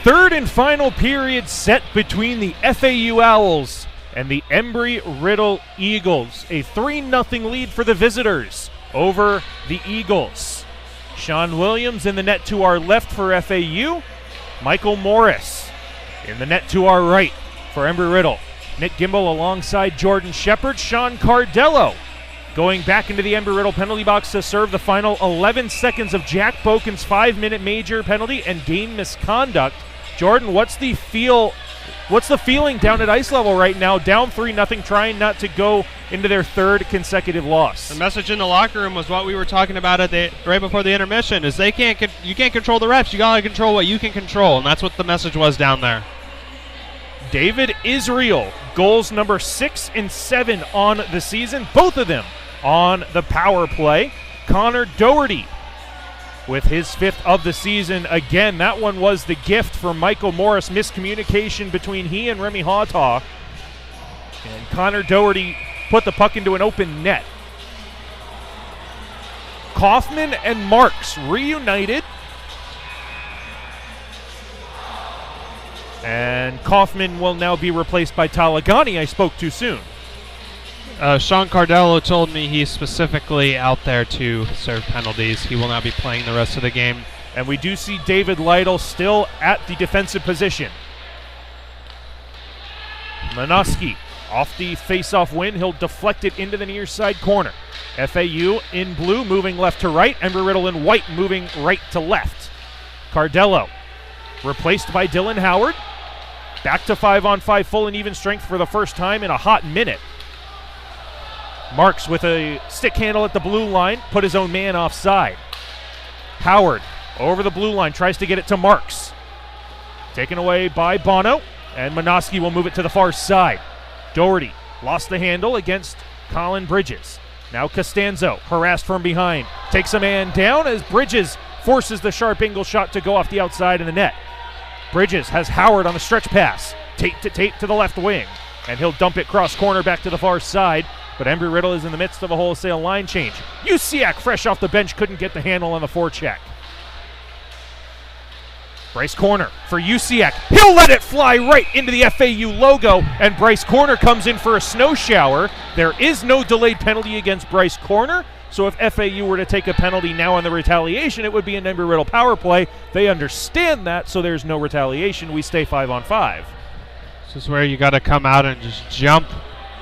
third and final period set between the FAU Owls and the Embry-Riddle Eagles. A 3-0 lead for the visitors over the Eagles. Sean Williams in the net to our left for FAU. Michael Morris in the net to our right for Embry-Riddle. Nick Gimbel alongside Jordan Shepard. Sean Cardello going back into the Embry-Riddle penalty box to serve the final 11 seconds of Jack Boken's 5-minute major penalty and game misconduct. Jordan, what's the feeling down at ice level right now? Down 3-0, trying not to go into their third consecutive loss. The message in the locker room was what we were talking about right before the intermission, is you can't control the refs. You got to control what you can control, and that's what the message was down there. David Israel, goals number 6 and 7 on the season, both of them on the power play. Connor Doherty with his 5th of the season. Again, that one was the gift for Michael Morris. Miscommunication between he and Remy Hawtaw. And Connor Doherty put the puck into an open net. Kaufman and Marks reunited. And Kaufman will now be replaced by Talagani. I spoke too soon. Sean Cardello told me he's specifically out there to serve penalties. He will not be playing the rest of the game. And we do see David Lytle still at the defensive position. Manoski off the face-off win. He'll deflect it into the near side corner. FAU in blue moving left to right. Embry-Riddle in white moving right to left. Cardello replaced by Dylan Howard. Back to 5-on-5 full and even strength for the first time in a hot minute. Marks with a stick handle at the blue line, put his own man offside. Howard over the blue line, tries to get it to Marks. Taken away by Bono, and Manoski will move it to the far side. Doherty lost the handle against Colin Bridges. Now Costanzo, harassed from behind, takes a man down as Bridges forces the sharp angle shot to go off the outside of the net. Bridges has Howard on the stretch pass, tape to the left wing, and he'll dump it cross corner back to the far side. But Embry-Riddle is in the midst of a wholesale line change. Usiak, fresh off the bench, couldn't get the handle on the forecheck. Bryce Corner for Usiak. He'll let it fly right into the FAU logo, and Bryce Corner comes in for a snow shower. There is no delayed penalty against Bryce Corner, so if FAU were to take a penalty now on the retaliation, it would be an Embry-Riddle power play. They understand that, so there's no retaliation. We stay 5-on-5. This is where you got to come out and just jump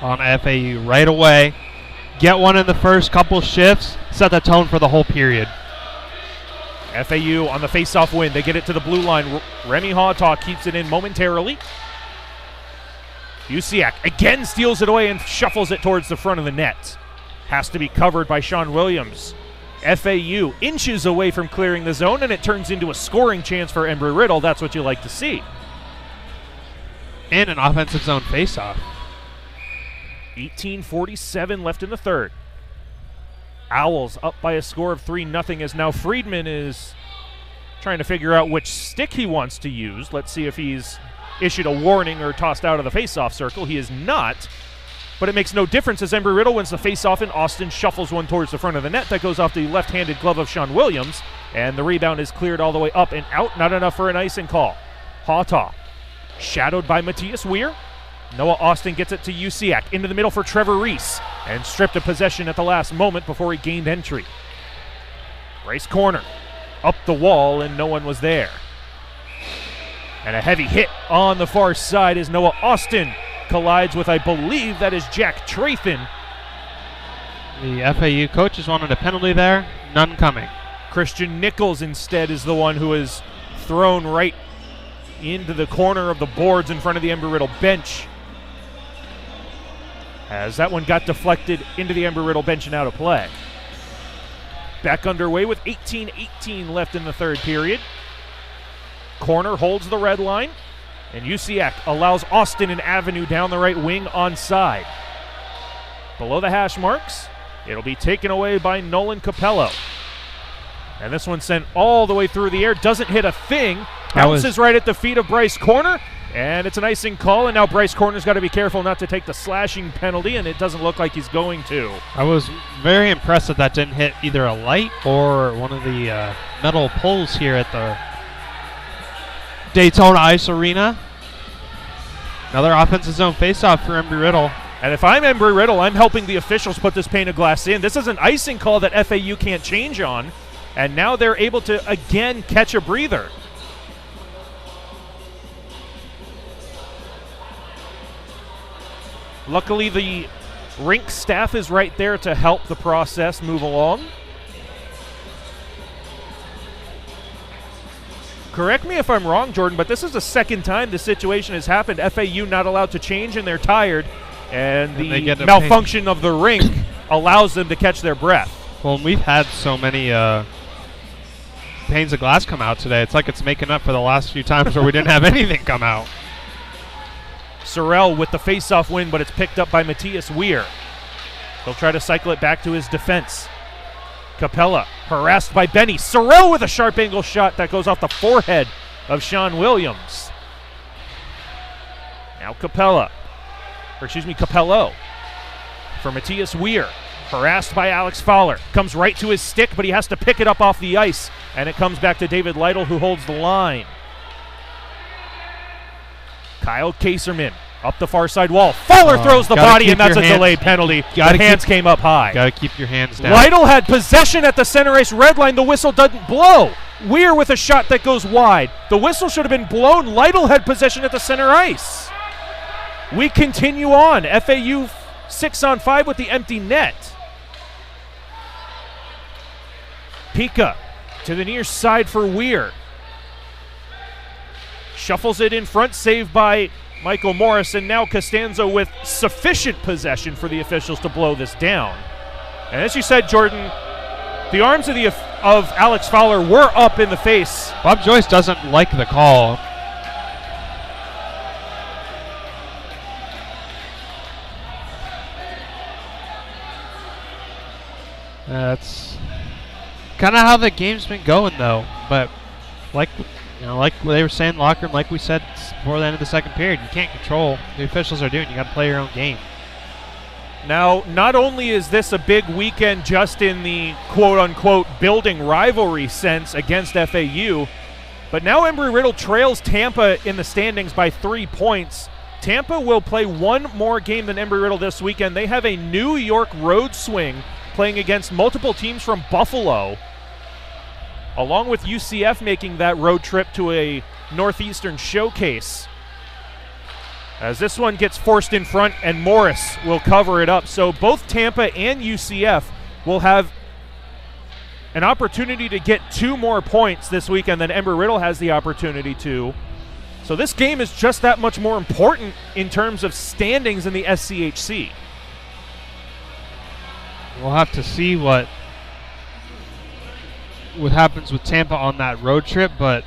on FAU right away. Get one in the first couple shifts, set the tone for the whole period. FAU on the face-off win. They get it to the blue line. Remy Hawtaw keeps it in momentarily. Usiak again steals it away and shuffles it towards the front of the net. Has to be covered by Sean Williams. FAU inches away from clearing the zone, and it turns into a scoring chance for Embry-Riddle. That's what you like to see. And an offensive zone face-off. 18:47 left in the third. Owls up by a score of 3-0 as now Friedman is trying to figure out which stick he wants to use. Let's see if he's issued a warning or tossed out of the face-off circle. He is not, but it makes no difference as Embry-Riddle wins the face-off and Austin shuffles one towards the front of the net. That goes off the left-handed glove of Sean Williams, and the rebound is cleared all the way up and out. Not enough for an icing call. Hawtaw shadowed by Matthias Weir. Noah Austin gets it to Usiak, into the middle for Trevor Reese, and stripped of possession at the last moment before he gained entry. Race corner, up the wall, and no one was there. And a heavy hit on the far side as Noah Austin collides with, I believe that is Jack Trathan. The FAU coaches wanted a penalty there, none coming. Christian Nichols instead is the one who is thrown right into the corner of the boards in front of the Embry-Riddle bench, as that one got deflected into the Embry-Riddle bench and out of play. Back underway with 18:18 left in the third period. Corner holds the red line, and Usiak allows Austin an avenue down the right wing onside. Below the hash marks, it'll be taken away by Nolan Capello. And this one sent all the way through the air, doesn't hit a thing, bounces right at the feet of Bryce Corner, and it's an icing call, and now Bryce Corner's got to be careful not to take the slashing penalty, and it doesn't look like he's going to. I was very impressed that didn't hit either a light or one of the metal poles here at the Daytona Ice Arena. Another offensive zone faceoff for Embry-Riddle. And if I'm Embry-Riddle, I'm helping the officials put this pane of glass in. This is an icing call that FAU can't change on, and now they're able to, again, catch a breather. Luckily, the rink staff is right there to help the process move along. Correct me if I'm wrong, Jordan, but this is the second time this situation has happened. FAU not allowed to change, and they're tired, and the malfunction of the rink allows them to catch their breath. Well, we've had so many panes of glass come out today. It's like it's making up for the last few times where we didn't have anything come out. Sorrell with the face-off win, but it's picked up by Matthias Weir. He'll try to cycle it back to his defense. Capella harassed by Benny. Sorrell with a sharp angle shot that goes off the forehead of Sean Williams. Now Capello for Matthias Weir. Harassed by Alex Fowler. Comes right to his stick, but he has to pick it up off the ice. And it comes back to David Lytle, who holds the line. Kyle Kaserman up the far side wall. Fowler throws the body, and that's a delayed penalty. The hands came up high. Got to keep your hands down. Lytle had possession at the center ice red line. The whistle doesn't blow. Weir with a shot that goes wide. The whistle should have been blown. Lytle had possession at the center ice. We continue on. FAU 6-on-5 with the empty net. Pika to the near side for Weir. Shuffles it in front, saved by Michael Morris, and now Costanzo with sufficient possession for the officials to blow this down. And as you said, Jordan, the arms of Alex Fowler were up in the face. Bob Joyce doesn't like the call. That's kind of how the game's been going, though. But like they were saying in the locker room, like we said before the end of the second period, you can't control what the officials are doing. You got to play your own game. Now, not only is this a big weekend just in the quote-unquote building rivalry sense against FAU, but now Embry-Riddle trails Tampa in the standings by 3 points. Tampa will play one more game than Embry-Riddle this weekend. They have a New York road swing playing against multiple teams from Buffalo, along with UCF making that road trip to a Northeastern showcase. As this one gets forced in front, and Morris will cover it up. So both Tampa and UCF will have an opportunity to get 2 more points this weekend than Embry-Riddle has the opportunity to. So this game is just that much more important in terms of standings in the SCHC. We'll have to see what happens with Tampa on that road trip, but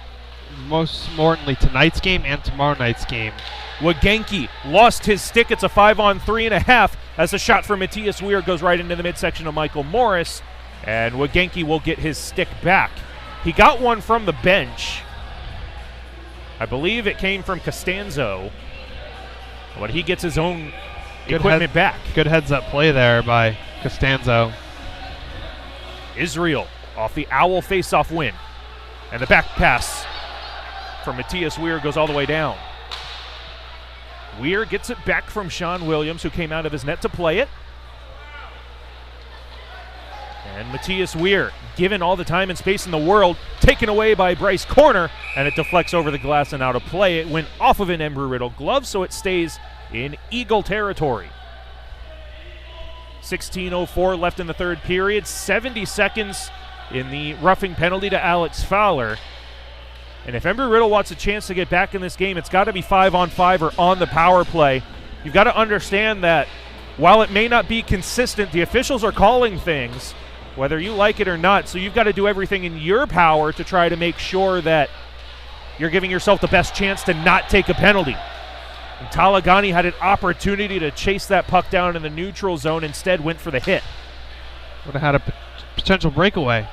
most importantly tonight's game and tomorrow night's game. Wagenki lost his stick. It's a 5-on-3.5 as a shot for Matthias Weir goes right into the midsection of Michael Morris, and Wagenki will get his stick back. He got one from the bench. I believe it came from Costanzo, but he gets his own equipment back. Good heads-up play there by Costanzo. Israel off the Owl face-off win. And the back pass from Matthias Weir goes all the way down. Weir gets it back from Sean Williams, who came out of his net to play it. And Matthias Weir, given all the time and space in the world, taken away by Bryce Corner, and it deflects over the glass and out of play. It went off of an Embry-Riddle glove, so it stays in Eagle territory. 16:04 left in the third period, 70 seconds in the roughing penalty to Alex Fowler. And if Embry-Riddle wants a chance to get back in this game, it's got to be 5-on-5 or on the power play. You've got to understand that while it may not be consistent, the officials are calling things, whether you like it or not, so you've got to do everything in your power to try to make sure that you're giving yourself the best chance to not take a penalty. And Talagani had an opportunity to chase that puck down in the neutral zone, instead went for the hit. Would have had a potential breakaway.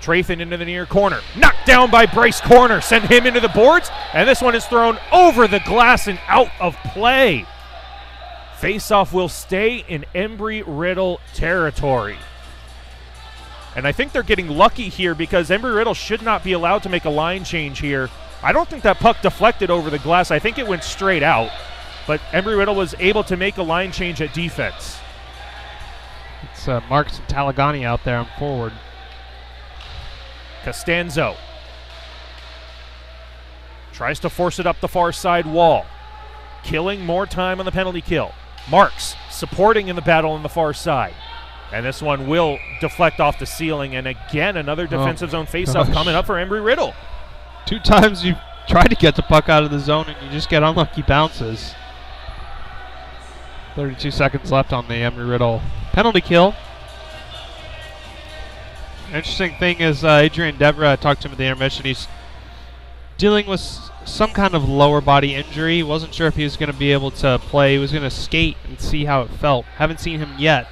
Trathan into the near corner. Knocked down by Bryce Corner. Send him into the boards. And this one is thrown over the glass and out of play. Face-off will stay in Embry-Riddle territory. And I think they're getting lucky here because Embry-Riddle should not be allowed to make a line change here I don't think that puck deflected over the glass. I think it went straight out. But Embry-Riddle was able to make a line change at defense. It's Marks and Talagani out there on forward. Costanzo tries to force it up the far side wall. Killing more time on the penalty kill. Marks supporting in the battle on the far side. And this one will deflect off the ceiling. And again, another defensive zone faceoff coming up for Embry-Riddle. 2 times you tried to get the puck out of the zone and you just get unlucky bounces. 32 seconds left on the Embry-Riddle penalty kill. Interesting thing is Adrian Devra talked to him at the intermission. He's dealing with some kind of lower body injury. Wasn't sure if he was going to be able to play. He was going to skate and see how it felt. Haven't seen him yet.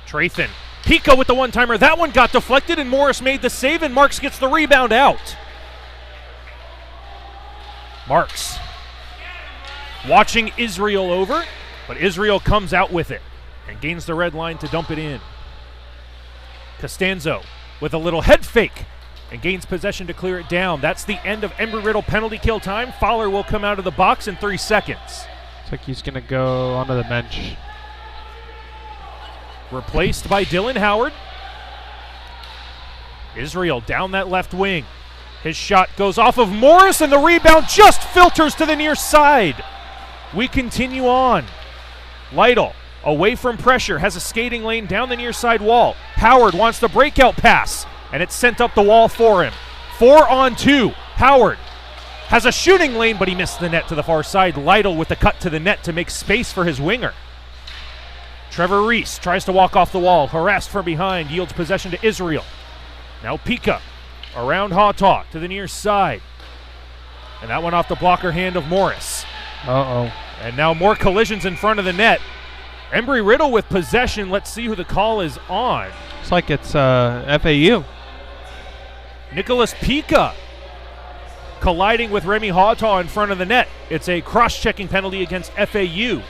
Trathan. Pico with the one-timer. That one got deflected, and Morris made the save, and Marks gets the rebound out. Marks watching Israel over, but Israel comes out with it and gains the red line to dump it in. Costanzo with a little head fake and gains possession to clear it down. That's the end of Embry-Riddle penalty kill time. Fowler will come out of the box in 3 seconds. Looks like he's going to go onto the bench. Replaced by Dylan Howard. Israel down that left wing. His shot goes off of Morris, and the rebound just filters to the near side. We continue on. Lytle, away from pressure, has a skating lane down the near side wall. Howard wants the breakout pass, and it's sent up the wall for him. 4-on-2. Howard has a shooting lane, but he missed the net to the far side. Lytle with the cut to the net to make space for his winger. Trevor Reese tries to walk off the wall, harassed from behind, yields possession to Israel. Now Pika around Hawtaw to the near side. And that one off the blocker hand of Morris. Uh-oh. And now more collisions in front of the net. Embry-Riddle with possession. Let's see who the call is on. Looks like it's FAU. Nicholas Pika colliding with Remy Hawtaw in front of the net. It's a cross-checking penalty against FAU.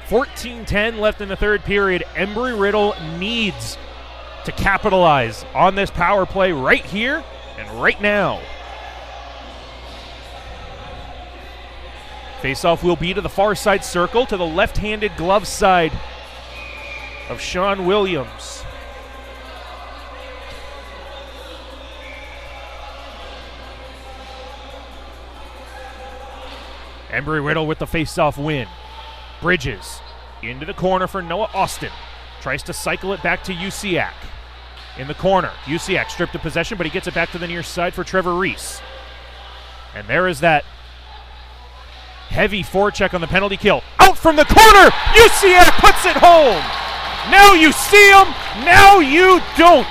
14-10 left in the third period. Embry-Riddle needs to capitalize on this power play right here and right now. Faceoff will be to the far side circle, to the left-handed glove side of Sean Williams. Embry-Riddle with the faceoff win. Bridges into the corner for Noah Austin. Tries to cycle it back to Usiak. In the corner, Usiak stripped of possession, but he gets it back to the near side for Trevor Reese. And there is that heavy forecheck on the penalty kill. Out from the corner! Usiak puts it home! Now you see him, now you don't!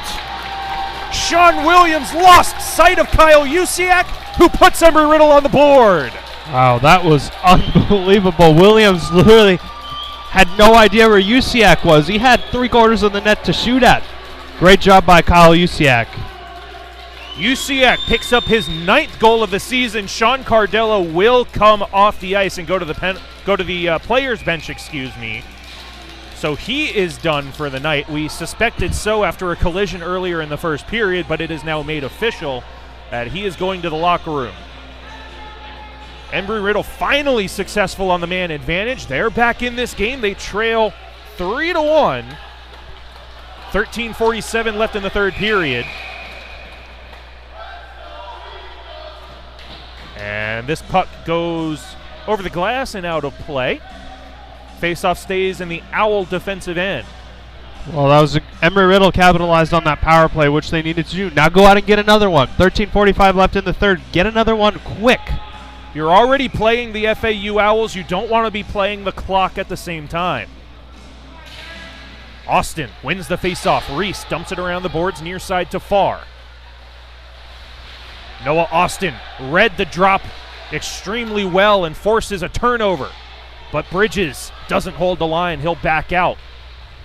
Sean Williams lost sight of Kyle Usiak, who puts Embry-Riddle on the board. Wow, that was unbelievable. Williams literally had no idea where Usiak was. He had 3/4 of the net to shoot at. Great job by Kyle Usiak. Usiak picks up his 9th goal of the season. Sean Cardella will come off the ice and go to the players' bench, So he is done for the night. We suspected so after a collision earlier in the first period, but it is now made official that he is going to the locker room. Embry-Riddle finally successful on the man advantage. They're back in this game. They trail 3-1. 13:47 left in the third period. And this puck goes over the glass and out of play. Faceoff stays in the Owl defensive end. Well, that was Embry-Riddle capitalized on that power play, which they needed to do. Now go out and get another one. 13:45 left in the third. Get another one quick. You're already playing the FAU Owls. You don't want to be playing the clock at the same time. Austin wins the faceoff. Reese dumps it around the boards near side to far. Noah Austin read the drop extremely well and forces a turnover. But Bridges doesn't hold the line. He'll back out.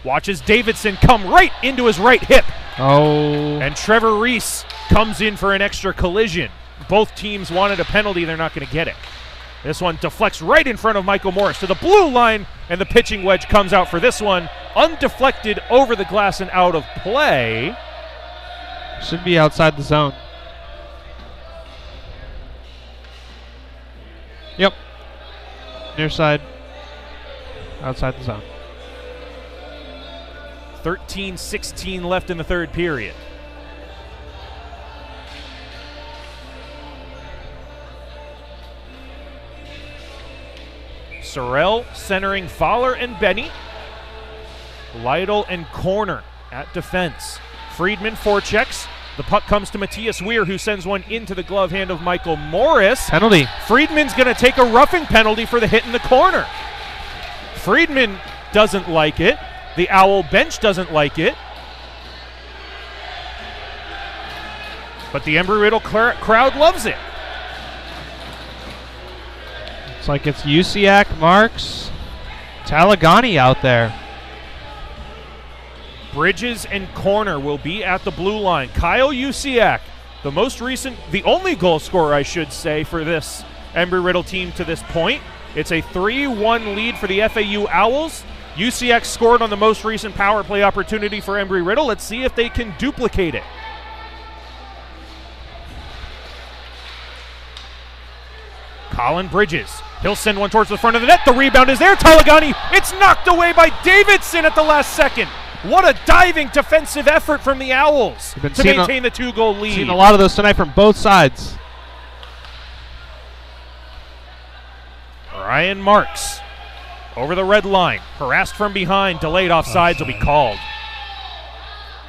Watches Davidson come right into his right hip. Oh. And Trevor Reese comes in for an extra collision. Both teams wanted a penalty. They're not going to get it. This one deflects right in front of Michael Morris to the blue line, and the pitching wedge comes out for this one. Undeflected over the glass and out of play. Should be outside the zone. Yep. Near side. Outside the zone. 13-16 left in the third period. Sorrell centering Fowler and Benny. Lytle and Corner at defense. Friedman forechecks. The puck comes to Matthias Weir, who sends one into the glove hand of Michael Morris. Penalty. Friedman's going to take a roughing penalty for the hit in the corner. Friedman doesn't like it. The Owl bench doesn't like it. But the Embry-Riddle crowd loves it. It's like it's Usiak, Marks, Talagani out there. Bridges and Corner will be at the blue line. Kyle Usiak, the only goal scorer, I should say, for this Embry-Riddle team to this point. It's a 3-1 lead for the FAU Owls. Usiak scored on the most recent power play opportunity for Embry-Riddle. Let's see if they can duplicate it. Colin Bridges. He'll send one towards the front of the net. The rebound is there. Talagani. It's knocked away by Davidson at the last second. What a diving defensive effort from the Owls to maintain the 2-goal lead. Seen a lot of those tonight from both sides. Ryan Marks over the red line. Harassed from behind. Delayed offsides will be called.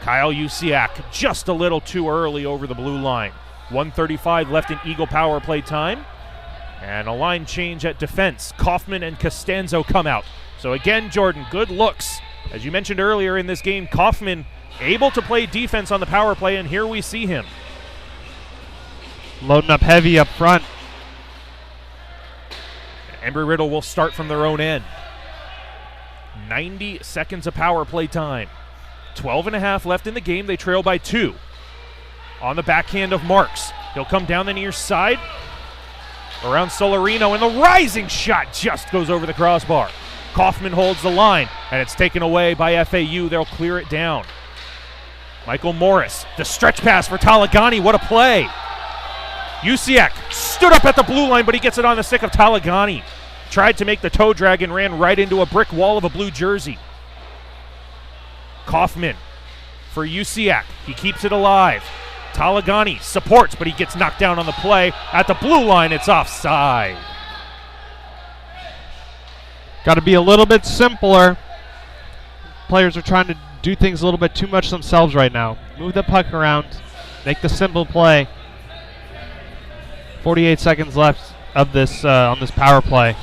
Kyle Usiak just a little too early over the blue line. 1:35 left in Eagle power play time. And a line change at defense. Kaufman and Costanzo come out. So again, Jordan, good looks. As you mentioned earlier in this game, Kaufman able to play defense on the power play, and here we see him. Loading up heavy up front. Embry-Riddle will start from their own end. 90 seconds of power play time. 12.5 left in the game. They trail by 2. On the backhand of Marks. He'll come down the near side. Around Solarino, and the rising shot just goes over the crossbar. Kaufman holds the line, and it's taken away by FAU. They'll clear it down. Michael Morris, the stretch pass for Talagani. What a play. Usiak stood up at the blue line, but he gets it on the stick of Talagani. Tried to make the toe drag and ran right into a brick wall of a blue jersey. Kaufman for Usiak. He keeps it alive. Talagani supports, but he gets knocked down on the play. At the blue line, it's offside. Got to be a little bit simpler. Players are trying to do things a little bit too much themselves right now. Move the puck around. Make the simple play. 48 seconds left of this on this power play.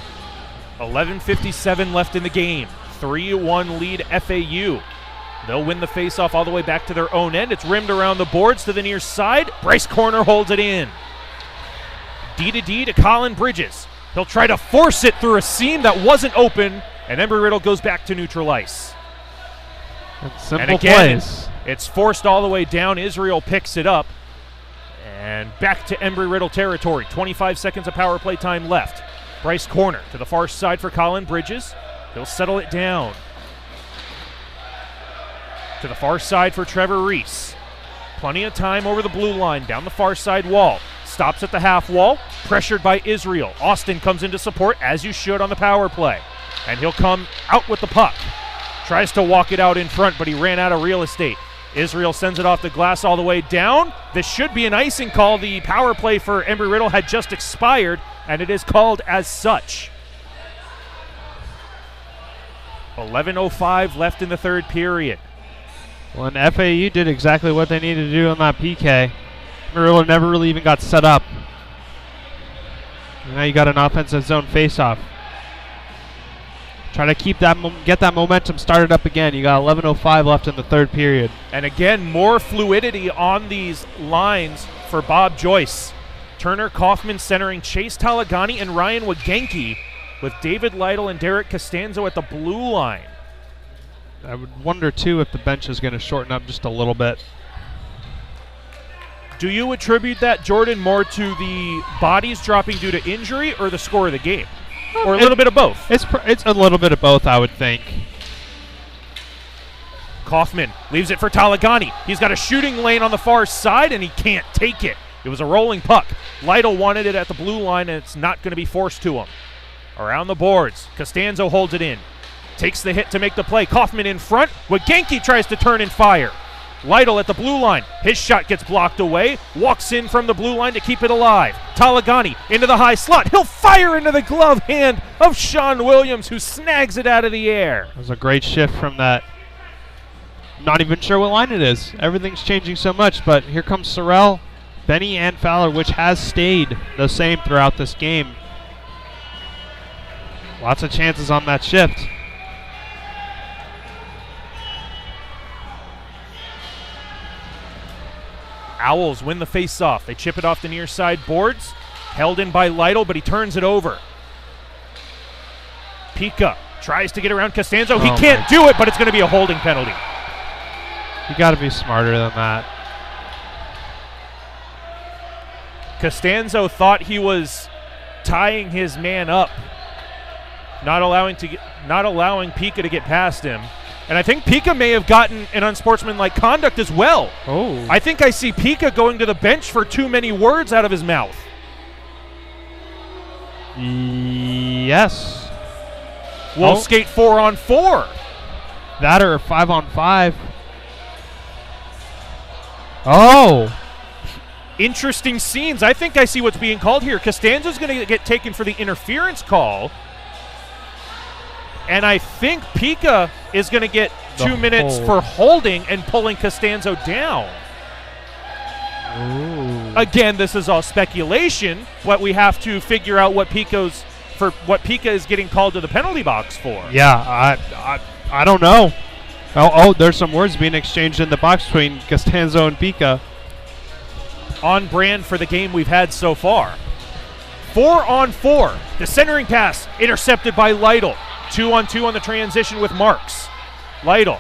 11:57 left in the game. 3-1 lead FAU. They'll win the faceoff all the way back to their own end. It's rimmed around the boards to the near side. Bryce Corner holds it in. D to Colin Bridges. He'll try to force it through a seam that wasn't open, and Embry-Riddle goes back to neutral ice. Simple and again, plays. It's forced all the way down. Israel picks it up. And back to Embry-Riddle territory. 25 seconds of power play time left. Bryce Corner to the far side for Colin Bridges. He'll settle it down. To the far side for Trevor Reese. Plenty of time over the blue line, down the far side wall. Stops at the half wall, pressured by Israel. Austin comes into support, as you should on the power play. And he'll come out with the puck. Tries to walk it out in front, but he ran out of real estate. Israel sends it off the glass all the way down. This should be an icing call. The power play for Embry-Riddle had just expired, and it is called as such. 11:05 left in the third period. Well, and FAU did exactly what they needed to do on that PK. Embry-Riddle never really even got set up. And now you got an offensive zone faceoff. Try to keep that, get that momentum started up again. You got 11:05 left in the third period. And again, more fluidity on these lines for Bob Joyce. Turner Kaufman centering Chase Talagani and Ryan Wagenke, with David Lytle and Derek Costanzo at the blue line. I would wonder, too, if the bench is going to shorten up just a little bit. Do you attribute that, Jordan, more to the bodies dropping due to injury or the score of the game? Or a little bit of both? It's a little bit of both, I would think. Kaufman leaves it for Talagani. He's got a shooting lane on the far side, and he can't take it. It was a rolling puck. Lytle wanted it at the blue line, and it's not going to be forced to him. Around the boards, Costanzo holds it in. Takes the hit to make the play. Kaufman in front. Wagenke tries to turn and fire. Lytle at the blue line. His shot gets blocked away. Walks in from the blue line to keep it alive. Talagani into the high slot. He'll fire into the glove hand of Sean Williams, who snags it out of the air. That was a great shift from that. Not even sure what line it is. Everything's changing so much, but here comes Sorrell, Benny, and Fowler, which has stayed the same throughout this game. Lots of chances on that shift. Owls win the face-off. They chip it off the near side boards. Held in by Lytle, but he turns it over. Pika tries to get around Costanzo. He can't do it, but it's going to be a holding penalty. You got to be smarter than that. Costanzo thought he was tying his man up, not allowing Pika to get past him. And I think Pika may have gotten an unsportsmanlike conduct as well. Oh. I think I see Pika going to the bench for too many words out of his mouth. Yes. We'll skate 4-on-4. That or 5-on-5. Oh. Interesting scenes. I think I see what's being called here. Costanzo's going to get taken for the interference call. And I think Pika is going to get 2 minutes for holding and pulling Costanzo down. Ooh. Again, this is all speculation, but we have to figure out what Pika is getting called to the penalty box for. Yeah, I don't know. Oh, there's some words being exchanged in the box between Costanzo and Pika. On brand for the game we've had so far. 4-on-4. The centering pass intercepted by Lytle. 2-on-2 on the transition with Marks. Lytle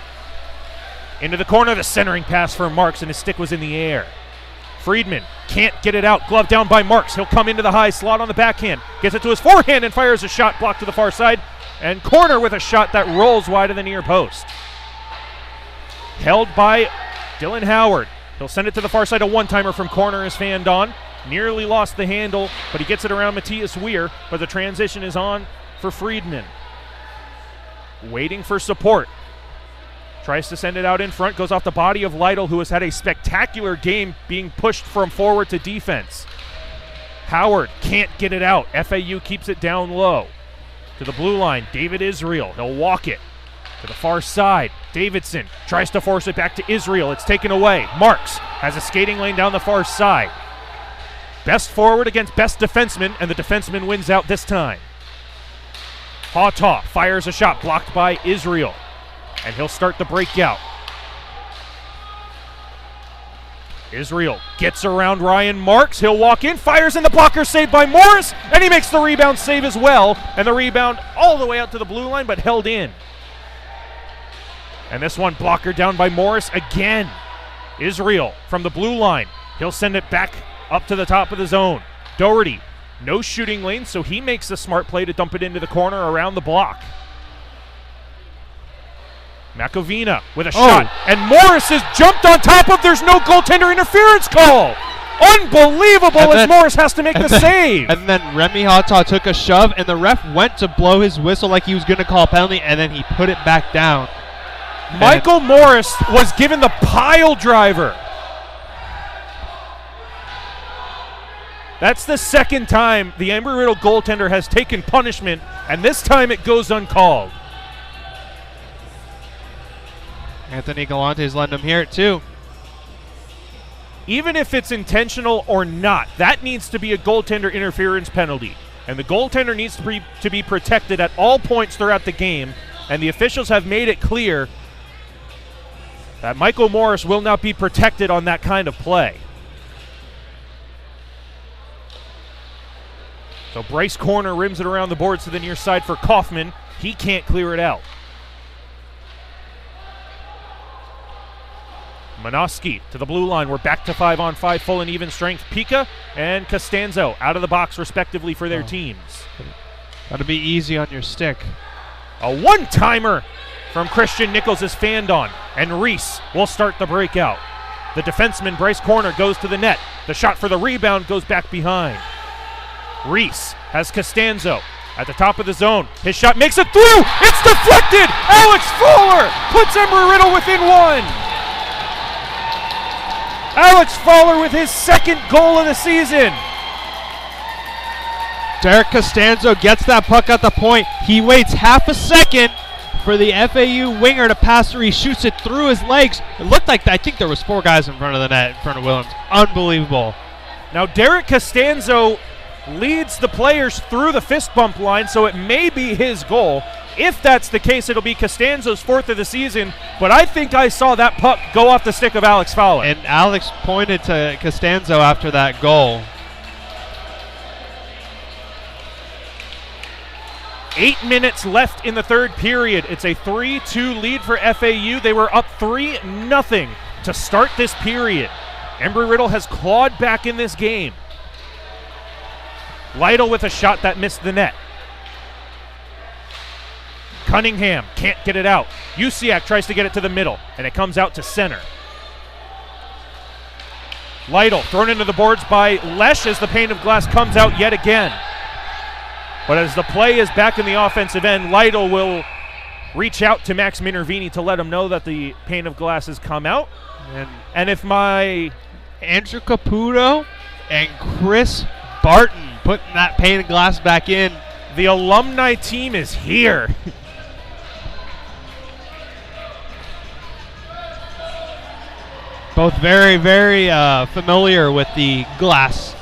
into the corner. The centering pass for Marks, and his stick was in the air. Friedman can't get it out. Glove down by Marks. He'll come into the high slot on the backhand. Gets it to his forehand and fires a shot blocked to the far side. And corner with a shot that rolls wide of the near post. Held by Dylan Howard. He'll send it to the far side. A one-timer from corner is fanned on. Nearly lost the handle, but he gets it around Matthias Weir. But the transition is on for Friedman. Waiting for support. Tries to send it out in front. Goes off the body of Lytle, who has had a spectacular game being pushed from forward to defense. Howard can't get it out. FAU keeps it down low. To the blue line, David Israel. He'll walk it to the far side. Davidson tries to force it back to Israel. It's taken away. Marks has a skating lane down the far side. Best forward against best defenseman, and the defenseman wins out this time. Hawtaw fires a shot blocked by Israel, and he'll start the breakout. Israel gets around Ryan Marks. He'll walk in, fires in the blocker, saved by Morris, and he makes the rebound save as well. And the rebound all the way out to the blue line, but held in. And this one blocker down by Morris again. Israel from the blue line. He'll send it back up to the top of the zone. Doherty, no shooting lane, so he makes the smart play to dump it into the corner around the block. Makovina with a shot, and Morris has jumped on top of. There's no goaltender interference call. Unbelievable, as Morris has to make the save. And then Remy Hawtaw took a shove, and the ref went to blow his whistle like he was going to call a penalty, and then he put it back down. Michael Morris was given the pile driver. That's the second time the Embry-Riddle goaltender has taken punishment, and this time it goes uncalled. Anthony Galante's letting him hear it too. Even if it's intentional or not, that needs to be a goaltender interference penalty. And the goaltender needs to be protected at all points throughout the game, and the officials have made it clear that Michael Morris will not be protected on that kind of play. So Bryce Corner rims it around the boards to the near side for Kaufman. He can't clear it out. Manoski to the blue line. We're back to 5-on-5, full and even strength. Pika and Costanzo out of the box respectively for their teams. Got to be easy on your stick. A one-timer from Christian Nichols is fanned on, and Reese will start the breakout. The defenseman, Bryce Corner, goes to the net. The shot for the rebound goes back behind. Reese has Costanzo at the top of the zone. His shot makes it through. It's deflected. Alex Fowler puts Embry-Riddle within one. Alex Fowler with his second goal of the season. Derek Costanzo gets that puck at the point. He waits half a second for the FAU winger to pass through. He shoots it through his legs. It looked like I think there was 4 guys in front of the net, in front of Williams. Unbelievable. Now Derek Costanzo leads the players through the fist bump line, so it may be his goal. If that's the case, it'll be Costanzo's 4th of the season, but I think I saw that puck go off the stick of Alex Fowler. And Alex pointed to Costanzo after that goal. 8 minutes left in the third period. It's a 3-2 lead for FAU. They were up 3-0 to start this period. Embry-Riddle has clawed back in this game. Lytle with a shot that missed the net. Cunningham can't get it out. Usiak tries to get it to the middle, and it comes out to center. Lytle thrown into the boards by Lesh as the pane of glass comes out yet again. But as the play is back in the offensive end, Lytle will reach out to Max Minervini to let him know that the pane of glass has come out. And if my Andrew Caputo and Chris Barton putting that pane of glass back in. The alumni team is here. Both very, very familiar with the glass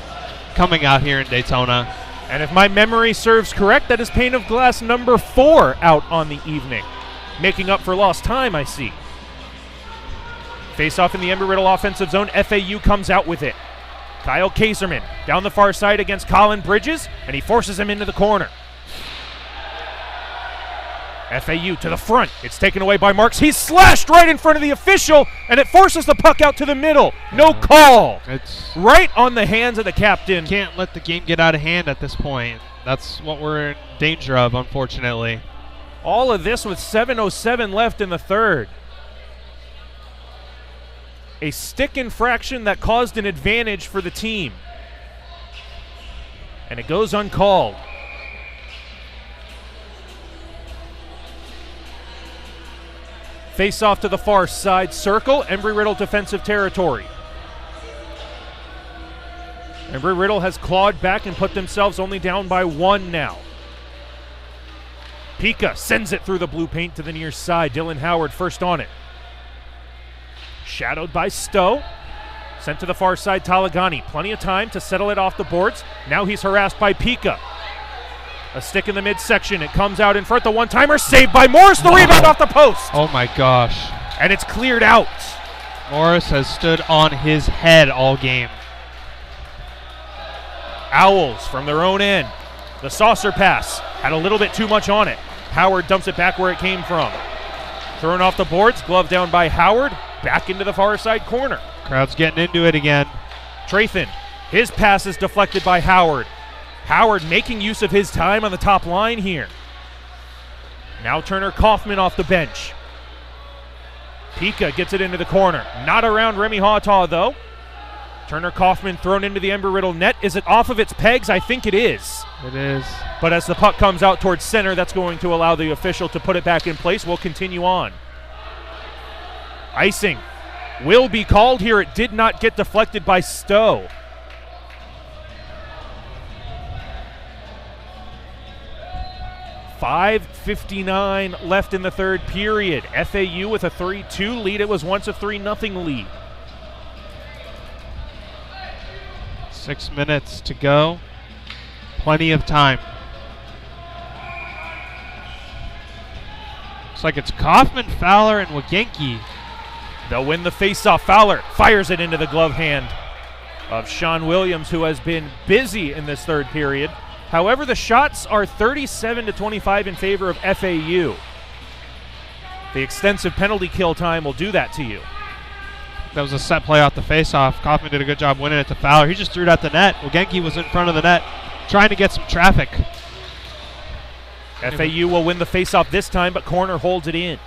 coming out here in Daytona. And if my memory serves correct, that is pane of glass number 4 out on the evening. Making up for lost time, I see. Face off in the Embry-Riddle offensive zone. FAU comes out with it. Kyle Kaserman down the far side against Colin Bridges, and he forces him into the corner. FAU to the front. It's taken away by Marks. He's slashed right in front of the official, and it forces the puck out to the middle. No call. It's right on the hands of the captain. Can't let the game get out of hand at this point. That's what we're in danger of, unfortunately. All of this with 7:07 left in the third. A stick infraction that caused an advantage for the team. And it goes uncalled. Face off to the far side circle. Embry-Riddle defensive territory. Embry-Riddle has clawed back and put themselves only down by 1 now. Pika sends it through the blue paint to the near side. Dylan Howard first on it. Shadowed by Stowe. Sent to the far side, Talagani. Plenty of time to settle it off the boards. Now he's harassed by Pika. A stick in the midsection. It comes out in front. The one-timer saved by Morris. The rebound off the post. Oh my gosh. And it's cleared out. Morris has stood on his head all game. Owls from their own end. The saucer pass had a little bit too much on it. Howard dumps it back where it came from. Thrown off the boards. Glove down by Howard. Back into the far side corner. Crowd's getting into it again. Trathan. His pass is deflected by Howard. Howard making use of his time on the top line here. Now Turner Kaufman off the bench. Pika gets it into the corner. Not around Remy Hawtaw, though. Turner Kaufman thrown into the Embry-Riddle net. Is it off of its pegs? I think it is. It is. But as the puck comes out towards center, that's going to allow the official to put it back in place. We'll continue on. Icing will be called here. It did not get deflected by Stowe. .5:59 left in the third period. FAU with a 3-2 lead. It was once a 3-0 lead. 6 minutes to go. Plenty of time. Looks like it's Kaufman, Fowler, and Wagenke. They'll win the faceoff. Fowler fires it into the glove hand of Sean Williams, who has been busy in this third period. However, the shots are 37-25 in favor of FAU. The extensive penalty kill time will do that to you. That was a set play off the faceoff. Kaufman did a good job winning it to Fowler. He just threw it at the net. Wagenke was in front of the net trying to get some traffic. FAU will win the faceoff this time, but Corner holds it in.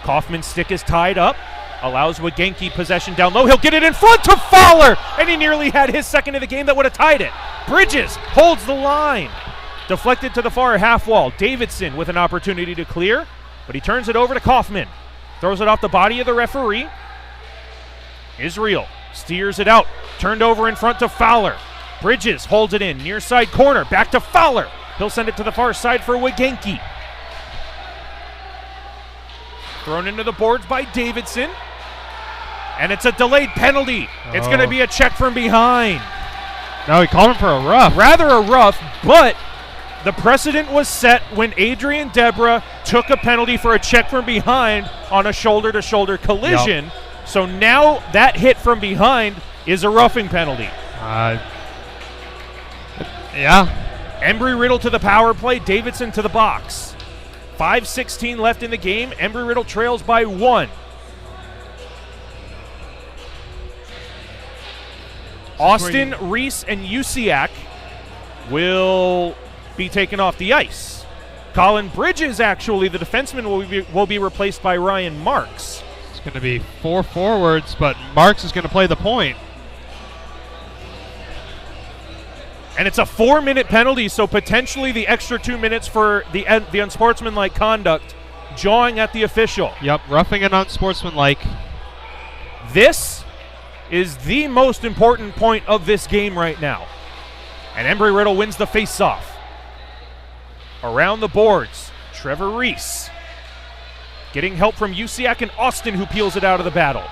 Kaufman's stick is tied up. Allows Wagenki possession down low. He'll get it in front to Fowler, and he nearly had his second of the game that would have tied it. Bridges holds the line. Deflected to the far half wall. Davidson with an opportunity to clear, but he turns it over to Kaufman. Throws it off the body of the referee. Israel steers it out. Turned over in front to Fowler. Bridges holds it in. Near side corner. Back to Fowler. He'll send it to the far side for Wagenki. Thrown into the boards by Davidson. And it's a delayed penalty. It's going to be a check from behind. No, he called him for a rough. Rather a rough, but the precedent was set when Adrian Deborah took a penalty for a check from behind on a shoulder-to-shoulder collision. Yep. So now that hit from behind is a roughing penalty. Yeah. Embry-Riddle to the power play, Davidson to the box. 5:16 left in the game. Embry-Riddle trails by 1. Austin, Reese, and Usiak will be taken off the ice. Colin Bridges, actually, the defenseman, will be replaced by Ryan Marks. It's going to be 4 forwards, but Marks is going to play the point. And it's a 4-minute penalty, so potentially the extra 2 minutes for the unsportsmanlike conduct, jawing at the official. Yep, roughing and unsportsmanlike. This is the most important point of this game right now. And Embry-Riddle wins the faceoff. Around the boards, Trevor Reese getting help from Usiak and Austin, who peels it out of the battle.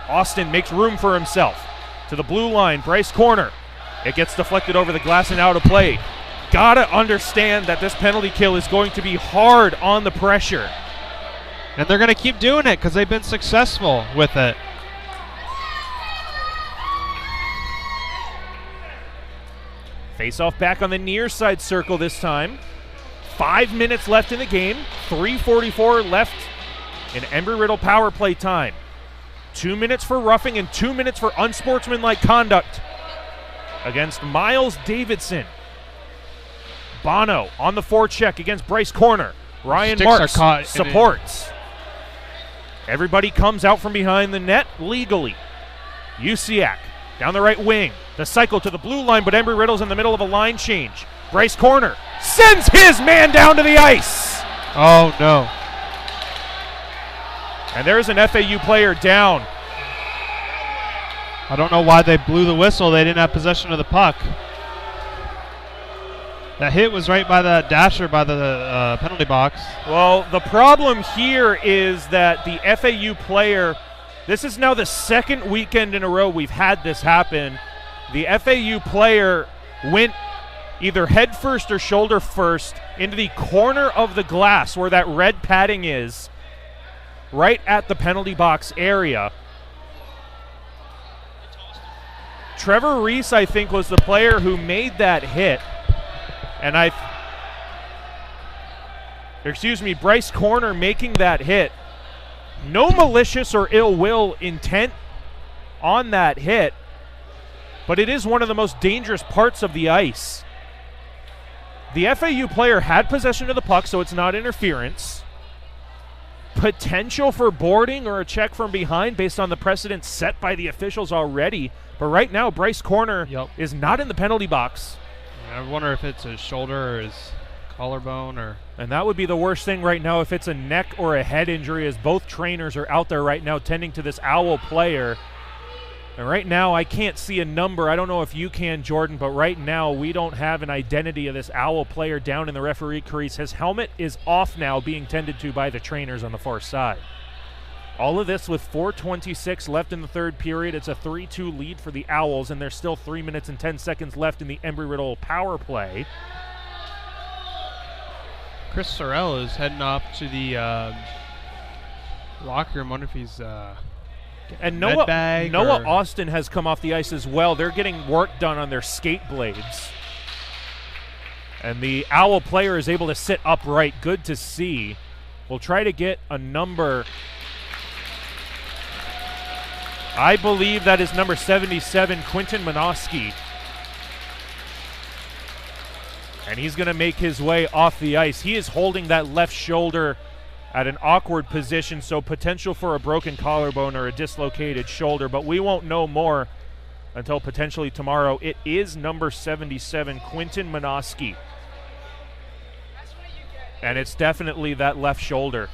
Austin makes room for himself. To the blue line, Bryce corner. It gets deflected over the glass and out of play. Gotta understand that this penalty kill is going to be hard on the pressure. And they're going to keep doing it because they've been successful with it. Face-off back on the near side circle this time. 5 minutes left in the game. 3:44 left in Embry-Riddle power play time. 2 minutes for roughing and 2 minutes for unsportsmanlike conduct against Miles Davidson. Bono on the forecheck against Bryce corner. Ryan Marks supports. Everybody comes out from behind the net legally. Usiak down the right wing. The cycle to the blue line, but Embry-Riddle's in the middle of a line change. Bryce corner sends his man down to the ice. Oh, no. And there's an FAU player down. I don't know why they blew the whistle. They didn't have possession of the puck. That hit was right by the dasher by the penalty box. Well, the problem here is that the FAU player, this is now the second weekend in a row we've had this happen. The FAU player went either head first or shoulder first into the corner of the glass where that red padding is, right at the penalty box area. Trevor Reese, I think, was the player who made that hit. And Bryce corner making that hit. No malicious or ill will intent on that hit, but it is one of the most dangerous parts of the ice. The FAU player had possession of the puck, so it's not interference. Potential for boarding or a check from behind based on the precedent set by the officials already. But right now, Bryce corner is not in the penalty box. I wonder if it's his shoulder or his collarbone or... And that would be the worst thing right now if it's a neck or a head injury, as both trainers are out there right now tending to this Owl player. And right now, I can't see a number. I don't know if you can, Jordan, but right now we don't have an identity of this Owl player down in the referee crease. His helmet is off now, being tended to by the trainers on the far side. All of this with 4:26 left in the third period. It's a 3-2 lead for the Owls, and there's still 3 minutes and 10 seconds left in the Embry-Riddle power play. Chris Sorrell is heading up to the locker room. I wonder if he's and Noah Austin has come off the ice as well. They're getting work done on their skate blades. And the Owl player is able to sit upright. Good to see. We'll try to get a number. I believe that is number 77, Quentin Minoski. And he's going to make his way off the ice. He is holding that left shoulder at an awkward position, so potential for a broken collarbone or a dislocated shoulder, but we won't know more until potentially tomorrow. It is number 77, Quinton Minoski. And it's definitely that left shoulder.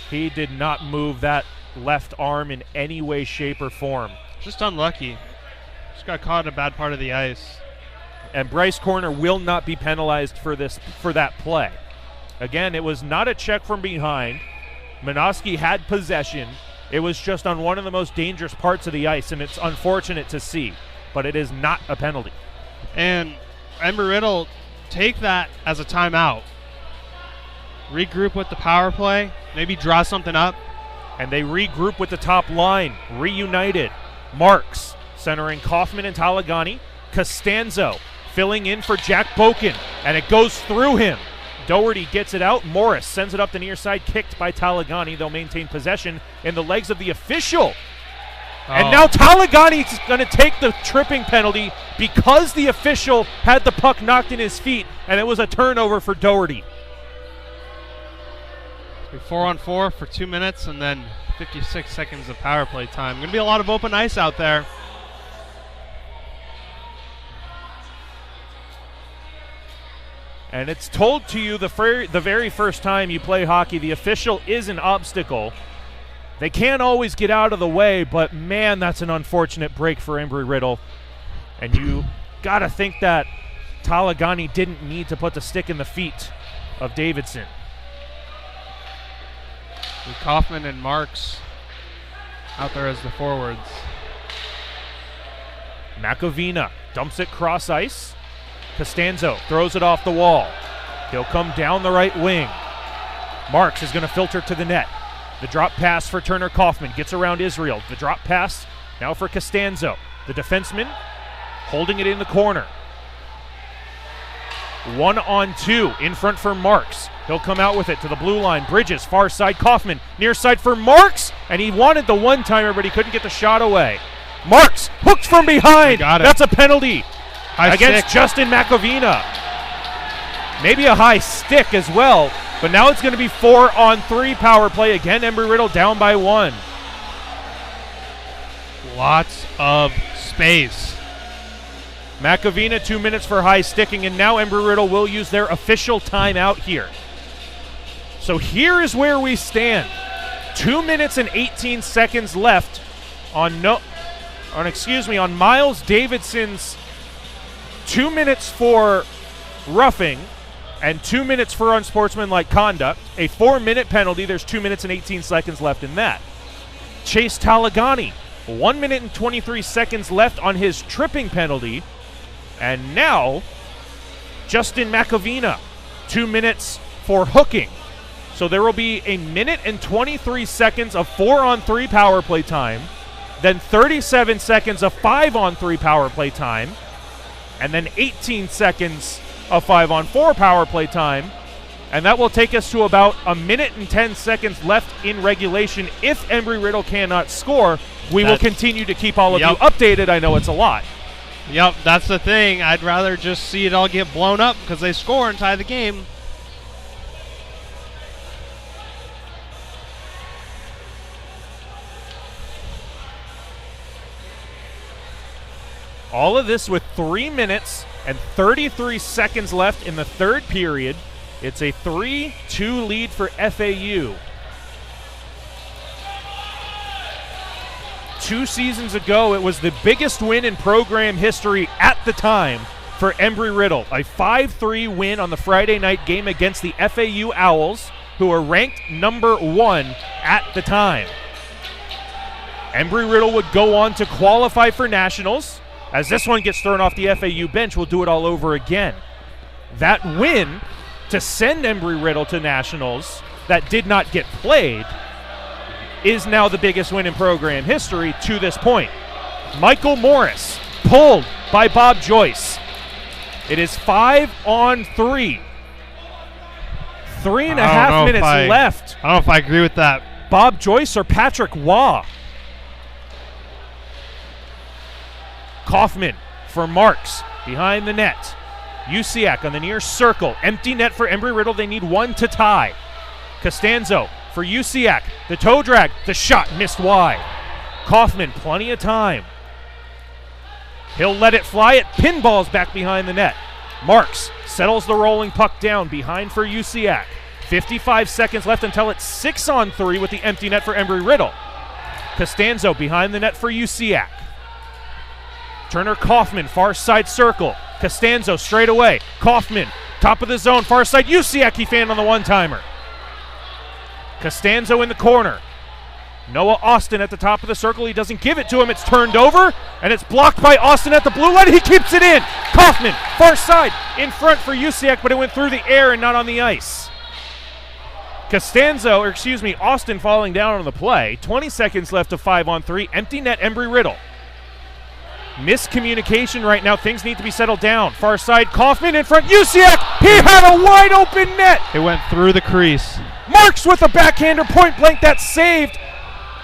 He did not move that left arm in any way, shape, or form. Just unlucky. Just got caught in a bad part of the ice. And Bryce Corner will not be penalized for that play. Again, it was not a check from behind. Minoski had possession. It was just on one of the most dangerous parts of the ice, and it's unfortunate to see, but it is not a penalty. And Embry-Riddle take that as a timeout. Regroup with the power play, maybe draw something up. And they regroup with the top line, reunited. Marks centering Kaufman and Talagani. Costanzo filling in for Jack Boken, and it goes through him. Doherty gets it out. Morris sends it up the near side, kicked by Talagani. They'll maintain possession in the legs of the official. And now Talagani's going to take the tripping penalty because the official had the puck knocked in his feet, and it was a turnover for Doherty. 4-on-4 for 2 minutes, and then 56 seconds of power play time. Going to be a lot of open ice out there. And it's told to you the very first time you play hockey, the official is an obstacle. They can't always get out of the way, but man, that's an unfortunate break for Embry-Riddle. And you got to think that Talagani didn't need to put the stick in the feet of Davidson. And Kaufman and Marks out there as the forwards. Makovina dumps it cross ice. Costanzo throws it off the wall. He'll come down the right wing. Marks is going to filter to the net. The drop pass for Turner Kaufman gets around Israel. The drop pass now for Costanzo. The defenseman holding it in the corner. 1-on-2 in front for Marks. He'll come out with it to the blue line. Bridges, far side, Kaufman. Near side for Marks, and he wanted the one-timer, but he couldn't get the shot away. Marks hooked from behind. That's a penalty against Justin Makovina. Maybe a high stick as well, but now it's going to be 4-on-3 power play. Again, Embry-Riddle down by 1. Lots of space. Makovina 2 minutes for high sticking, and now Embry-Riddle will use their official timeout here. So here is where we stand. 2 minutes and 18 seconds left on Miles Davidson's 2 minutes for roughing and 2 minutes for unsportsmanlike conduct. A 4-minute penalty. There's 2 minutes and 18 seconds left in that. Chase Talagani, 1 minute and 23 seconds left on his tripping penalty. And now, Justin Makovina, 2 minutes for hooking. So there will be a minute and 23 seconds of 4-on-3 power play time, then 37 seconds of 5-on-3 power play time, and then 18 seconds of 5-on-4 power play time. And that will take us to about a minute and 10 seconds left in regulation. If Embry-Riddle cannot score, we will continue to keep all of you updated. I know it's a lot. Yep, that's the thing. I'd rather just see it all get blown up because they score and tie the game. All of this with 3 minutes and 33 seconds left in the third period. It's a 3-2 lead for FAU. 2 seasons ago, it was the biggest win in program history at the time for Embry-Riddle. A 5-3 win on the Friday night game against the FAU Owls, who are ranked number 1 at the time. Embry-Riddle would go on to qualify for nationals. As this one gets thrown off the FAU bench, we'll do it all over again. That win to send Embry-Riddle to nationals that did not get played is now the biggest win in program history to this point. Michael Morris pulled by Bob Joyce. It is 5-on-3. 3.5 minutes left. I don't know if I agree with that. Bob Joyce or Patrick Waugh? Kaufman for Marks behind the net. Usiak on the near circle. Empty net for Embry-Riddle. They need one to tie. Costanzo for Usiak. The toe drag. The shot missed wide. Kaufman, plenty of time. He'll let it fly. It pinballs back behind the net. Marks settles the rolling puck down behind for Usiak. 55 seconds left until it's 6-on-3 with the empty net for Embry-Riddle. Costanzo behind the net for Usiak. Turner Kaufman, far side circle. Costanzo straight away. Kaufman, top of the zone, far side. Usiak, he fanned on the one-timer. Costanzo in the corner. Noah Austin at the top of the circle. He doesn't give it to him. It's turned over, and it's blocked by Austin at the blue line. He keeps it in. Kaufman, far side, in front for Usiak, but it went through the air and not on the ice. Austin falling down on the play. 20 seconds left of 5-on-3. Empty net, Embry-Riddle. Miscommunication right now. Things need to be settled down. Far side, Kaufman in front. Usiak, he had a wide open net. It went through the crease. Marks with a backhander, point blank, that's saved.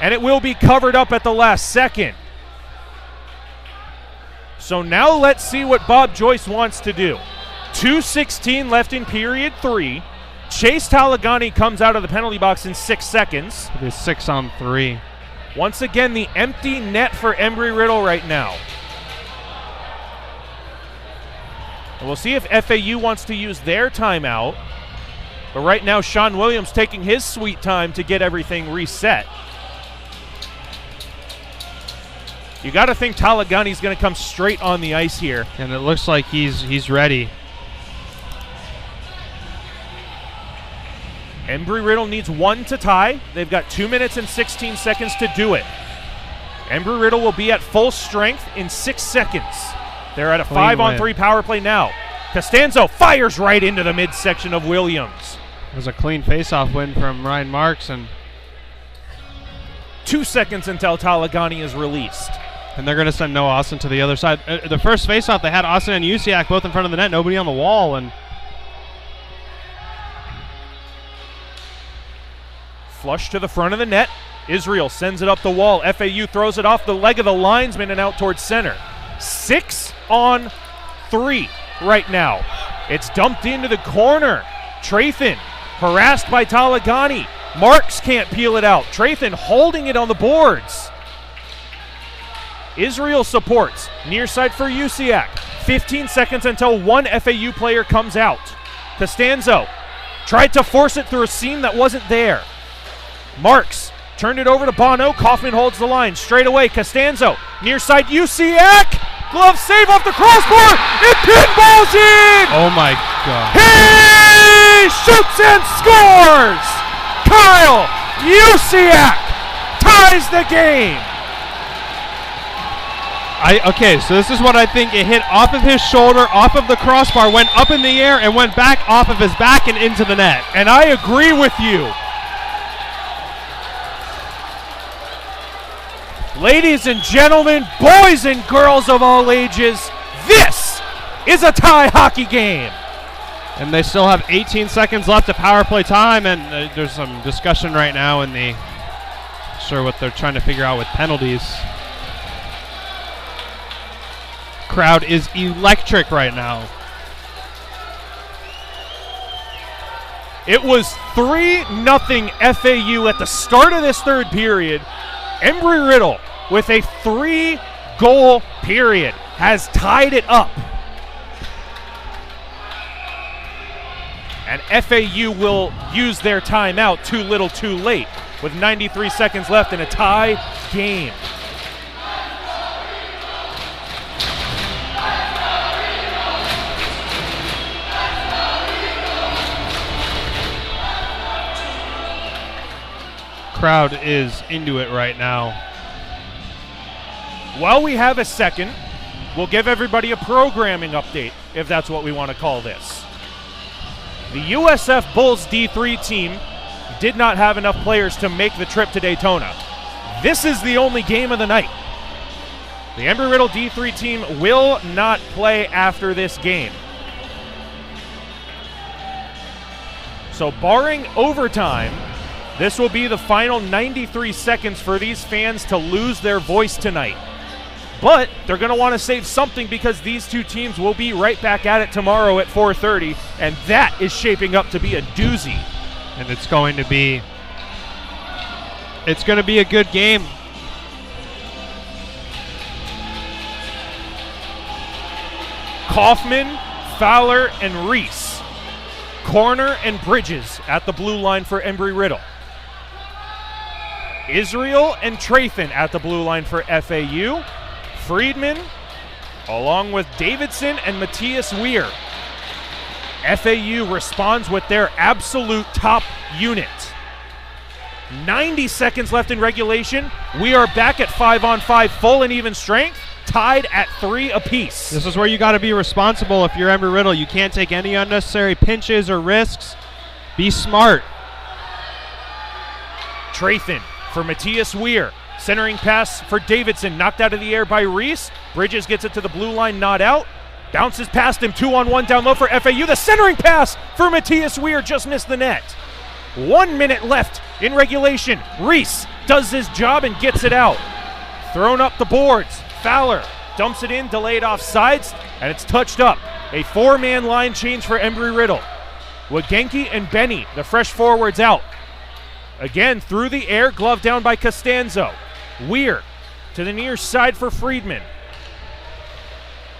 And it will be covered up at the last second. So now let's see what Bob Joyce wants to do. 2:16 left in period 3. Chase Talagani comes out of the penalty box in 6 seconds. It is 6-on-3. Once again, the empty net for Embry-Riddle right now. And we'll see if FAU wants to use their timeout. But right now, Sean Williams taking his sweet time to get everything reset. You got to think Talagani's going to come straight on the ice here. And it looks like he's ready. Embry-Riddle needs 1 to tie. They've got 2 minutes and 16 seconds to do it. Embry-Riddle will be at full strength in 6 seconds. They're at a 5-on-3 power play now. Costanzo fires right into the midsection of Williams. It was a clean face-off win from Ryan Marks. And 2 seconds until Talagani is released. And they're going to send Noah Austin to the other side. The first face-off, they had Austin and Usiak both in front of the net, nobody on the wall. And flush to the front of the net. Israel sends it up the wall. FAU throws it off the leg of the linesman and out towards center. 6-on-3 right now. It's dumped into the corner. Trathan harassed by Talagani. Marks can't peel it out. Trathan holding it on the boards. Israel supports. Near side for Usiak. 15 seconds until one FAU player comes out. Costanzo tried to force it through a seam that wasn't there. Marks turned it over to Bono. Kaufman holds the line. Straight away, Costanzo. Near side, Usiak. Glove save off the crossbar. It pinballs in. oh my God. He shoots and scores. Kyle Usiak ties the game. Okay, so this is what I think. It hit off of his shoulder, off of the crossbar, went up in the air, and went back off of his back and into the net. And I agree with you. Ladies and gentlemen, boys and girls of all ages, this is a tie hockey game. And they still have 18 seconds left of power play time, and there's some discussion right now in the, sure what they're trying to figure out with penalties. Crowd is electric right now. It was 3-0 FAU at the start of this third period. Embry-Riddle, with a 3-goal period, has tied it up. And FAU will use their timeout too little too late with 93 seconds left in a tie game. Crowd is into it right now. While we have a second, we'll give everybody a programming update, if that's what we want to call this. The USF Bulls D3 team did not have enough players to make the trip to Daytona. This is the only game of the night. The Embry-Riddle D3 team will not play after this game. So barring overtime, this will be the final 93 seconds for these fans to lose their voice tonight. But they're going to want to save something because these two teams will be right back at it tomorrow at 4:30, and that is shaping up to be a doozy. and it's going to be a good game. Kaufman, Fowler, and Reese. Corner and Bridges at the blue line for Embry-Riddle. Israel and Trathan at the blue line for FAU. Friedman, along with Davidson and Matthias Weir. FAU responds with their absolute top unit. 90 seconds left in regulation. We are back at 5-on-5 full and even strength, tied at 3 apiece. This is where you got to be responsible if you're Embry-Riddle. You can't take any unnecessary pinches or risks. Be smart. Trathan for Matthias Weir. Centering pass for Davidson, knocked out of the air by Reese. Bridges gets it to the blue line, not out. Bounces past him, 2-on-1 down low for FAU. The centering pass for Matthias Weir just missed the net. 1 minute left in regulation. Reese does his job and gets it out. Thrown up the boards. Fowler dumps it in, delayed offsides, and it's touched up. A 4-man line change for Embry-Riddle. Wagenki and Benny, the fresh forwards, out. Again, through the air, glove down by Costanzo. Weir to the near side for Friedman.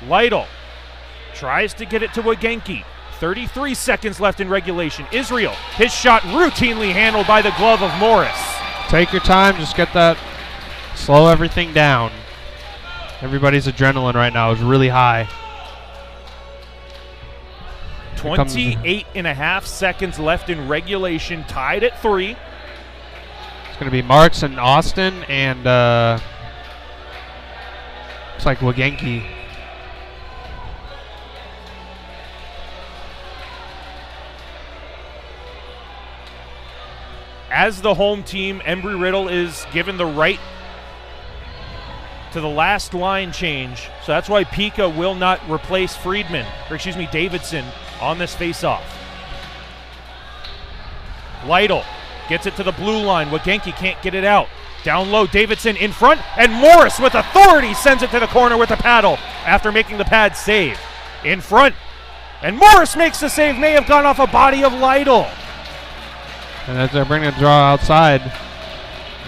Lytle tries to get it to Wagenki. 33 seconds left in regulation. Israel, his shot routinely handled by the glove of Morris. Take your time, just get that, slow everything down. Everybody's adrenaline right now is really high. 28.5 seconds left in regulation, tied at 3. It's going to be Marks and Austin and looks like Wagenki. As the home team, Embry-Riddle is given the right to the last line change. So that's why Pika will not replace Davidson on this faceoff. Lytle gets it to the blue line. Wagenki can't get it out. Down low, Davidson in front, and Morris with authority sends it to the corner with a paddle after making the pad save. In front, and Morris makes the save. May have gone off a body of Lytle. And as they're bringing a draw outside.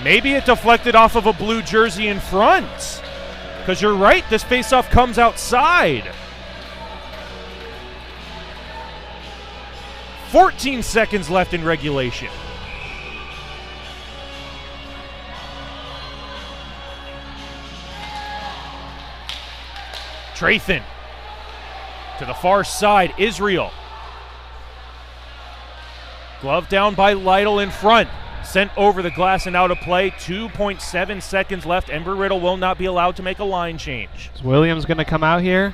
Maybe it deflected off of a blue jersey in front. Because you're right, this faceoff comes outside. 14 seconds left in regulation. Trathan to the far side, Israel. Glove down by Lytle in front. Sent over the glass and out of play. 2.7 seconds left. Embry-Riddle will not be allowed to make a line change. Is Williams going to come out here?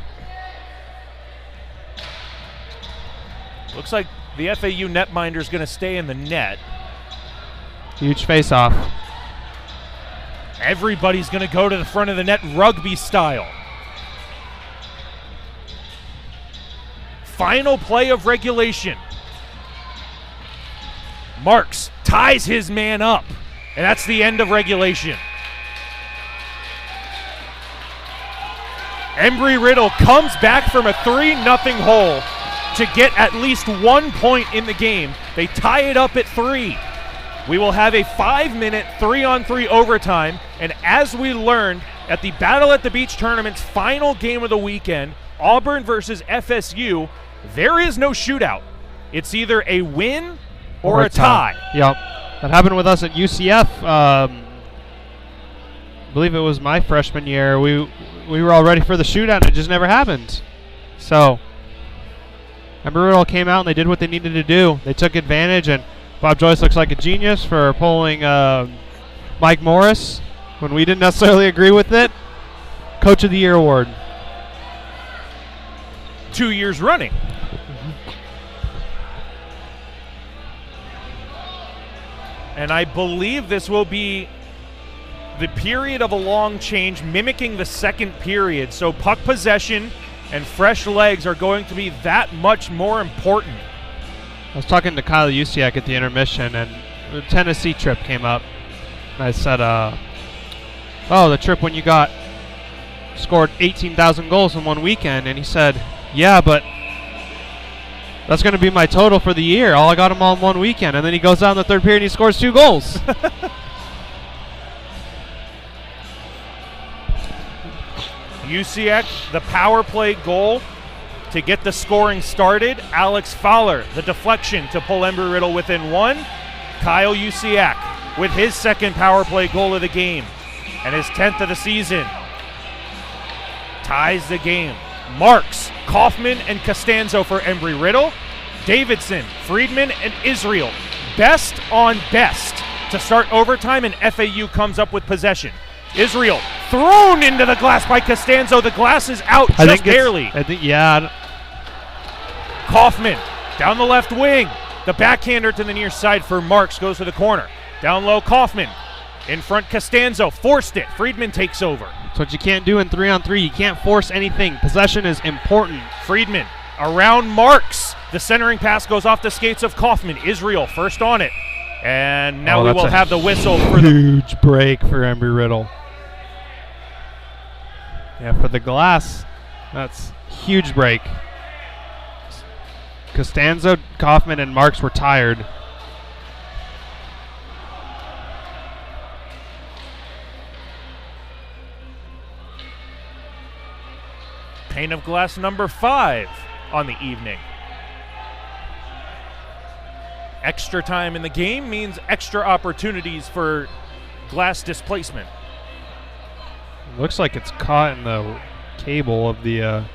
Looks like the FAU netminder is going to stay in the net. Huge face-off. Everybody's going to go to the front of the net rugby style. Final play of regulation. Marks ties his man up, and that's the end of regulation. Embry-Riddle comes back from a 3-0 hole to get at least 1 point in the game. They tie it up at 3. We will have a 5-minute 3-on-3 overtime, and as we learned at the Battle at the Beach tournament's final game of the weekend, Auburn versus FSU, there is no shootout. It's either a win or a tie. Yep. That happened with us at UCF. I believe it was my freshman year. We were all ready for the shootout, and it just never happened. So, Embry-Riddle came out, and they did what they needed to do. They took advantage, and Bob Joyce looks like a genius for pulling Mike Morris when we didn't necessarily agree with it. Coach of the Year award. 2 years running. And I believe this will be the period of a long change, mimicking the second period. So puck possession and fresh legs are going to be that much more important. I was talking to Kyle Usiak at the intermission, and the Tennessee trip came up. And I said, oh, the trip when you scored 18,000 goals in one weekend. And he said, yeah, but That's going to be my total for the year. All I got him all in one weekend. And then he goes out in the third period and he scores 2 goals. UCX, the power play goal to get the scoring started. Alex Fowler, the deflection to pull Embry-Riddle within 1. Kyle Usiak with his second power play goal of the game and his 10th of the season. Ties the game. Marks, Kaufman, and Costanzo for Embry-Riddle. Davidson, Friedman, and Israel. Best on best to start overtime, and FAU comes up with possession. Israel thrown into the glass by Costanzo. The glass is out just barely. Yeah. Kaufman down the left wing. The backhander to the near side for Marks goes to the corner. Down low, Kaufman. In front, Costanzo forced it. Friedman takes over. That's what you can't do in 3-on-3. You can't force anything. Possession is important. Friedman around Marks. The centering pass goes off the skates of Kaufman. Israel first on it. And now we will have the whistle for the huge break for Embry-Riddle. Yeah, for the glass, that's huge break. Costanzo, Kaufman, and Marks were tired. Pane of glass number 5 on the evening. Extra time in the game means extra opportunities for glass displacement. Looks like it's caught in the cable of the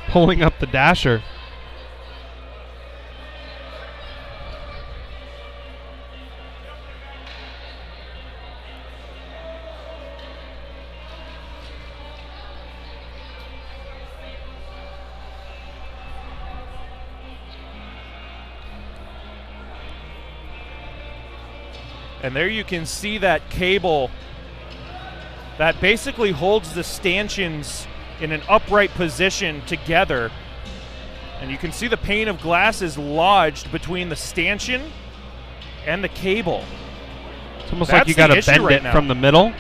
pulling up the dasher. And there you can see that cable that basically holds the stanchions in an upright position together. And you can see the pane of glass is lodged between the stanchion and the cable. It's almost like you got to bend it from the middle.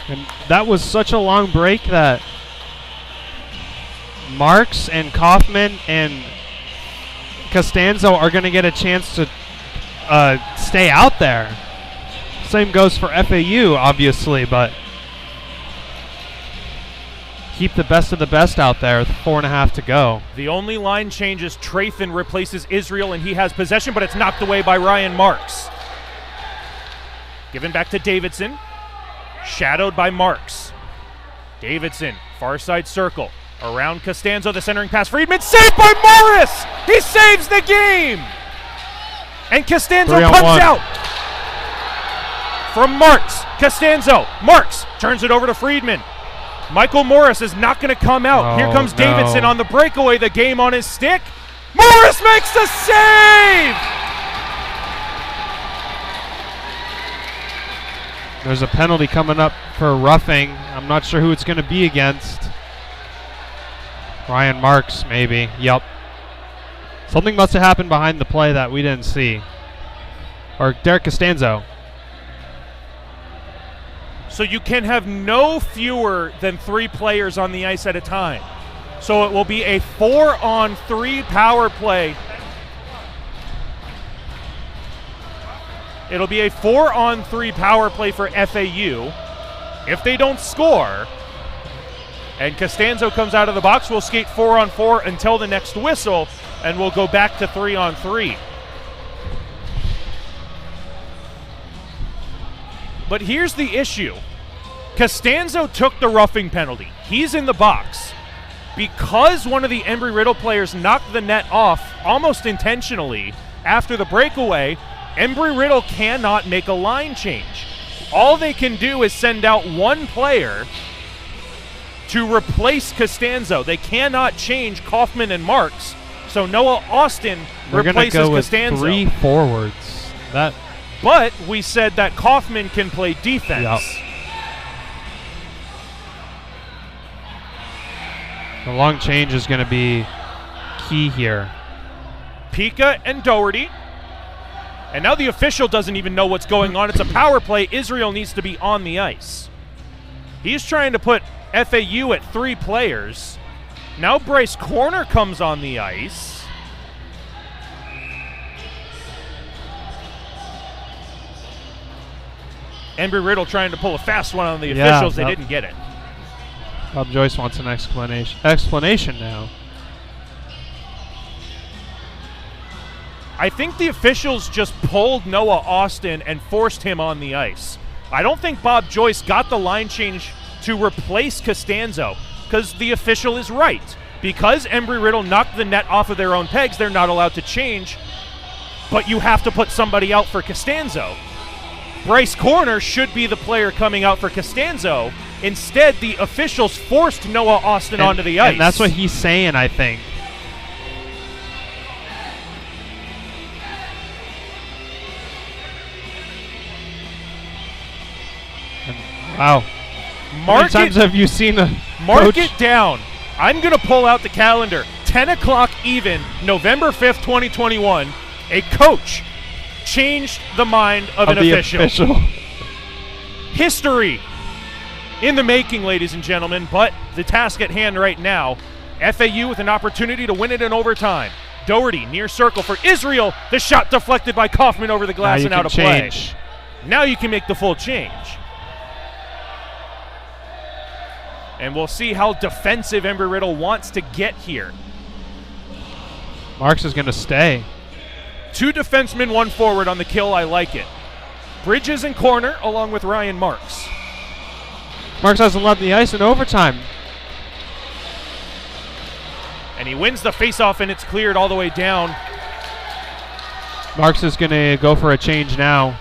And that was such a long break that Marks and Kaufman and Costanzo are going to get a chance to stay out there. Same goes for FAU, obviously, but keep the best of the best out there with 4.5 to go. The only line change is Trathan replaces Israel, and he has possession, but it's knocked away by Ryan Marks. Given back to Davidson. Shadowed by Marks. Davidson, far side circle. Around Costanzo, the centering pass. Friedman saved by Morris! He saves the game! And Costanzo comes out. From Marks. Costanzo. Marks turns it over to Friedman. Michael Morris is not going to come out. Here comes Davidson on the breakaway. The game on his stick. Morris makes the save! There's a penalty coming up for roughing. I'm not sure who it's going to be against. Ryan Marks, maybe. Yep. Something must have happened behind the play that we didn't see. Or Derek Costanzo. So you can have no fewer than 3 players on the ice at a time. So it will be a 4-on-3 power play. It'll be a 4-on-3 power play for FAU. If they don't score, and Costanzo comes out of the box, we'll skate 4-on-4 until the next whistle, and we'll go back to 3-on-3. But here's the issue. Costanzo took the roughing penalty. He's in the box. Because one of the Embry-Riddle players knocked the net off almost intentionally after the breakaway, Embry-Riddle cannot make a line change. All they can do is send out one player to replace Costanzo. They cannot change Kaufman and Marks, so Noah Austin replaces go with Costanzo. 3 forwards. But we said that Kaufman can play defense. Yep. The long change is going to be key here. Pika and Doherty. And now the official doesn't even know what's going on. It's a power play. Israel needs to be on the ice. He's trying to put FAU at 3 players. Now Bryce Corner comes on the ice. Embry-Riddle trying to pull a fast one on the officials. They didn't get it. Bob Joyce wants an explanation now. I think the officials just pulled Noah Austin and forced him on the ice. I don't think Bob Joyce got the line change to replace Costanzo, because the official is right. Because Embry-Riddle knocked the net off of their own pegs, they're not allowed to change, but you have to put somebody out for Costanzo. Bryce Corner should be the player coming out for Costanzo. Instead, the officials forced Noah Austin onto the ice. And that's what he's saying, I think. Wow. How many times have you seen a Mark it down. I'm going to pull out the calendar. 10 o'clock even, November 5th, 2021. A coach changed the mind of an official. History in the making, ladies and gentlemen, but the task at hand right now, FAU with an opportunity to win it in overtime. Doherty near circle for Israel. The shot deflected by Kaufman over the glass and out of play. Now you can make the full change. And we'll see how defensive Embry-Riddle wants to get here. Marks is going to stay. 2 defensemen, 1 forward on the kill. I like it. Bridges in corner along with Ryan Marks. Marks hasn't left the ice in overtime. And he wins the faceoff, and it's cleared all the way down. Marks is going to go for a change now.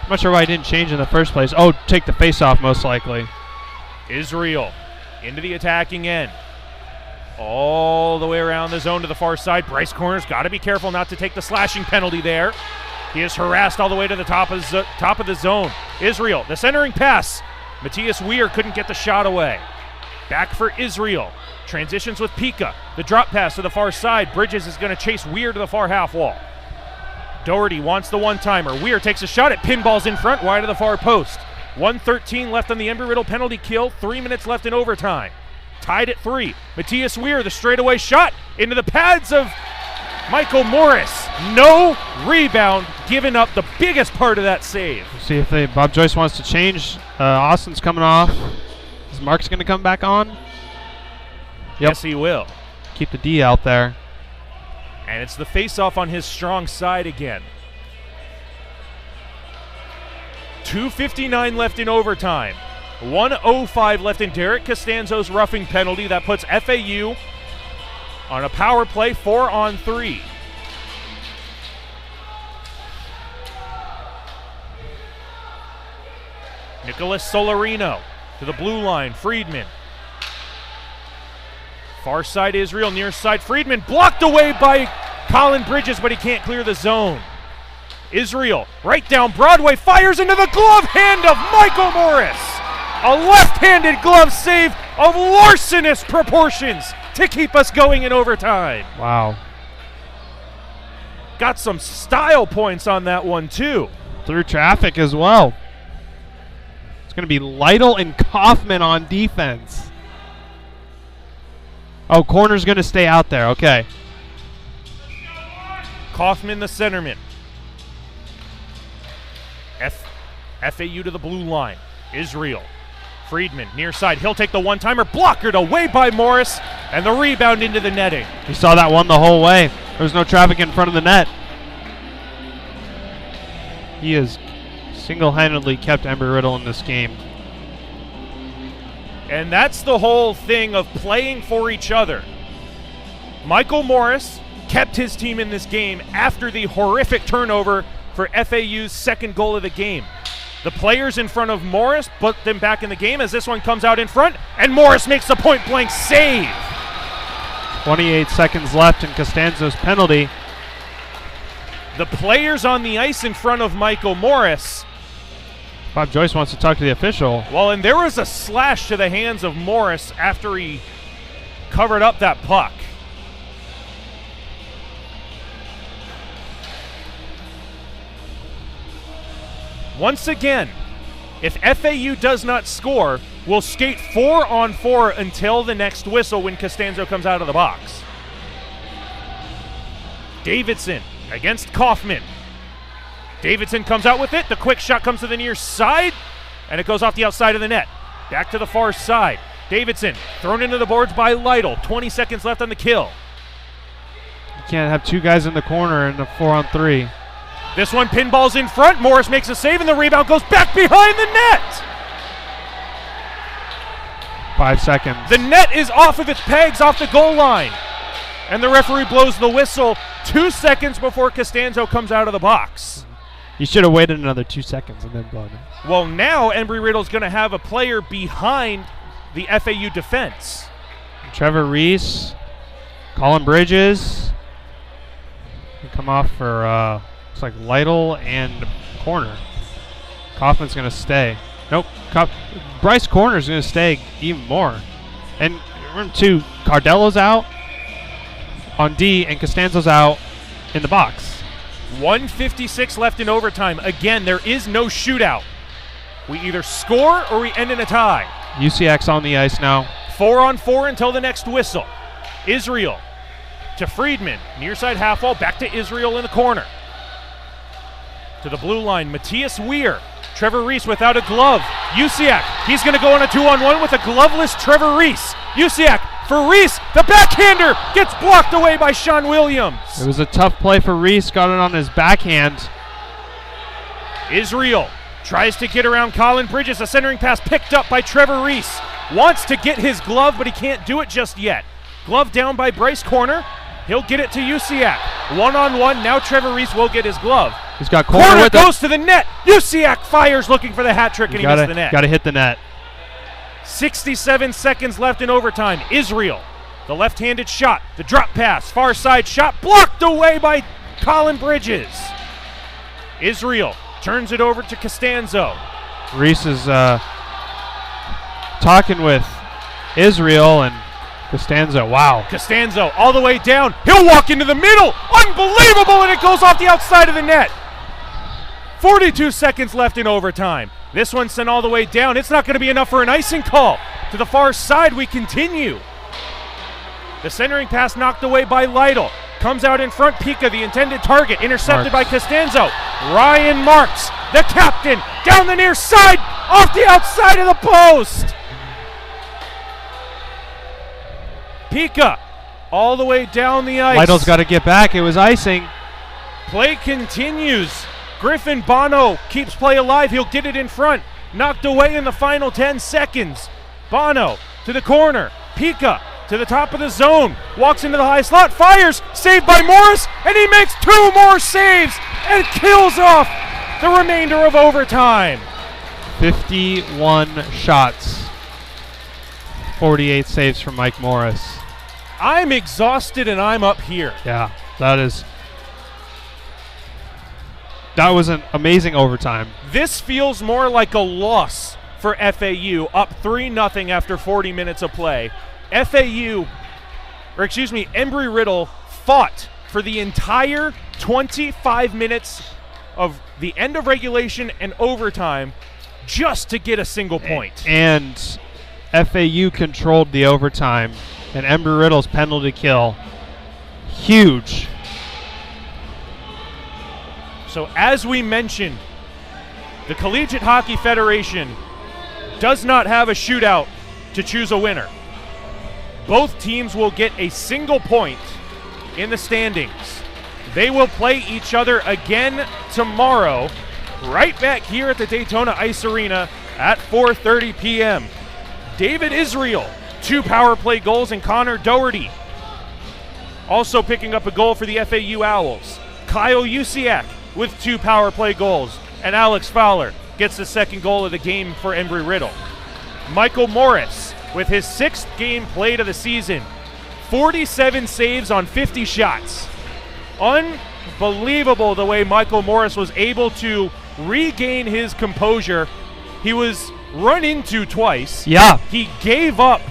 I'm not sure why he didn't change in the first place. Oh, take the faceoff most likely. Israel into the attacking end. All the way around the zone to the far side. Bryce Corner's got to be careful not to take the slashing penalty there. He is harassed all the way to the top of the zone. Israel, the centering pass. Matthias Weir couldn't get the shot away. Back for Israel. Transitions with Pika. The drop pass to the far side. Bridges is going to chase Weir to the far half wall. Doherty wants the one-timer. Weir takes a shot at pinballs in front, wide of the far post. 1:13 left on the Embry-Riddle penalty kill. 3 minutes left in overtime. Tied at 3. Matthias Weir, the straightaway shot into the pads of Michael Morris. No rebound, giving up the biggest part of that save. See if Bob Joyce wants to change. Austin's coming off. Is Mark's going to come back on? Yep. Yes, he will. Keep the D out there. And it's the face-off on his strong side again. 2:59 left in overtime. 1:05 left in Derek Costanzo's roughing penalty. That puts FAU on a power play 4-on-3. Nicholas Solarino to the blue line. Friedman. Far side Israel, near side Friedman. Blocked away by Colin Bridges, but he can't clear the zone. Israel, right down Broadway, fires into the glove hand of Michael Morris. A left-handed glove save of larcenous proportions to keep us going in overtime. Wow. Got some style points on that one, too. Through traffic as well. It's going to be Lytle and Kaufman on defense. Oh, Corner's going to stay out there. Okay. Kaufman, the centerman. FAU to the blue line. Israel. Friedman, near side. He'll take the one-timer. Blockered away by Morris. And the rebound into the netting. You saw that one the whole way. There was no traffic in front of the net. He has single-handedly kept Embry-Riddle in this game. And that's the whole thing of playing for each other. Michael Morris kept his team in this game after the horrific turnover for FAU's second goal of the game. The players in front of Morris put them back in the game as this one comes out in front, and Morris makes the point-blank save. 28 seconds left in Costanzo's penalty. The players on the ice in front of Michael Morris. Bob Joyce wants to talk to the official. Well, and there was a slash to the hands of Morris after he covered up that puck. Once again, if FAU does not score, we'll skate 4-on-4 until the next whistle when Costanzo comes out of the box. Davidson against Kaufman. Davidson comes out with it. The quick shot comes to the near side, and it goes off the outside of the net. Back to the far side. Davidson thrown into the boards by Lytle. 20 seconds left on the kill. You can't have two guys in the corner in a 4-on-3. This one pinballs in front. Morris makes a save, and the rebound goes back behind the net. 5 seconds. The net is off of its pegs off the goal line. And the referee blows the whistle 2 seconds before Costanzo comes out of the box. You should have waited another 2 seconds and then blown it. Well, now Embry-Riddle's going to have a player behind the FAU defense. Trevor Reese, Colin Bridges. They come off for, looks like Lytle and corner. Kaufman's going to stay. Nope. Bryce Corner's going to stay even more. And room 2, Cardello's out on D, and Costanzo's out in the box. 1:56 left in overtime. Again, there is no shootout. We either score or we end in a tie. UCX on the ice now. 4-on-4 until the next whistle. Israel to Friedman. Near side half wall. Back to Israel in the corner. To the blue line, Matthias Weir. Trevor Reese without a glove. Usiak, he's going to go on a 2-on-1 with a gloveless Trevor Reese. Usiak for Reese, the backhander gets blocked away by Sean Williams. It was a tough play for Reese, got it on his backhand. Israel tries to get around Colin Bridges, a centering pass picked up by Trevor Reese. Wants to get his glove, but he can't do it just yet. Glove down by Bryce Corner. He'll get it to Usiak. 1-on-1, now Trevor Reese will get his glove. He's got Corner with goes to the net. Usiak fires looking for the hat trick, and he missed the net. Got to hit the net. 67 seconds left in overtime. Israel, the left-handed shot, the drop pass, far side shot, blocked away by Colin Bridges. Israel turns it over to Costanzo. Reese is talking with Israel and Costanzo. Wow. Costanzo all the way down. He'll walk into the middle. Unbelievable, and it goes off the outside of the net. 42 seconds left in overtime. This one sent all the way down. It's not going to be enough for an icing call. To the far side, we continue. The centering pass knocked away by Lytle. Comes out in front. Pika, the intended target, intercepted by Costanzo. Ryan Marks, the captain, down the near side, off the outside of the post. Pika, all the way down the ice. Lytle's got to get back. It was icing. Play continues. Griffin Bono keeps play alive. He'll get it in front. Knocked away in the final 10 seconds. Bono to the corner. Pika to the top of the zone. Walks into the high slot. Fires. Saved by Morris. And he makes 2 more saves and kills off the remainder of overtime. 51 shots. 48 saves from Mike Morris. I'm exhausted and I'm up here. Yeah, that was an amazing overtime. This feels more like a loss for FAU, up 3-0 after 40 minutes of play. Embry-Riddle fought for the entire 25 minutes of the end of regulation and overtime just to get a single point. And FAU controlled the overtime, and Embry-Riddle's penalty kill, huge. So as we mentioned, the Collegiate Hockey Federation does not have a shootout to choose a winner. Both teams will get a single point in the standings. They will play each other again tomorrow, right back here at the Daytona Ice Arena at 4:30 p.m. David Israel, 2 power play goals, and Connor Doherty also picking up a goal for the FAU Owls. Kyle Usiak with 2 power play goals, and Alex Fowler gets the second goal of the game for Embry-Riddle. Michael Morris with his 6th game played of the season. 47 saves on 50 shots. Unbelievable the way Michael Morris was able to regain his composure. He was run into twice. Yeah. He gave up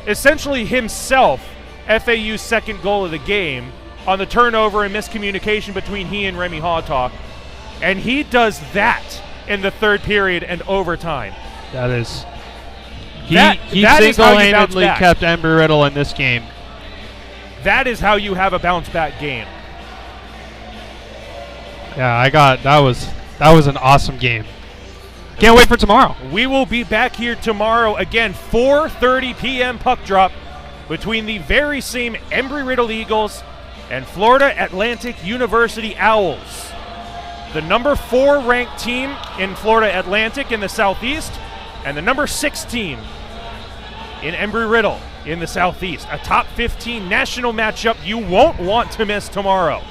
essentially himself FAU's second goal of the game on the turnover and miscommunication between he and Remy Hawtalk. And he does that in the third period and overtime. That is. He that is how you bounce single-handedly back. kept Embry-Riddle in this game. That is how you have a bounce-back game. Yeah, that was an awesome game. Can't wait for tomorrow. We will be back here tomorrow again, 4:30 p.m. puck drop between the very same Embry-Riddle Eagles and Florida Atlantic University Owls. The number 4 ranked team in Florida Atlantic in the Southeast, and the number 6 team in Embry-Riddle in the Southeast. A top 15 national matchup you won't want to miss tomorrow.